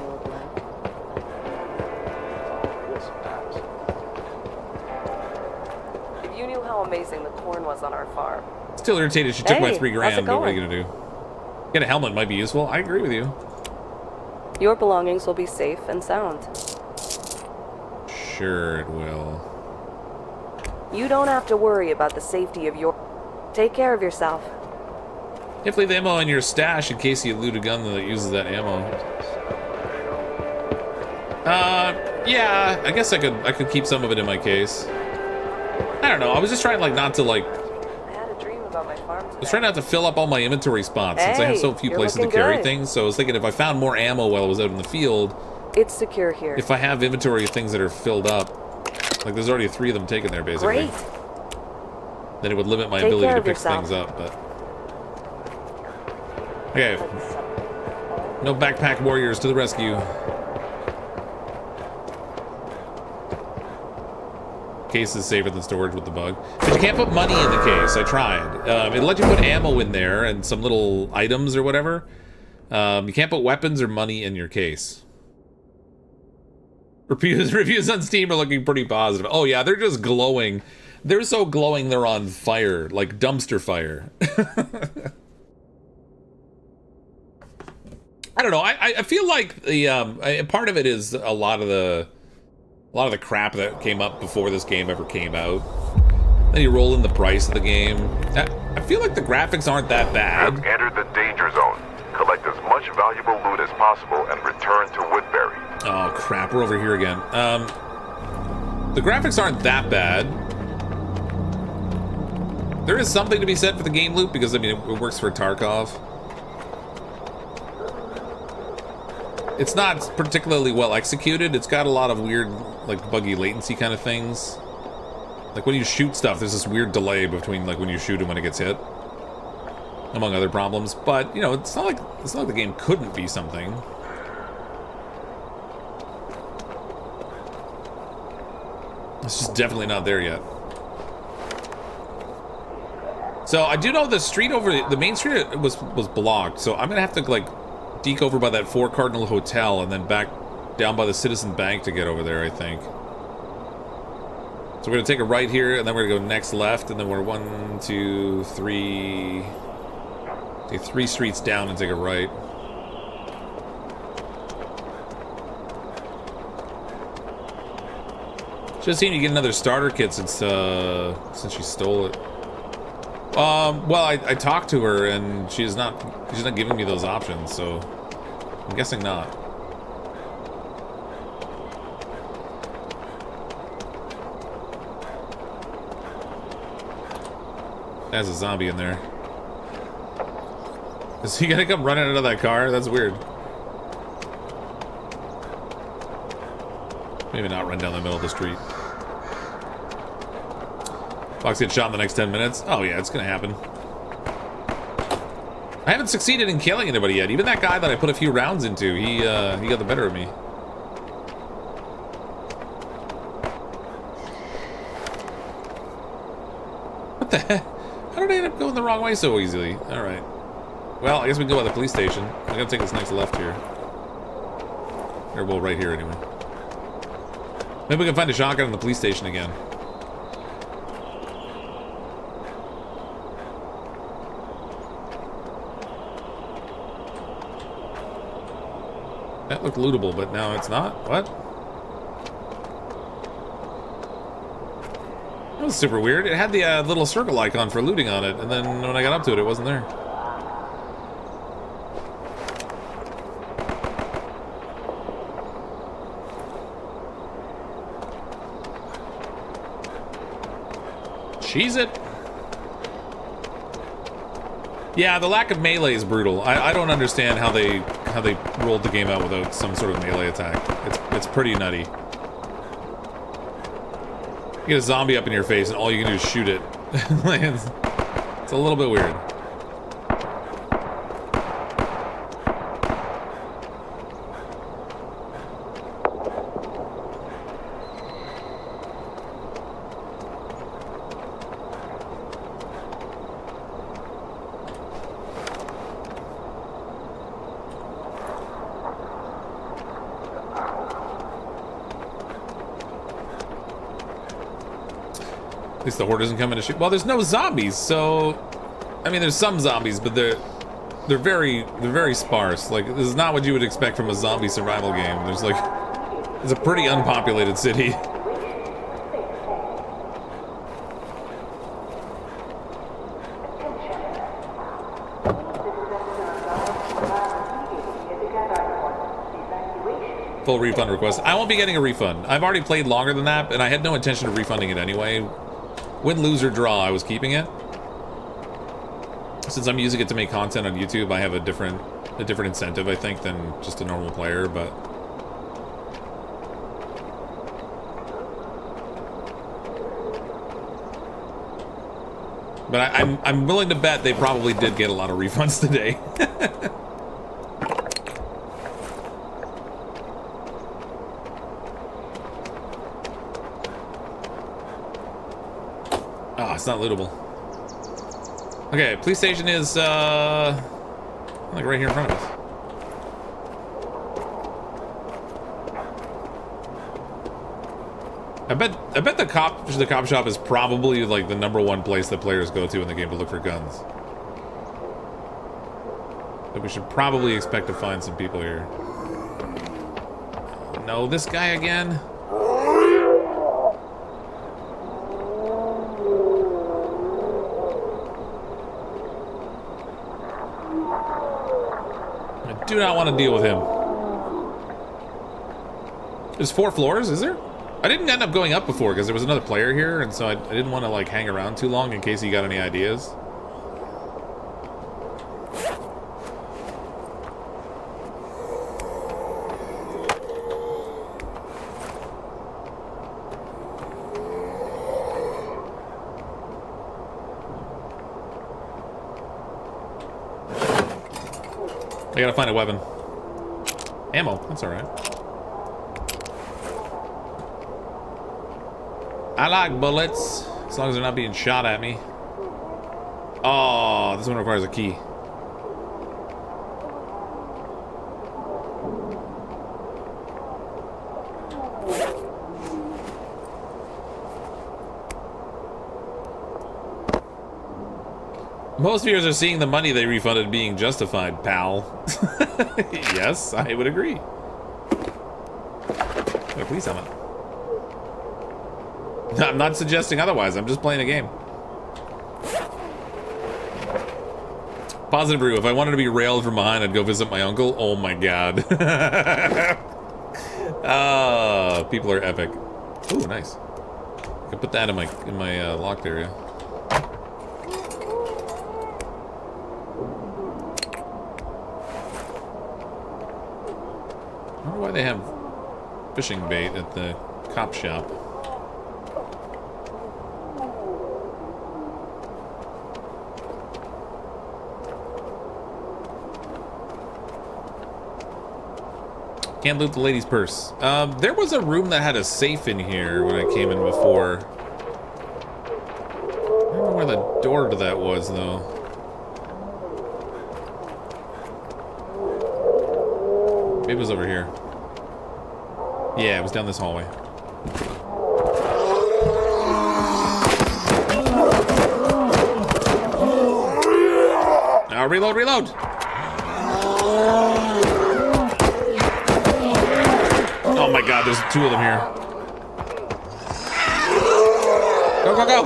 If you knew how amazing the corn was on our farm. Still irritated she took my $3 how's it grand, but what are you going? gonna do? Get a helmet might be useful. I agree with you. Your belongings will be safe and sound. Sure it will. You don't have to worry about the safety of your... Take care of yourself. You have to leave the ammo in your stash in case you loot a gun that uses that ammo. Yeah, I guess I could keep some of it in my case. I don't know, I was just trying not to I had a dream about my farm today. I was trying not to fill up all my inventory spots since I have so few you're places to looking carry good. things. So I was thinking if I found more ammo while I was out in the field, It's secure here. if I have inventory of things that are filled up, like there's already 3 of them taken there basically. Great. Then it would limit my Take ability care to of pick yourself. things up, but... Okay. No backpack warriors to the rescue. Case is safer than storage with the bug. But you can't put money in the case. I tried. It let you put ammo in there and some little items or whatever. You can't put weapons or money in your case. Reviews on Steam are looking pretty positive. Oh yeah, they're just glowing. They're so glowing they're on fire, like dumpster fire. I don't know. I feel like the part of it is a lot of the A lot of the crap that came up before this game ever came out. Then you roll in the price of the game. I feel like the graphics aren't that bad. Have entered the danger zone. Collect as much valuable loot as possible and return to Woodberry. Oh crap, we're over here again. The graphics aren't that bad. There is something to be said for the game loop because, I mean, it works for Tarkov. It's not particularly well executed. It's got a lot of weird, like, buggy latency kind of things. Like, when you shoot stuff, there's this weird delay between, like, when you shoot and when it gets hit. Among other problems. But, you know, it's not like the game couldn't be something. It's just definitely not there yet. So I do know the street over the main street was blocked, so I'm gonna have to like deke over by that Four Cardinal Hotel and then back down by the Citizen Bank to get over there, I think. So we're gonna take a right here, and then we're gonna go next left, and then we're 1, 2, 3. Take 3 streets down and take a right. Just seen you get another starter kit since she stole it. Well, I talked to her and she's not giving me those options, so I'm guessing not. There's a zombie in there. Is he gonna come running out of that car? That's weird. Maybe not run down the middle of the street. Fox gets shot in the next 10 minutes. Oh yeah, it's gonna happen. I haven't succeeded in killing anybody yet. Even that guy that I put a few rounds into, he got the better of me. What the heck? How did I end up going the wrong way so easily? Alright. Well, I guess we can go by the police station. I gotta take this next left here. Or, well, right here anyway. Maybe we can find a shotgun in the police station again. That looked lootable, but now it's not? What? That was super weird. It had the little circle icon for looting on it, and then when I got up to it, it wasn't there. Cheese it. Yeah, the lack of melee is brutal. I don't understand how they rolled the game out without some sort of melee attack. It's pretty nutty. You get a zombie up in your face and all you can do is shoot it. It's a little bit weird. At least the horde doesn't come in to shoot. Well, there's no zombies, so I mean, there's some zombies, but they're very sparse. Like, this is not what you would expect from a zombie survival game. It's a pretty unpopulated city. Full refund request. I won't be getting a refund. I've already played longer than that, and I had no intention of refunding it anyway. Win, lose, or draw, I was keeping it. Since I'm using it to make content on YouTube, I have a different incentive, I think, than just a normal player, but... But I'm willing to bet they probably did get a lot of refunds today. Oh, it's not lootable. Okay, police station is like right here in front of us. I bet the cop shop is probably like the #1 place that players go to in the game to look for guns. But we should probably expect to find some people here. No, this guy again. I do not want to deal with him. There's 4 floors, is there? I didn't end up going up before because there was another player here, and so I didn't want to like hang around too long in case he got any ideas. I gotta find a weapon. Ammo, that's alright. I like bullets, as long as they're not being shot at me. Oh, this one requires a key. Most viewers are seeing the money they refunded being justified, pal. Yes, I would agree. Wait, please helmet. I'm not suggesting otherwise, I'm just playing a game. Positive Brew, if I wanted to be railed from behind, I'd go visit my uncle. Oh my god. Ah, people are epic. Ooh, nice. I can put that in my locked area. I wonder why they have fishing bait at the cop shop. Can't loot the lady's purse. There was a room that had a safe in here when I came in before. I don't know where the door to that was, though. Maybe it was over here. Yeah, it was down this hallway. Now reload, reload! Oh my god, there's 2 of them here. Go, go, go!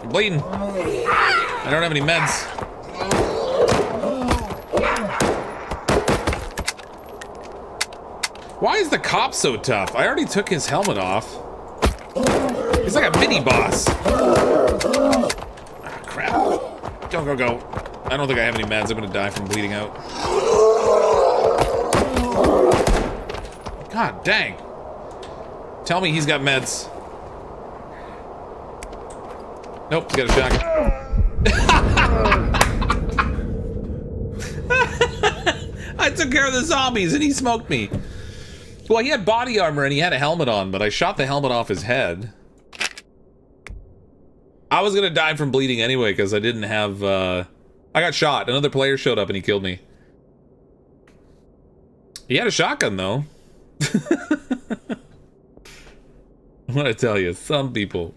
I'm bleeding. I don't have any meds. Why is the cop so tough? I already took his helmet off. He's like a mini boss. Ah, crap. Go, go, go. I don't think I have any meds. I'm gonna die from bleeding out. God dang. Tell me he's got meds. Nope, he's got a shotgun. I took care of the zombies and he smoked me. Well, he had body armor and he had a helmet on, but I shot the helmet off his head. I was gonna die from bleeding anyway because I didn't have, I got shot. Another player showed up and he killed me. He had a shotgun though. I'm gonna tell you, some people.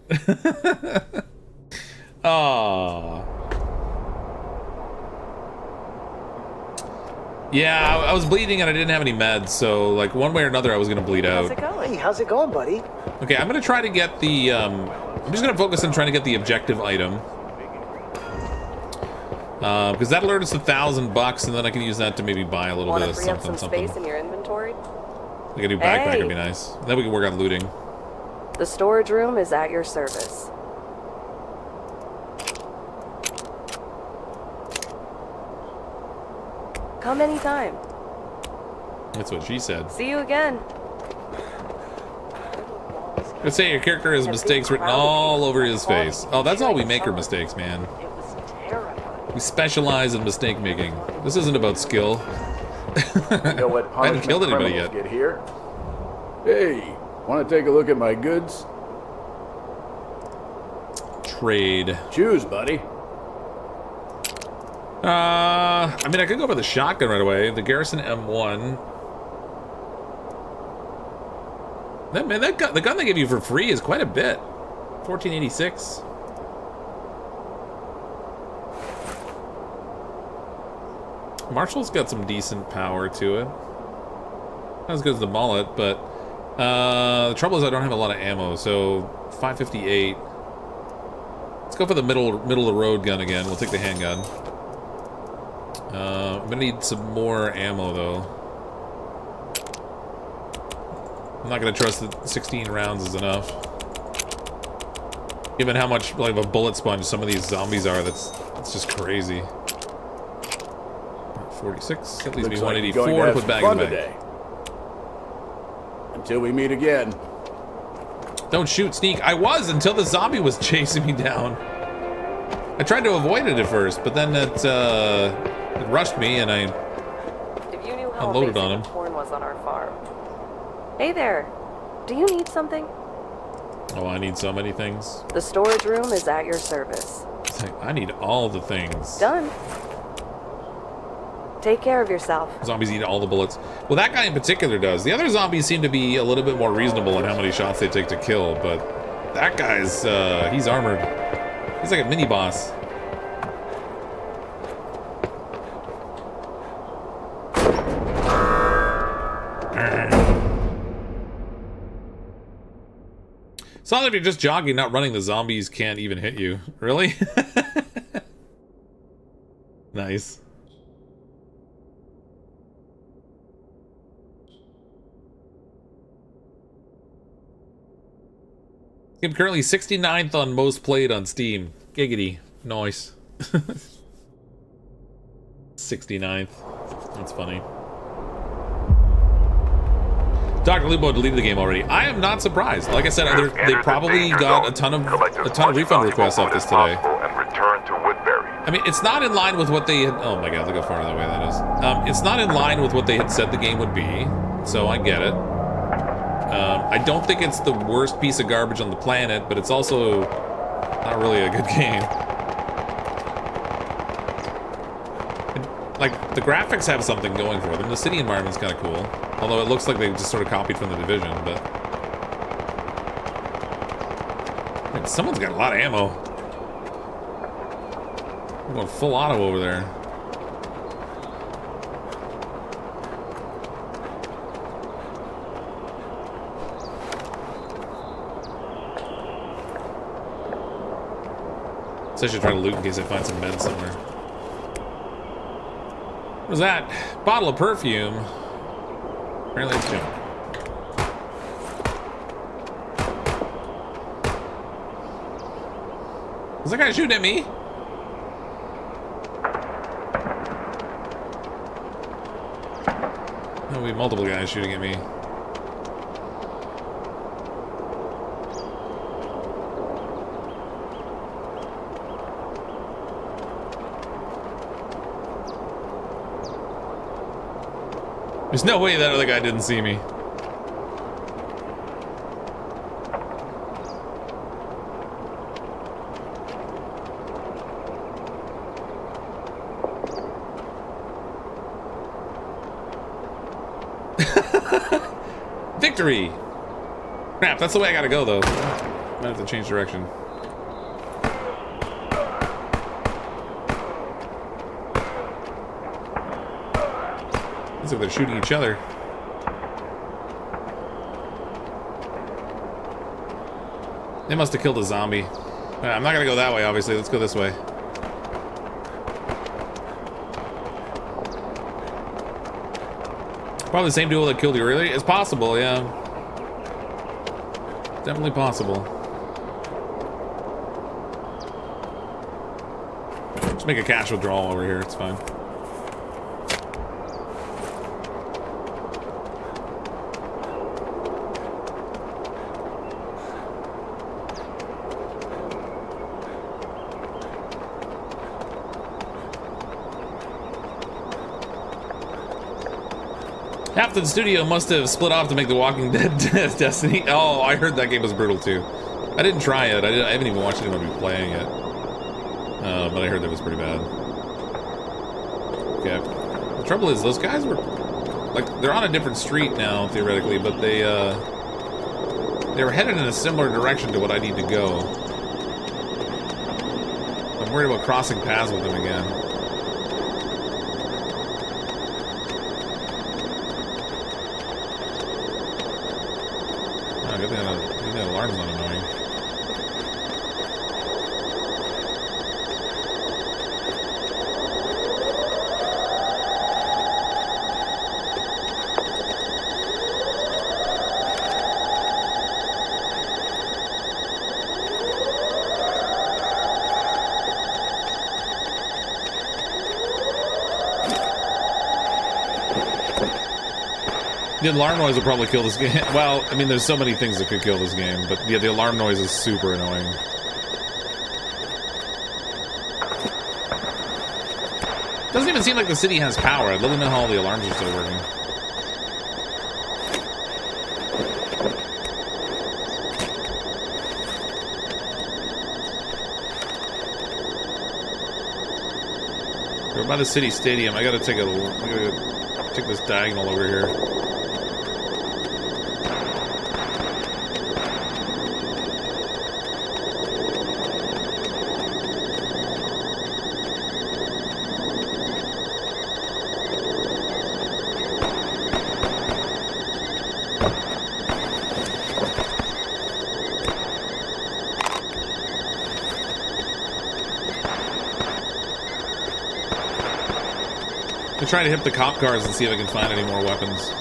Aww. Yeah, I was bleeding and I didn't have any meds, so like one way or another I was gonna bleed out. How's it going? Hey, how's it going, buddy? Okay, I'm gonna try to get the, I'm just gonna focus on trying to get the objective item. Because that'll earn us $1,000 and then I can use that to maybe buy a little bit of something, something. Space in your inventory? Like a new backpack would be nice. Then we can work on looting. The storage room is at your service. Come anytime. That's what she said. See you again. Let's say your character has mistakes written all over his face. Oh, that's all we make are mistakes, man. We specialize in mistake making. This isn't about skill. You know what I haven't killed anybody criminals yet. Get here? Hey, want to take a look at my goods? Trade. Choose, buddy. I mean, I could go for the shotgun right away. The Garrison M1. That, man, that gun, the gun they give you for free is quite a bit. 1486. Marshall's got some decent power to it. Not as good as the mullet, but the trouble is I don't have a lot of ammo, so 558. Let's go for the middle of the road gun again. We'll take the handgun. I'm gonna need some more ammo, though. I'm not gonna trust that 16 rounds is enough. Given how much, like, of a bullet sponge some of these zombies are, it's just crazy. 46, that leaves me 184 to put back in the bag. Until we meet again. Don't shoot, sneak. I was until the zombie was chasing me down. I tried to avoid it at first, but then it rushed me and I If you knew how unloaded on amazing him. corn was on our farm. Hey there. Do you need something? Oh, I need so many things. The storage room is at your service. It's like, I need all the things. Done. Take care of yourself. Zombies eat all the bullets. Well, that guy in particular does. The other zombies seem to be a little bit more reasonable in how many shots they take to kill, but that guy's, he's armored. He's like a mini-boss. It's not like if you're just jogging, not running, the zombies can't even hit you. Really? Nice. I'm currently 69th on most played on Steam. Giggity. Nice. 69th. That's funny. Dr. Lubo deleted the game already. I am not surprised. Like I said, they probably got a ton of refund requests off this today. And return to Woodberry. I mean, it's not in line with what they had... Oh my god, look how far away that is. It's not in line with what they had said the game would be, so I get it. I don't think it's the worst piece of garbage on the planet, but it's also not really a good game. Like, the graphics have something going for them. The city environment's kind of cool. Although it looks like they just sort of copied from The Division, but... Man, someone's got a lot of ammo. I'm going full auto over there. So I should try to loot in case I find some meds somewhere. What was that? Bottle of perfume. Apparently it's junk. Is that guy shooting at me? No, we have multiple guys shooting at me. There's no way that other guy didn't see me. Victory! Crap, that's the way I gotta go, though. Might have to change direction. Looks like they're shooting each other. They must have killed a zombie. I'm not gonna go that way, obviously. Let's go this way. Probably the same duo that killed you earlier. It's possible, yeah. Definitely possible. Just make a cash withdrawal over here. It's fine. Half the studio must have split off to make The Walking Dead Destiny. Oh, I heard that game was brutal too. I didn't try it. I haven't even watched anyone be playing it. But I heard that was pretty bad. Okay. The trouble is, those guys were... Like, they're on a different street now, theoretically, but they were headed in a similar direction to what I need to go. I'm worried about crossing paths with them again. Good thing that alarm's not annoying. The alarm noise will probably kill this game. Well, I mean, there's so many things that could kill this game, but yeah, the alarm noise is super annoying. Doesn't even seem like the city has power. I'd love to know how all the alarms are still working. We're by the city stadium. I gotta take this diagonal over here. I'm trying to hit the cop cars and see if I can find any more weapons.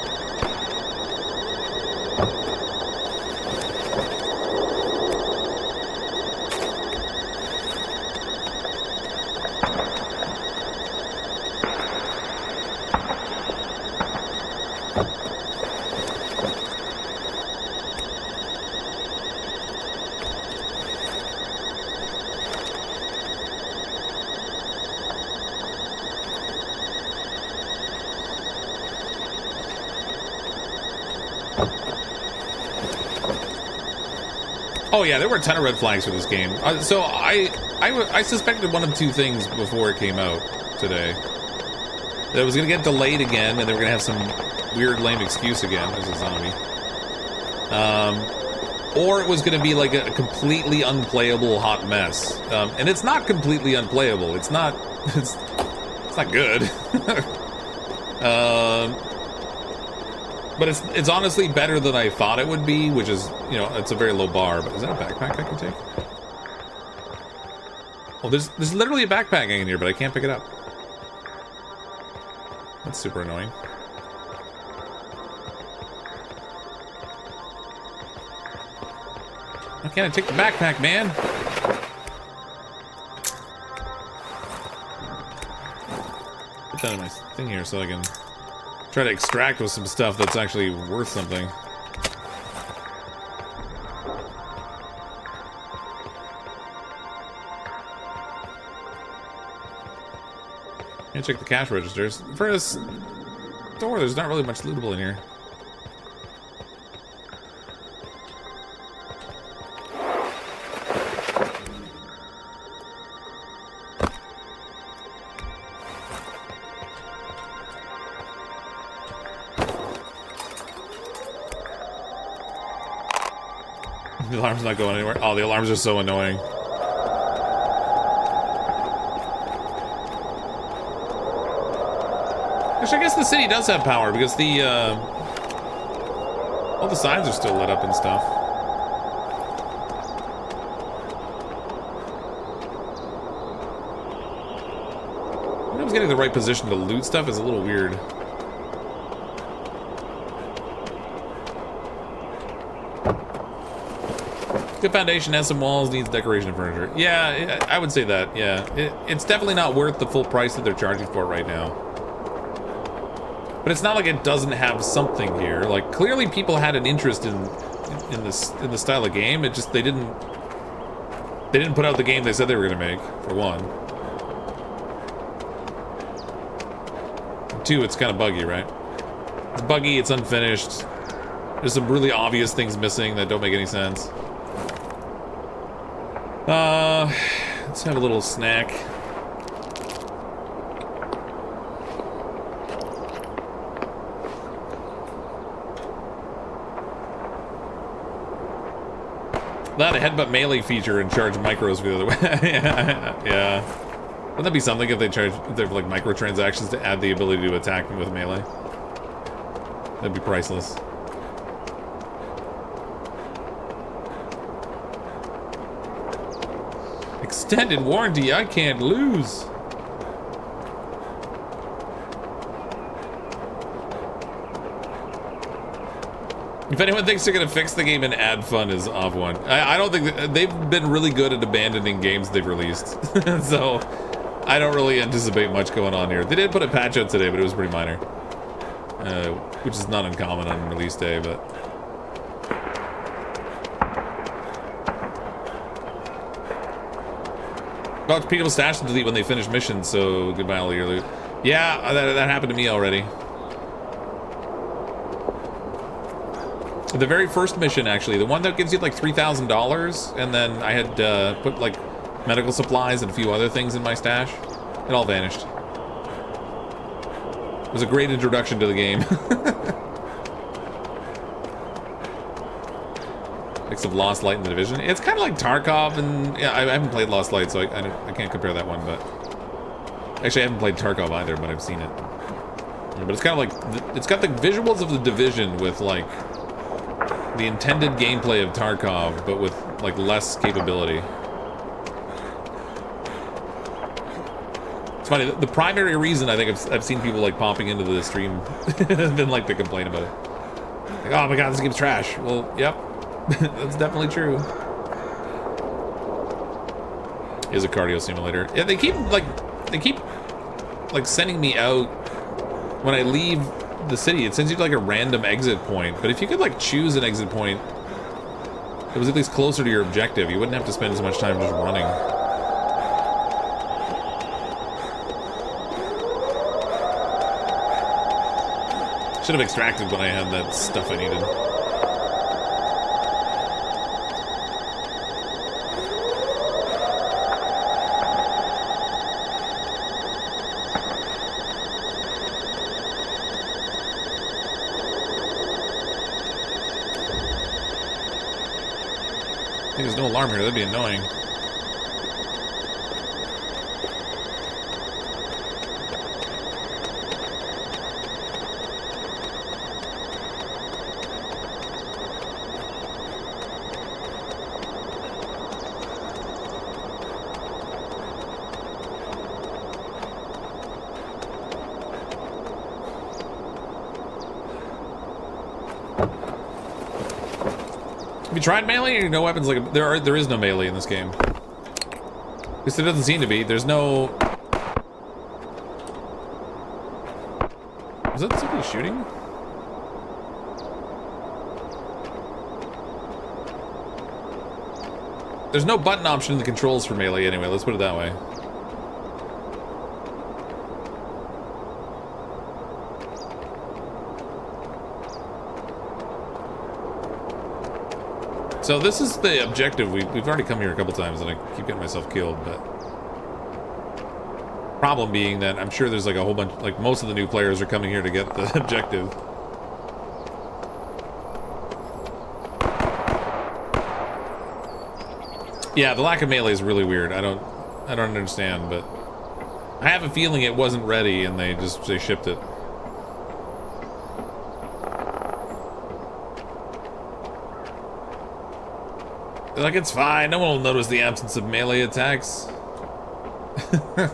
Oh yeah, there were a ton of red flags for this game. So I suspected one of two things before it came out today. That it was going to get delayed again, and they were going to have some weird, lame excuse again. There's a zombie. Or it was going to be like a completely unplayable hot mess. And it's not completely unplayable. It's not good. But it's honestly better than I thought it would be, which is, you know, it's a very low bar. But is that a backpack I can take? Oh, there's literally a backpack in here, but I can't pick it up. That's super annoying. Why can't I take the backpack, man? Put that in my thing here so I can try to extract with some stuff that's actually worth something. Can't check the cash registers. For this store, there's not really much lootable in here. The alarm's not going anywhere. Oh, the alarms are so annoying. Actually, I guess the city does have power because the all the signs are still lit up and stuff. I was getting the right position to loot stuff is a little weird. Good foundation, has some walls, needs decoration and furniture. Yeah, I would say that, yeah. It's definitely not worth the full price that they're charging for it right now. But it's not like it doesn't have something here. Like, clearly people had an interest in the style of game. It just, they didn't put out the game they said they were gonna make, for one. Two, it's kind of buggy, right? It's buggy, it's unfinished. There's some really obvious things missing that don't make any sense. Let's have a little snack. That a headbutt melee feature and charge micros for the other way. Yeah. Wouldn't that be something if they have like microtransactions to add the ability to attack with melee? That'd be priceless. Extended warranty, I can't lose. If anyone thinks they're gonna fix the game and add fun, is off one. I don't think they've been really good at abandoning games they've released. So I don't really anticipate much going on here. They did put a patch out today, but it was pretty minor. which is not uncommon on release day, but... Lots of people stash and delete when they finish missions, so goodbye all your loot. Yeah, that happened to me already. The very first mission, actually, the one that gives you like $3,000, and then I had put like medical supplies and a few other things in my stash. It all vanished. It was a great introduction to the game. Mix of Lost Light and The Division. It's kind of like Tarkov, and yeah, I haven't played Lost Light, so I can't compare that one, but... Actually, I haven't played Tarkov either, but I've seen it. But it's kind of like... It's got the visuals of The Division with, like... the intended gameplay of Tarkov, but with, like, less capability. It's funny, the primary reason I think I've seen people, like, popping into the stream has been, like, to complain about it. Like, oh my god, this game's trash. Well, yep. That's definitely true. It is a cardio simulator. Yeah, they keep sending me out when I leave the city. It sends you to like a random exit point, but if you could like choose an exit point that was at least closer to your objective, you wouldn't have to spend as much time just running. Should have extracted when I had that stuff I needed. There's no alarm here, that'd be annoying. Have you tried melee or no weapons? Like there is no melee in this game. At least there doesn't seem to be. There's no... Was that somebody shooting? There's no button option in the controls for melee anyway, let's put it that way. So this is the objective. We've already come here a couple times and I keep getting myself killed, but... Problem being that I'm sure there's like a whole bunch, like most of the new players are coming here to get the objective. Yeah, the lack of melee is really weird. I don't understand, but... I have a feeling it wasn't ready and they shipped it. Like, it's fine, no one will notice the absence of melee attacks. I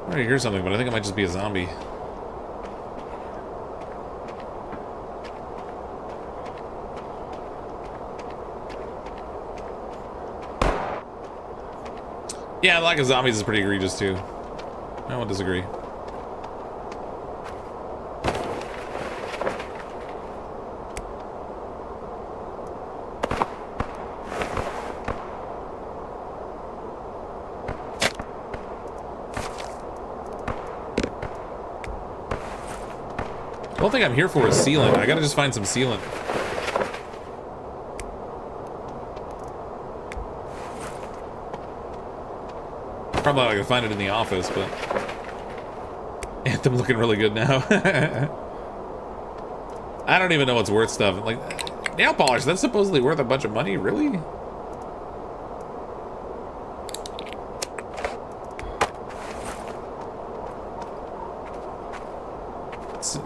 already hear something, but I think it might just be a zombie. Yeah, the lack of zombies is pretty egregious too. I won't disagree. The whole thing I'm here for is sealant. I gotta just find some sealant. Probably not gonna find it in the office, but Anthem looking really good now. I don't even know what's worth stuff. Like nail polish, that's supposedly worth a bunch of money, really?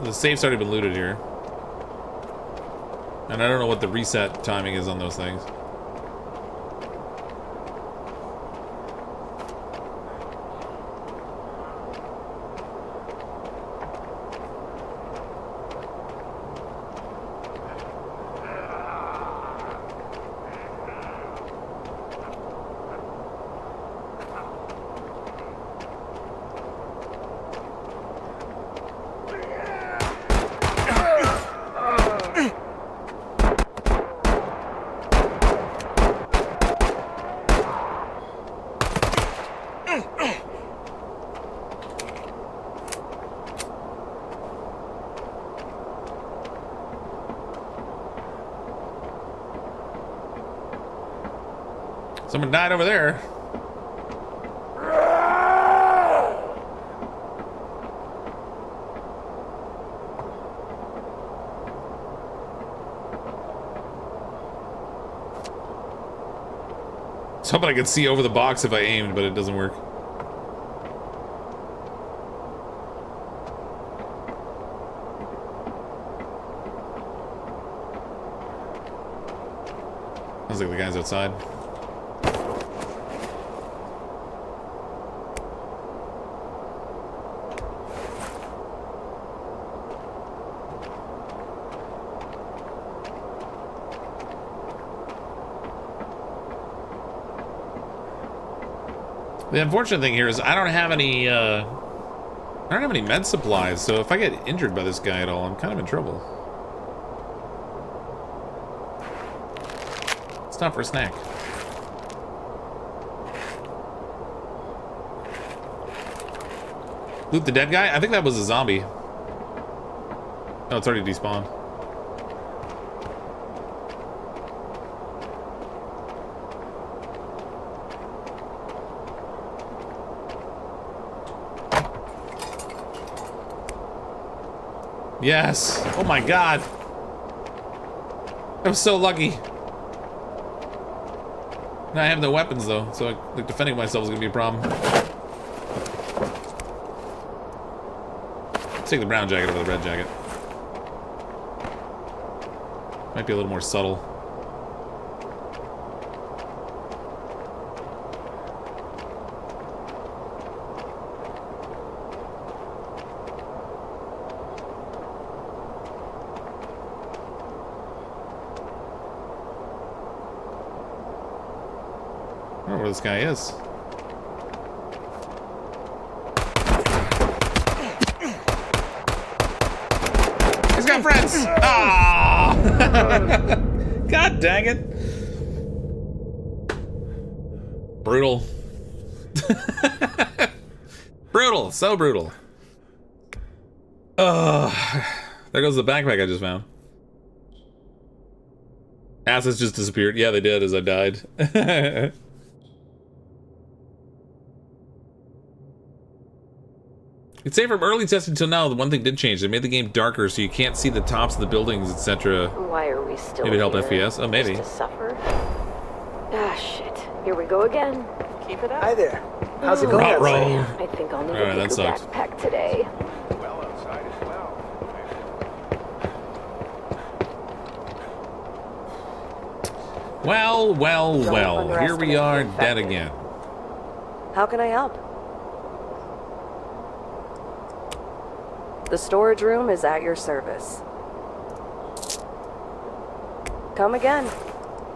The safe's already been looted here. And I don't know what the reset timing is on those things. Someone died over there. I was hoping I could see over the box if I aimed, but it doesn't work. Sounds like the guy's outside. The unfortunate thing here is I don't have any med supplies, so if I get injured by this guy at all, I'm kind of in trouble. Stop for a snack. Loot the dead guy? I think that was a zombie. Oh, it's already despawned. Yes. Oh my god. I was so lucky. Now I have no weapons though, so like, defending myself is gonna be a problem. Let's take the brown jacket over the red jacket. Might be a little more subtle. I don't know where this guy is. He's got friends! Ah! God dang it! Brutal. Brutal, so brutal. There goes the backpack I just found. Assets just disappeared. Yeah, they did as I died. It's say from early testing until now, the one thing did change. They made the game darker so you can't see the tops of the buildings, etc. Why are we still Maybe help here? FPS? Oh, maybe. Just to suffer? Ah, shit. Here we go again. Keep it up. Hi there. How's it going outside? I think I'll need Alright, a that bigger sucks. backpack today. Well outside as well. Well, well, Don't well. Here underestimate we are, the dead infected. again. How can I help? The storage room is at your service. Come again.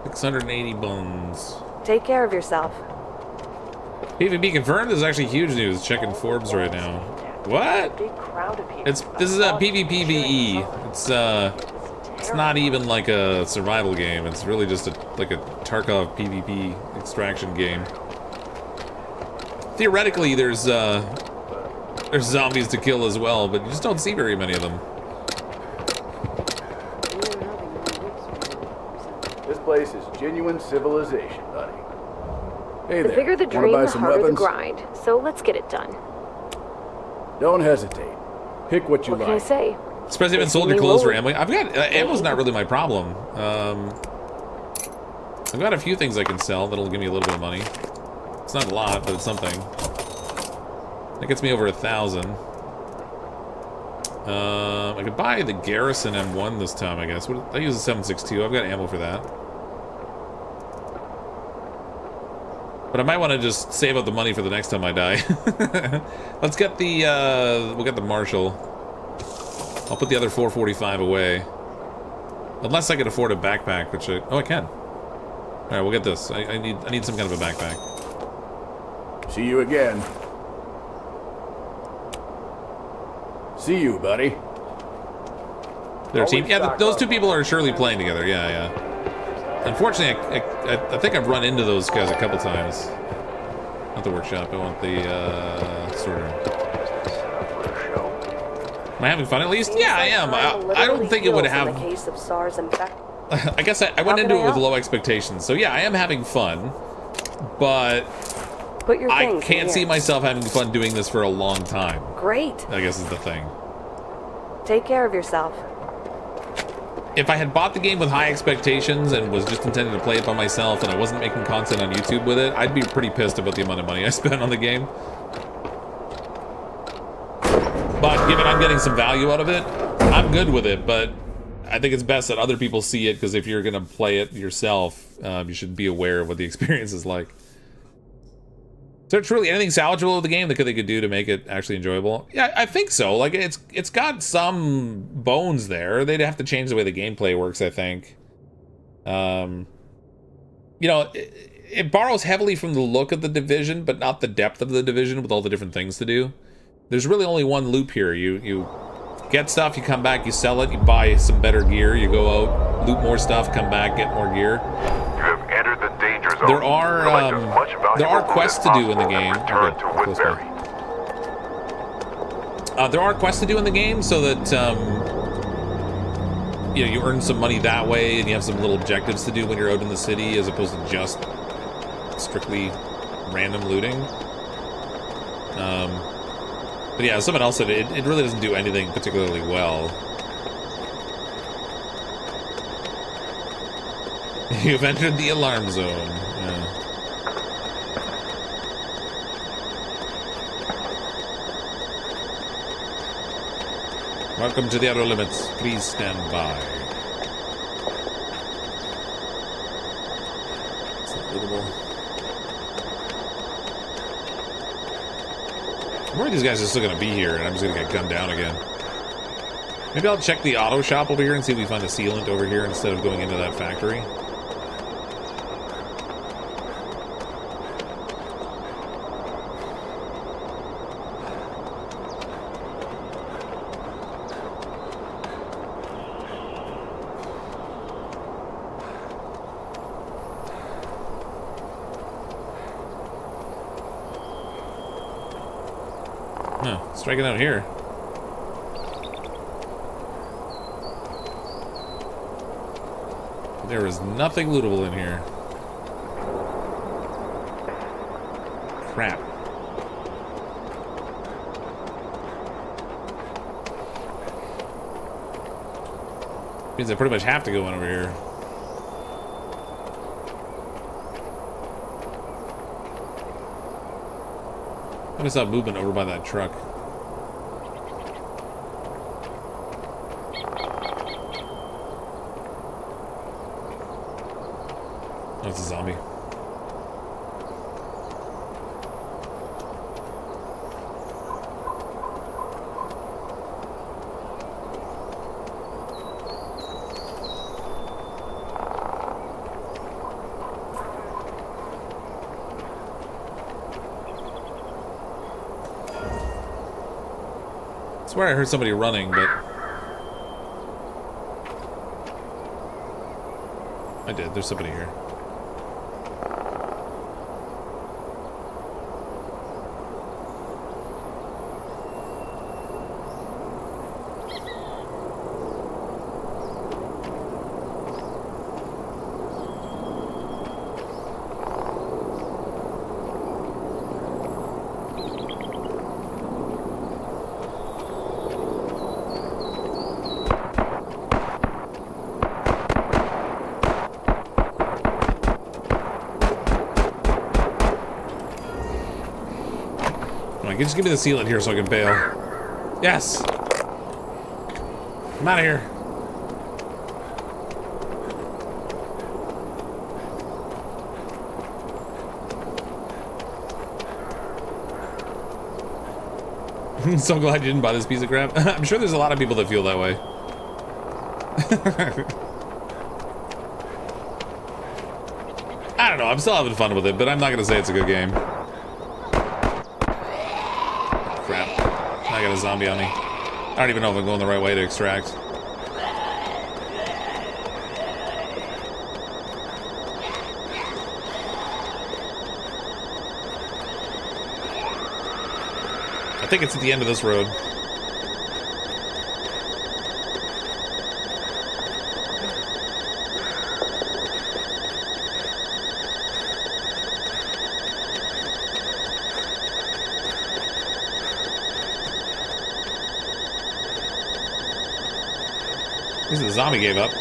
680 bones. Take care of yourself. PvP confirmed. This is actually huge news. Checking Forbes right now. What? Big crowd of people. This is a PvPvE. It's not even like a survival game. It's really just like a Tarkov PvP extraction game. Theoretically, there's zombies to kill as well, but you just don't see very many of them. This place is genuine civilization, buddy. Hey The there. bigger the Wanna dream, buy the some harder the weapons? grind. So let's get it done. Don't hesitate. Pick what you What like. can I say? Especially if it's sold your clothes for ammo. I've got ammo's not really my problem. I've got a few things I can sell that'll give me a little bit of money. It's not a lot, but it's something. That gets me over 1,000. I could buy the Garrison M1 this time, I guess. I use a 7.62. I've got ammo for that. But I might want to just save up the money for the next time I die. Let's get the, we'll get the Marshall. I'll put the other 445 away. Unless I can afford a backpack, which I can. Alright, we'll get this. I need some kind of a backpack. See you again. See you, buddy. Their team? Yeah, those two people are surely playing together. Yeah, yeah. Unfortunately, I think I've run into those guys a couple times. Not the workshop. I want the storage room. Am I having fun at least? Yeah, I am. I don't think it would have. In the case of SARS infection. I guess I went into it with low expectations. So yeah, I am having fun. but Put your I things can't in see here. myself having fun doing this for a long time. Great. I guess is the thing. Take care of yourself. If I had bought the game with high expectations and was just intending to play it by myself and I wasn't making content on YouTube with it, I'd be pretty pissed about the amount of money I spent on the game. But given I'm getting some value out of it, I'm good with it, but I think it's best that other people see it, because if you're going to play it yourself, you should be aware of what the experience is like. Is there truly anything salvageable with the game that they could do to make it actually enjoyable? Yeah, I think so. Like, it's got some bones there. They'd have to change the way the gameplay works, I think. You know, it borrows heavily from the look of the Division, but not the depth of the Division with all the different things to do. There's really only one loop here. You get stuff, you come back, you sell it, you buy some better gear, you go out, loot more stuff, come back, get more gear. You have entered the danger zone. There are quests to do in the game. Return to Woodberry. There are quests to do in the game, so that you know, you earn some money that way, and you have some little objectives to do when you're out in the city, as opposed to just strictly random looting. But yeah, someone else said it really doesn't do anything particularly well. You've entered the alarm zone. Yeah. Welcome to the outer limits. Please stand by. It's not lootable. I'm worried these guys are still going to be here, and I'm just going to get gunned down again. Maybe I'll check the auto shop over here and see if we find a sealant over here instead of going into that factory. Strike it out here. There is nothing lootable in here. Crap. Means I pretty much have to go in over here. I saw movement over by that truck. Oh, it's a zombie. I swear I heard somebody running, but I did. There's somebody here. Just give me the sealant here so I can bail. Yes! I'm out of here. I'm so glad you didn't buy this piece of crap. I'm sure there's a lot of people that feel that way. I don't know, I'm still having fun with it, but I'm not gonna say it's a good game. I got a zombie on me. I don't even know if I'm going the right way to extract. I think it's at the end of this road. At least the zombie gave up.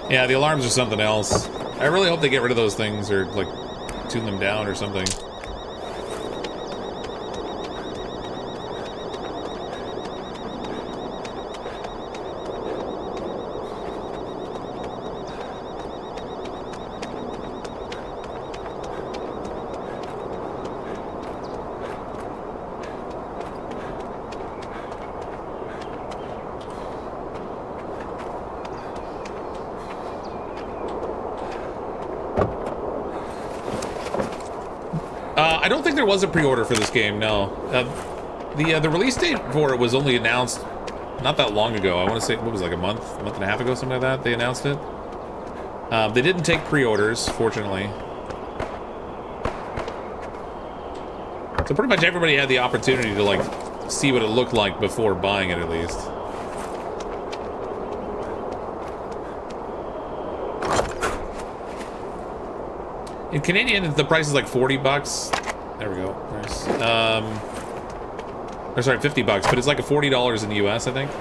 Yeah, the alarms are something else. I really hope they get rid of those things or, like, tune them down or something. I don't think there was a pre-order for this game, no. The release date for it was only announced not that long ago. I want to say, what was it, like a month and a half ago, something like that, they announced it. They didn't take pre-orders, fortunately. So pretty much everybody had the opportunity to, like, see what it looked like before buying it, at least. In Canadian, the price is like 40 bucks. There we go. Nice. Or sorry, 50 bucks, but it's like a $40 in the US, I think.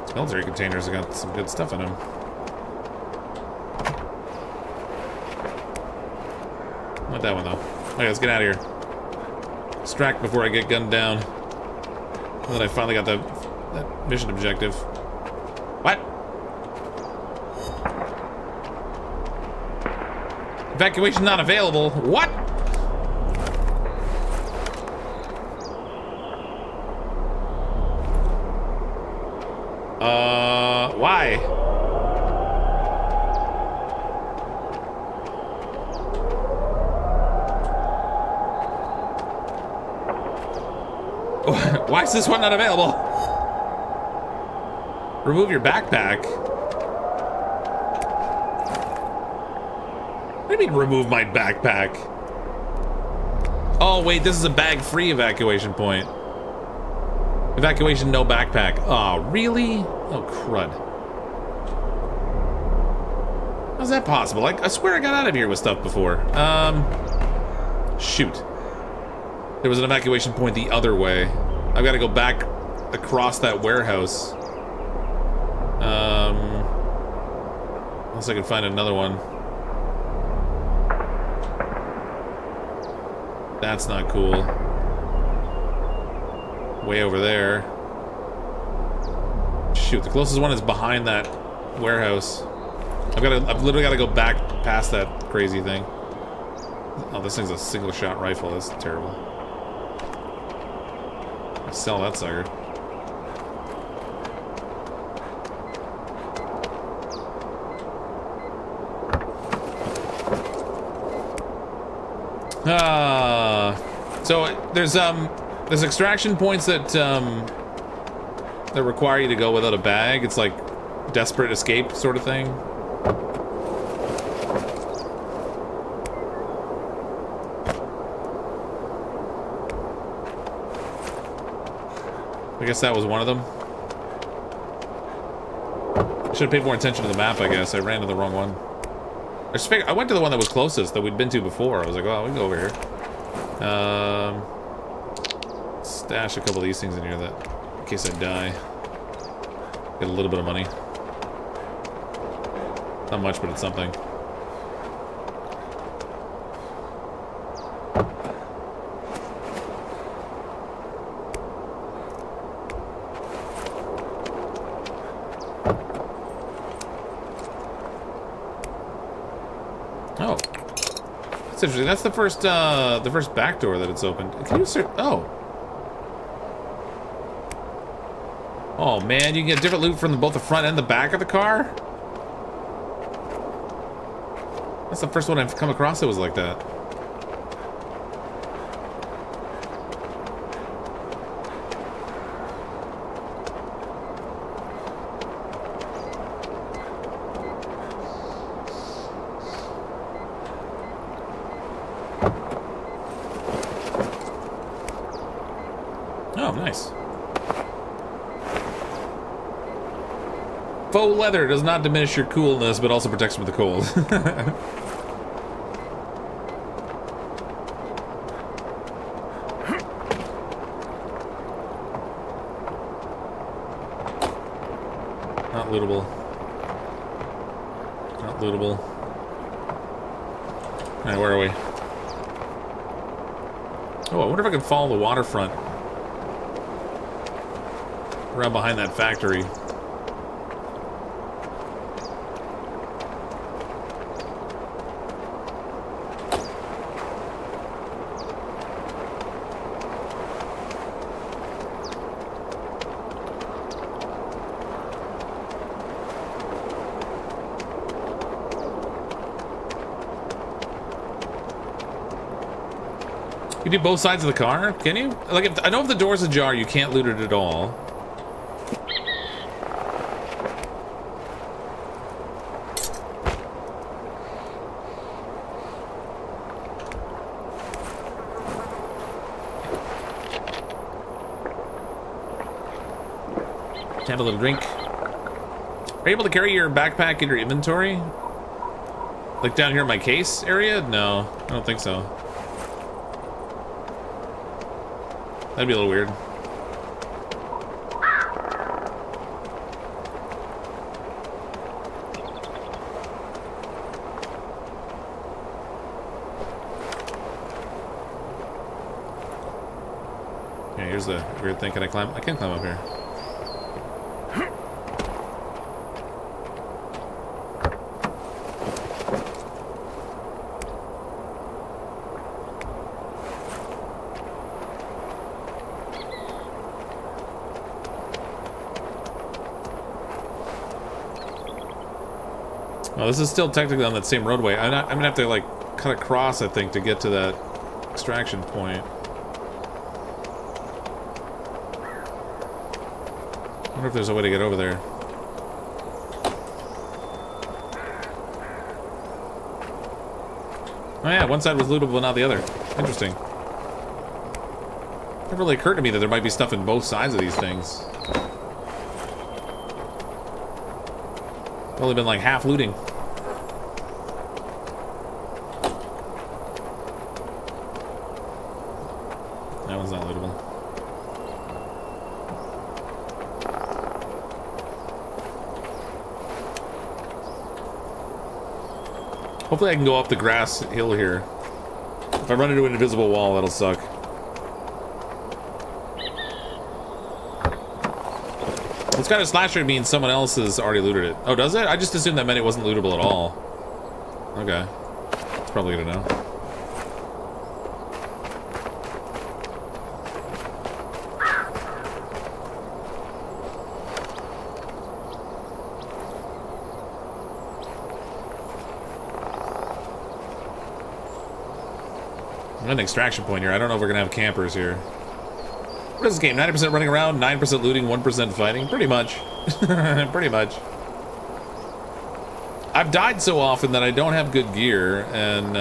These military containers have got some good stuff in them. Not that one, though. Okay, let's get out of here. Distract before I get gunned down. Now that I finally got that mission objective. What? Evacuation not available. What? Why? Why is this one not available? Remove your backpack. What do you mean remove my backpack? Oh wait, this is a bag-free evacuation point. Evacuation, no backpack. Oh, really? Oh, crud. How's that possible? Like, I swear I got out of here with stuff before. Shoot. There was an evacuation point the other way. I've got to go back across that warehouse. Unless I can find another one. That's not cool. Way over there. Shoot, the closest one is behind that warehouse. I've literally got to go back past that crazy thing. Oh, this thing's a single shot rifle. That's terrible. I'll sell that sucker. So there's extraction points that that require you to go without a bag. It's like desperate escape sort of thing. I guess that was one of them. I should have paid more attention to the map, I guess. I ran to the wrong one. I went to the one that was closest, that we'd been to before. I was like, oh, we can go over here. Stash a couple of these things in here that, in case I die, get a little bit of money. Not much, but it's something. Oh, that's interesting. That's the first back door that it's opened. Can you search? Oh. Oh man, you can get different loot from both the front and the back of the car? That's the first one I've come across that was like that. Nice. Faux leather does not diminish your coolness, but also protects from the cold. Not lootable. Not lootable. Alright, where are we? Oh, I wonder if I can follow the waterfront. Around behind that factory. You do both sides of the car? Can you? Like, if, I know if the door's ajar, you can't loot it at all. Have a little drink. Are you able to carry your backpack in your inventory? Like down here in my case area? No, I don't think so. That'd be a little weird. Okay, here's the weird thing. Can I climb? I can climb up here. Well, this is still technically on that same roadway. I'm gonna have to like cut across, I think, to get to that extraction point. I wonder if there's a way to get over there. Oh yeah, one side was lootable, not the other. Interesting. It never really occurred to me that there might be stuff in both sides of these things. Only been like half looting. That one's not lootable. Hopefully I can go up the grass hill here. If I run into an invisible wall, that'll suck. This kind of slasher means someone else has already looted it. Oh, does it? I just assumed that meant it wasn't lootable at all. Okay. It's probably good to know. I'm at an extraction point here. I don't know if we're gonna have campers here. What is this game? 90% running around, 9% looting, 1% fighting? Pretty much. Pretty much. I've died so often that I don't have good gear, and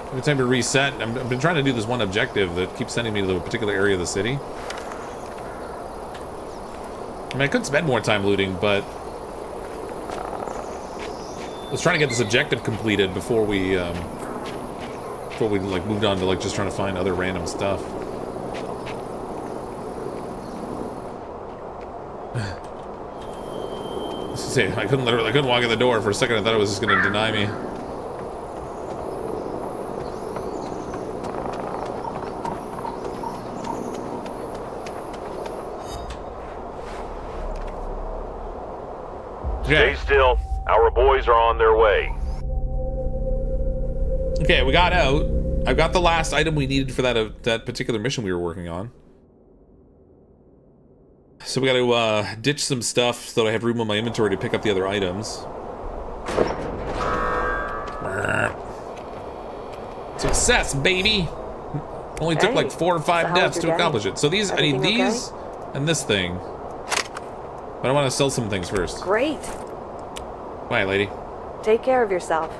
every time to reset, I've been trying to do this one objective that keeps sending me to a particular area of the city. I mean, I could spend more time looting, but I was trying to get this objective completed before we like moved on to like just trying to find other random stuff. See, I couldn't walk in the door for a second. I thought it was just gonna deny me. Stay still. Our boys are on their way. Okay, we got out. I've got the last item we needed for that particular mission we were working on. So we got to ditch some stuff so that I have room on my inventory to pick up the other items. Success, baby! Only took like 4 or 5 deaths to accomplish it. So these, I need these and this thing. But I want to sell some things first. Great. Bye, lady. Take care of yourself.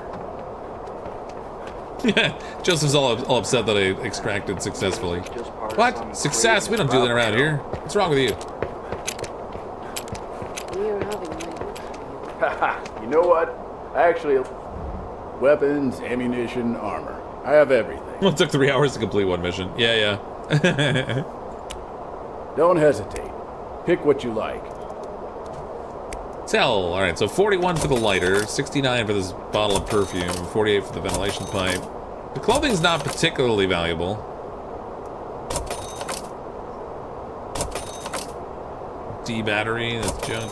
Joseph's all upset that I extracted successfully. What? Success? We don't do that around here. What's wrong with you? We are having Haha, you know what? Actually, weapons, ammunition, armor. I have everything. Well, it took 3 hours to complete one mission. Yeah. Don't hesitate. Pick what you like. Sell. All right, so 41 for the lighter, 69 for this bottle of perfume, 48 for the ventilation pipe. The clothing's not particularly valuable. D battery, that's junk.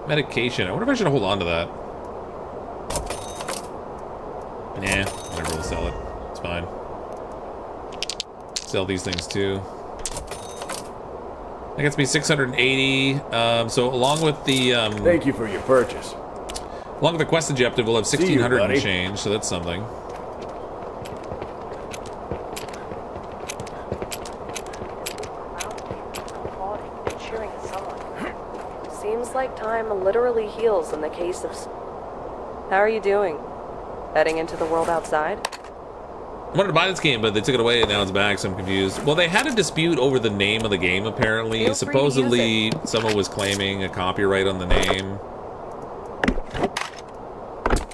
Medication. I wonder if I should hold on to that. Nah, whatever, we'll sell it. It's fine. Sell these things too. That gets me 680. So along with the thank you for your purchase. Along with the quest objective, we'll have 1,600 and change, so that's something. Seems like time literally heals in the case of... How are you doing? Heading into the world outside? I wanted to buy this game, but they took it away and now it's back, so I'm confused. Well, they had a dispute over the name of the game, apparently. Supposedly, someone was claiming a copyright on the name.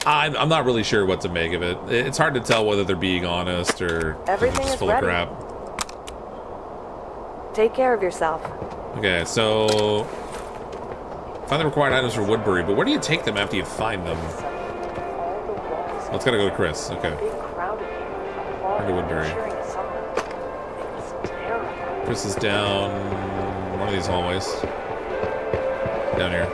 I'm not really sure what to make of it. It's hard to tell whether they're being honest or just full of crap. Take care of yourself. Okay, so... Find the required items for Woodberry, but where do you take them after you find them? Oh, it's gotta go to Chris. Okay. Go to Woodberry. Chris is down one of these hallways. Down here.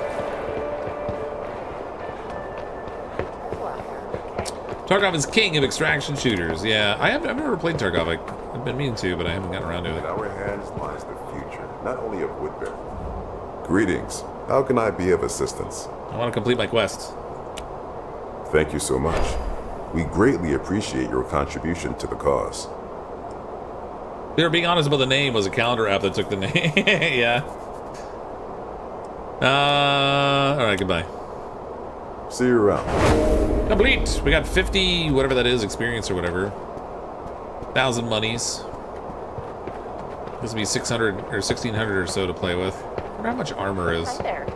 Tarkov is king of extraction shooters. Yeah, I've never played Tarkov. I've been meaning to, but I haven't gotten around to it. In our hands lies the future, not only of Woodberry. Greetings. How can I be of assistance? I want to complete my quest. Thank you so much. We greatly appreciate your contribution to the cause. They were being honest about the name. Was a calendar app that took the name. Yeah. Alright, goodbye. See you around. Complete! We got 50, whatever that is, experience or whatever. 1,000 monies. This will be 600 or 1,600 or so to play with. I wonder how much armor is. Hi there.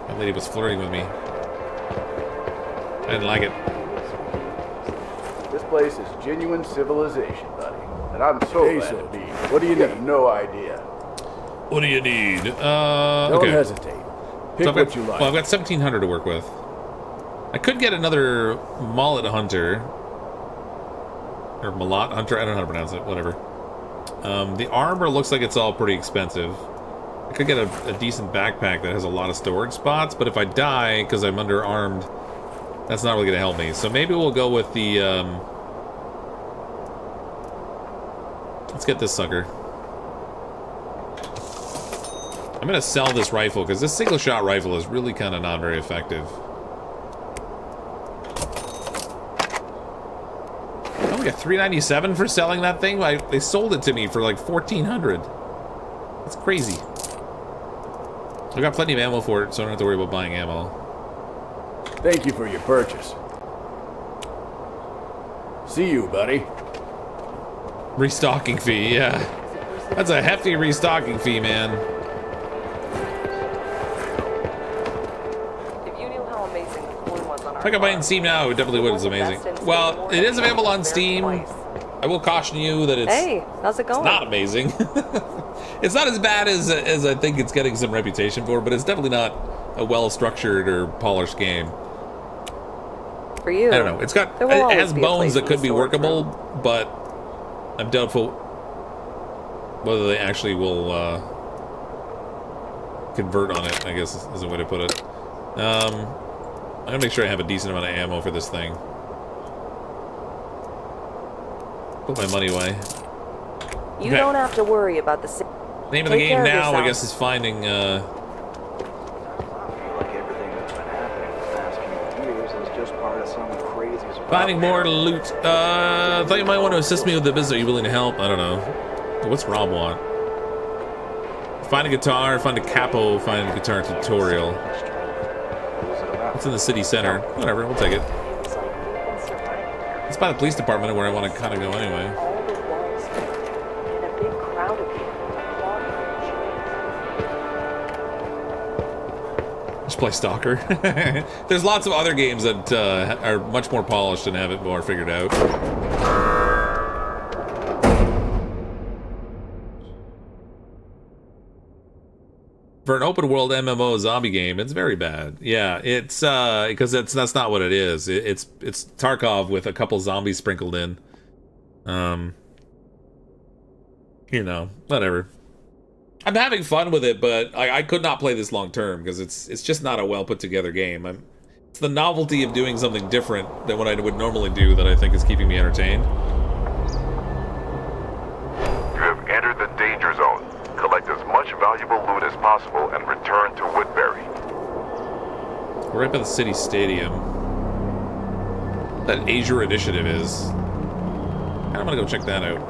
That lady was flirting with me. I didn't like it. This place is genuine civilization, buddy. And I'm so glad to be here. What do you need? No idea. What do you need? Don't okay. hesitate. Pick So what you like. Well, I've got 1,700 to work with. I could get another mullet hunter. Or Malot hunter, I don't know how to pronounce it, whatever. The armor looks like it's all pretty expensive. I could get a decent backpack that has a lot of storage spots, but if I die because I'm underarmed, that's not really going to help me. So maybe we'll go with the, let's get this sucker. I'm going to sell this rifle, because this single-shot rifle is really kind of not very effective. I only got $397 for selling that thing. They sold it to me for like $1,400. That's crazy. I got plenty of ammo for it, so I don't have to worry about buying ammo. Thank you for your purchase. See you, buddy. Restocking fee, yeah. That's a hefty restocking fee, man. If you knew how amazing the coin was on our If I could buy it on Steam now, it definitely would. It's amazing. Well, it is available on Steam. I will caution you that it's, hey, how's it going? It's not amazing. It's not as bad as I think it's getting some reputation for, but it's definitely not a well-structured or polished game. For you, I don't know. It has bones that could be workable, but I'm doubtful whether they actually will convert on it, I guess is a way to put it. I'm gonna make sure I have a decent amount of ammo for this thing. Put my money away. You don't have to worry about the name of the game now, I guess, is finding finding more loot. I thought you might want to assist me with the business. Are you willing to help? I don't know. What's Rob want? Find a guitar, find a capo, find a guitar tutorial. It's in the city center. Whatever, we'll take it. by the police department where I want to kind of go anyway. All the walls and a big crowd of people walking. Just play Stalker. There's lots of other games that are much more polished and have it more figured out. For an open world MMO zombie game, it's very bad. Yeah, it's because that's not what it is. It's Tarkov with a couple zombies sprinkled in. You know, whatever. I'm having fun with it, but I could not play this long term because it's just not a well put together game. It's the novelty of doing something different than what I would normally do that I think is keeping me entertained. You have entered the danger zone. Collect as much valuable loot as possible and return to Woodberry. We're right by the city stadium. That Azure Initiative is. I'm gonna go check that out.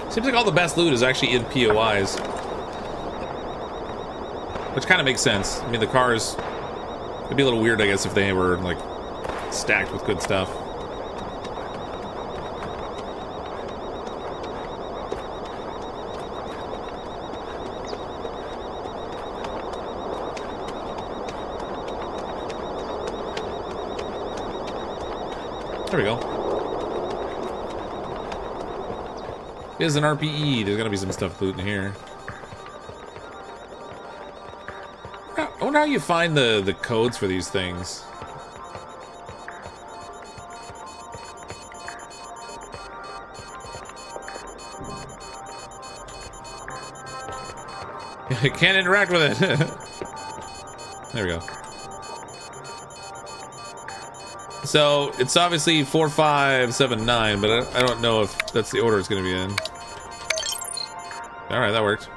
Seems like all the best loot is actually in POIs. Which kind of makes sense. I mean, the cars... It'd be a little weird, I guess, if they were, like, stacked with good stuff. There we go. It is an RPE. There's gotta be some stuff looting here. I wonder how you find the codes for these things. I can't interact with it. There we go. So it's obviously 4, 5, 7, 9, but I don't know if that's the order it's going to be in. All right, that worked.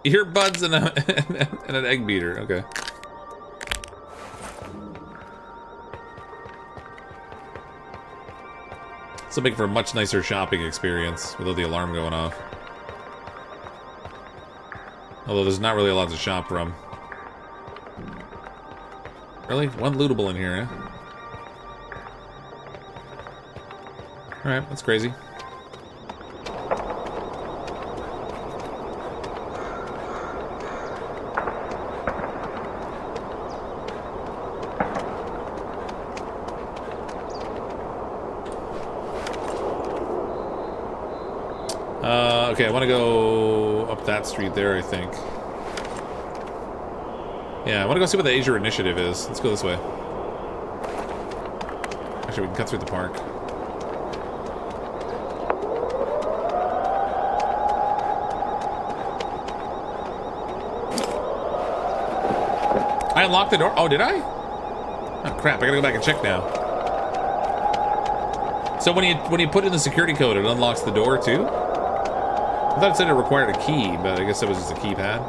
Earbuds and and an egg beater. Okay. This will make for a much nicer shopping experience without the alarm going off. Although there's not really a lot to shop from. Really? One lootable in here, eh? Alright, that's crazy. Okay, I want to go up that street there, I think. Yeah, I want to go see what the Azure Initiative is. Let's go this way. Actually, we can cut through the park. I unlocked the door. Oh, did I? Oh, crap. I gotta go back and check now. So when you put in the security code, it unlocks the door, too? I thought it said it required a key, but I guess it was just a keypad.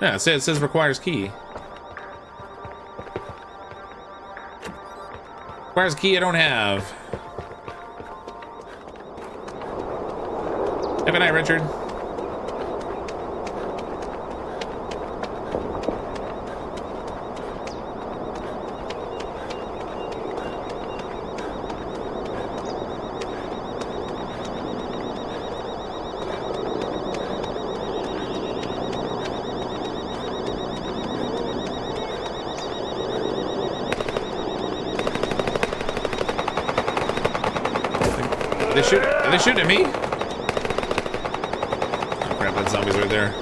Yeah, it says requires key. Requires key I don't have. Have a night, Richard. Are they shooting at me? Oh crap, that zombie's right there.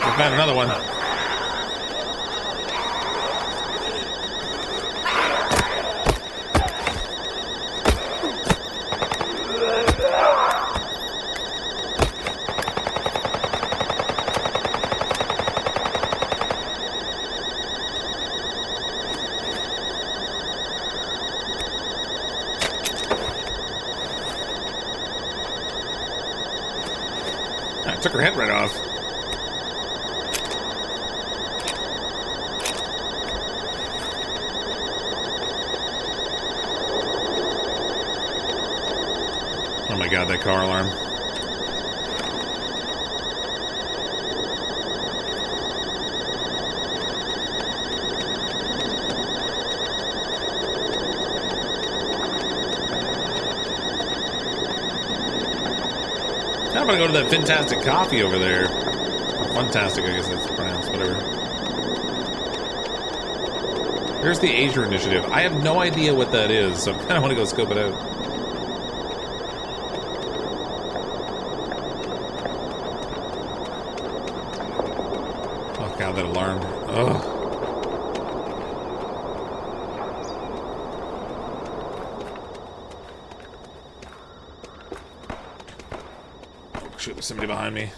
I found another one. I took her head right off. Oh my god, that car alarm. I'm gonna go to that Fantastic Coffee over there. Fantastic, I guess that's pronounced, whatever. Here's the Asia Initiative. I have no idea what that is, so I kind of want to go scope it out. Oh god, that alarm. Ugh. Shoot, there's somebody behind me.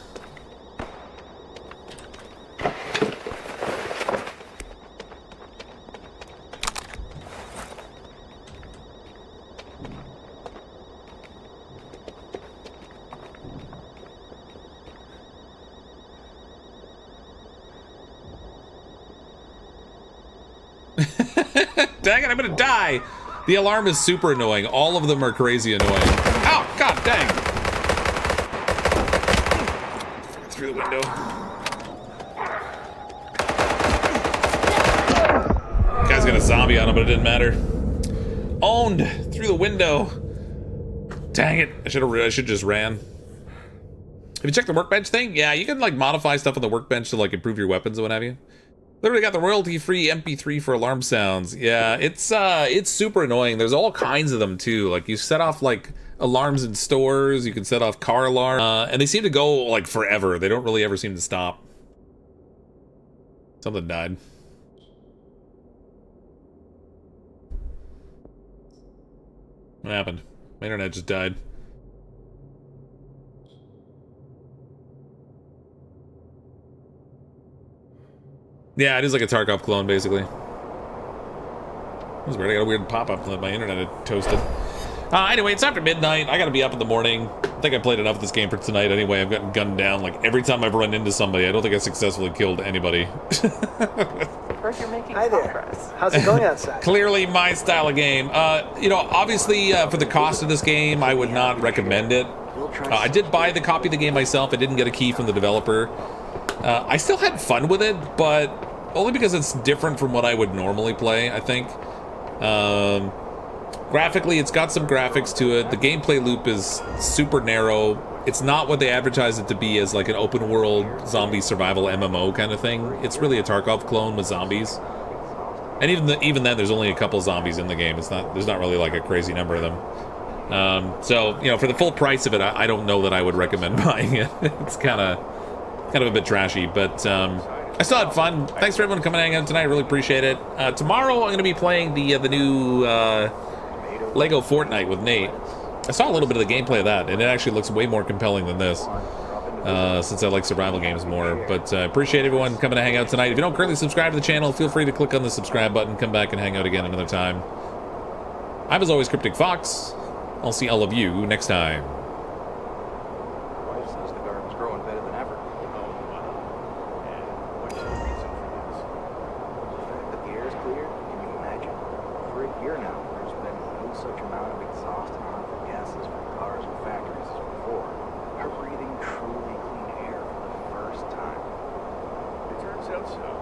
Dang it, I'm gonna die! The alarm is super annoying. All of them are crazy annoying. Ow! God dang! Through the window. Guy's got a zombie on him, but it didn't matter. Owned through the window. Dang it! I should just ran. Have you checked the workbench thing? Yeah, you can like modify stuff on the workbench to like improve your weapons and what have you. Literally got the royalty-free MP3 for alarm sounds. Yeah, it's super annoying. There's all kinds of them too. Like you set off like alarms in stores, you can set off car alarm, and they seem to go like forever. They don't really ever seem to stop. Something died. What happened? My internet just died. Yeah, it is like a Tarkov clone, basically. That was weird. I got a weird pop-up that my internet had toasted. Anyway, it's after midnight. I gotta be up in the morning. I think I played enough of this game for tonight anyway. I've gotten gunned down like every time I've run into somebody. I don't think I successfully killed anybody. Heard you're making Hi there. progress. How's it going outside? Clearly my style of game. You know, obviously for the cost of this game, I would not recommend it. I did buy the copy of the game myself. I didn't get a key from the developer. I still had fun with it, but only because it's different from what I would normally play, I think. Graphically, it's got some graphics to it. The gameplay loop is super narrow. It's not what they advertise it to be as like an open world zombie survival MMO kind of thing. It's really a Tarkov clone with zombies. And even then, there's only a couple zombies in the game. There's not really like a crazy number of them. So, you know, for the full price of it, I don't know that I would recommend buying it. It's kind of a bit trashy, but I still had fun. Thanks for everyone coming and hanging out tonight. I really appreciate it. Tomorrow I'm going to be playing the new Lego Fortnite with Nate. I saw a little bit of the gameplay of that, and it actually looks way more compelling than this, since I like survival games more. But appreciate everyone coming to hang out tonight. If you don't currently subscribe to the channel, feel free to click on the subscribe button, come back and hang out again another time. I'm, as always, CrypticFox. I'll see all of you next time. Turns out so.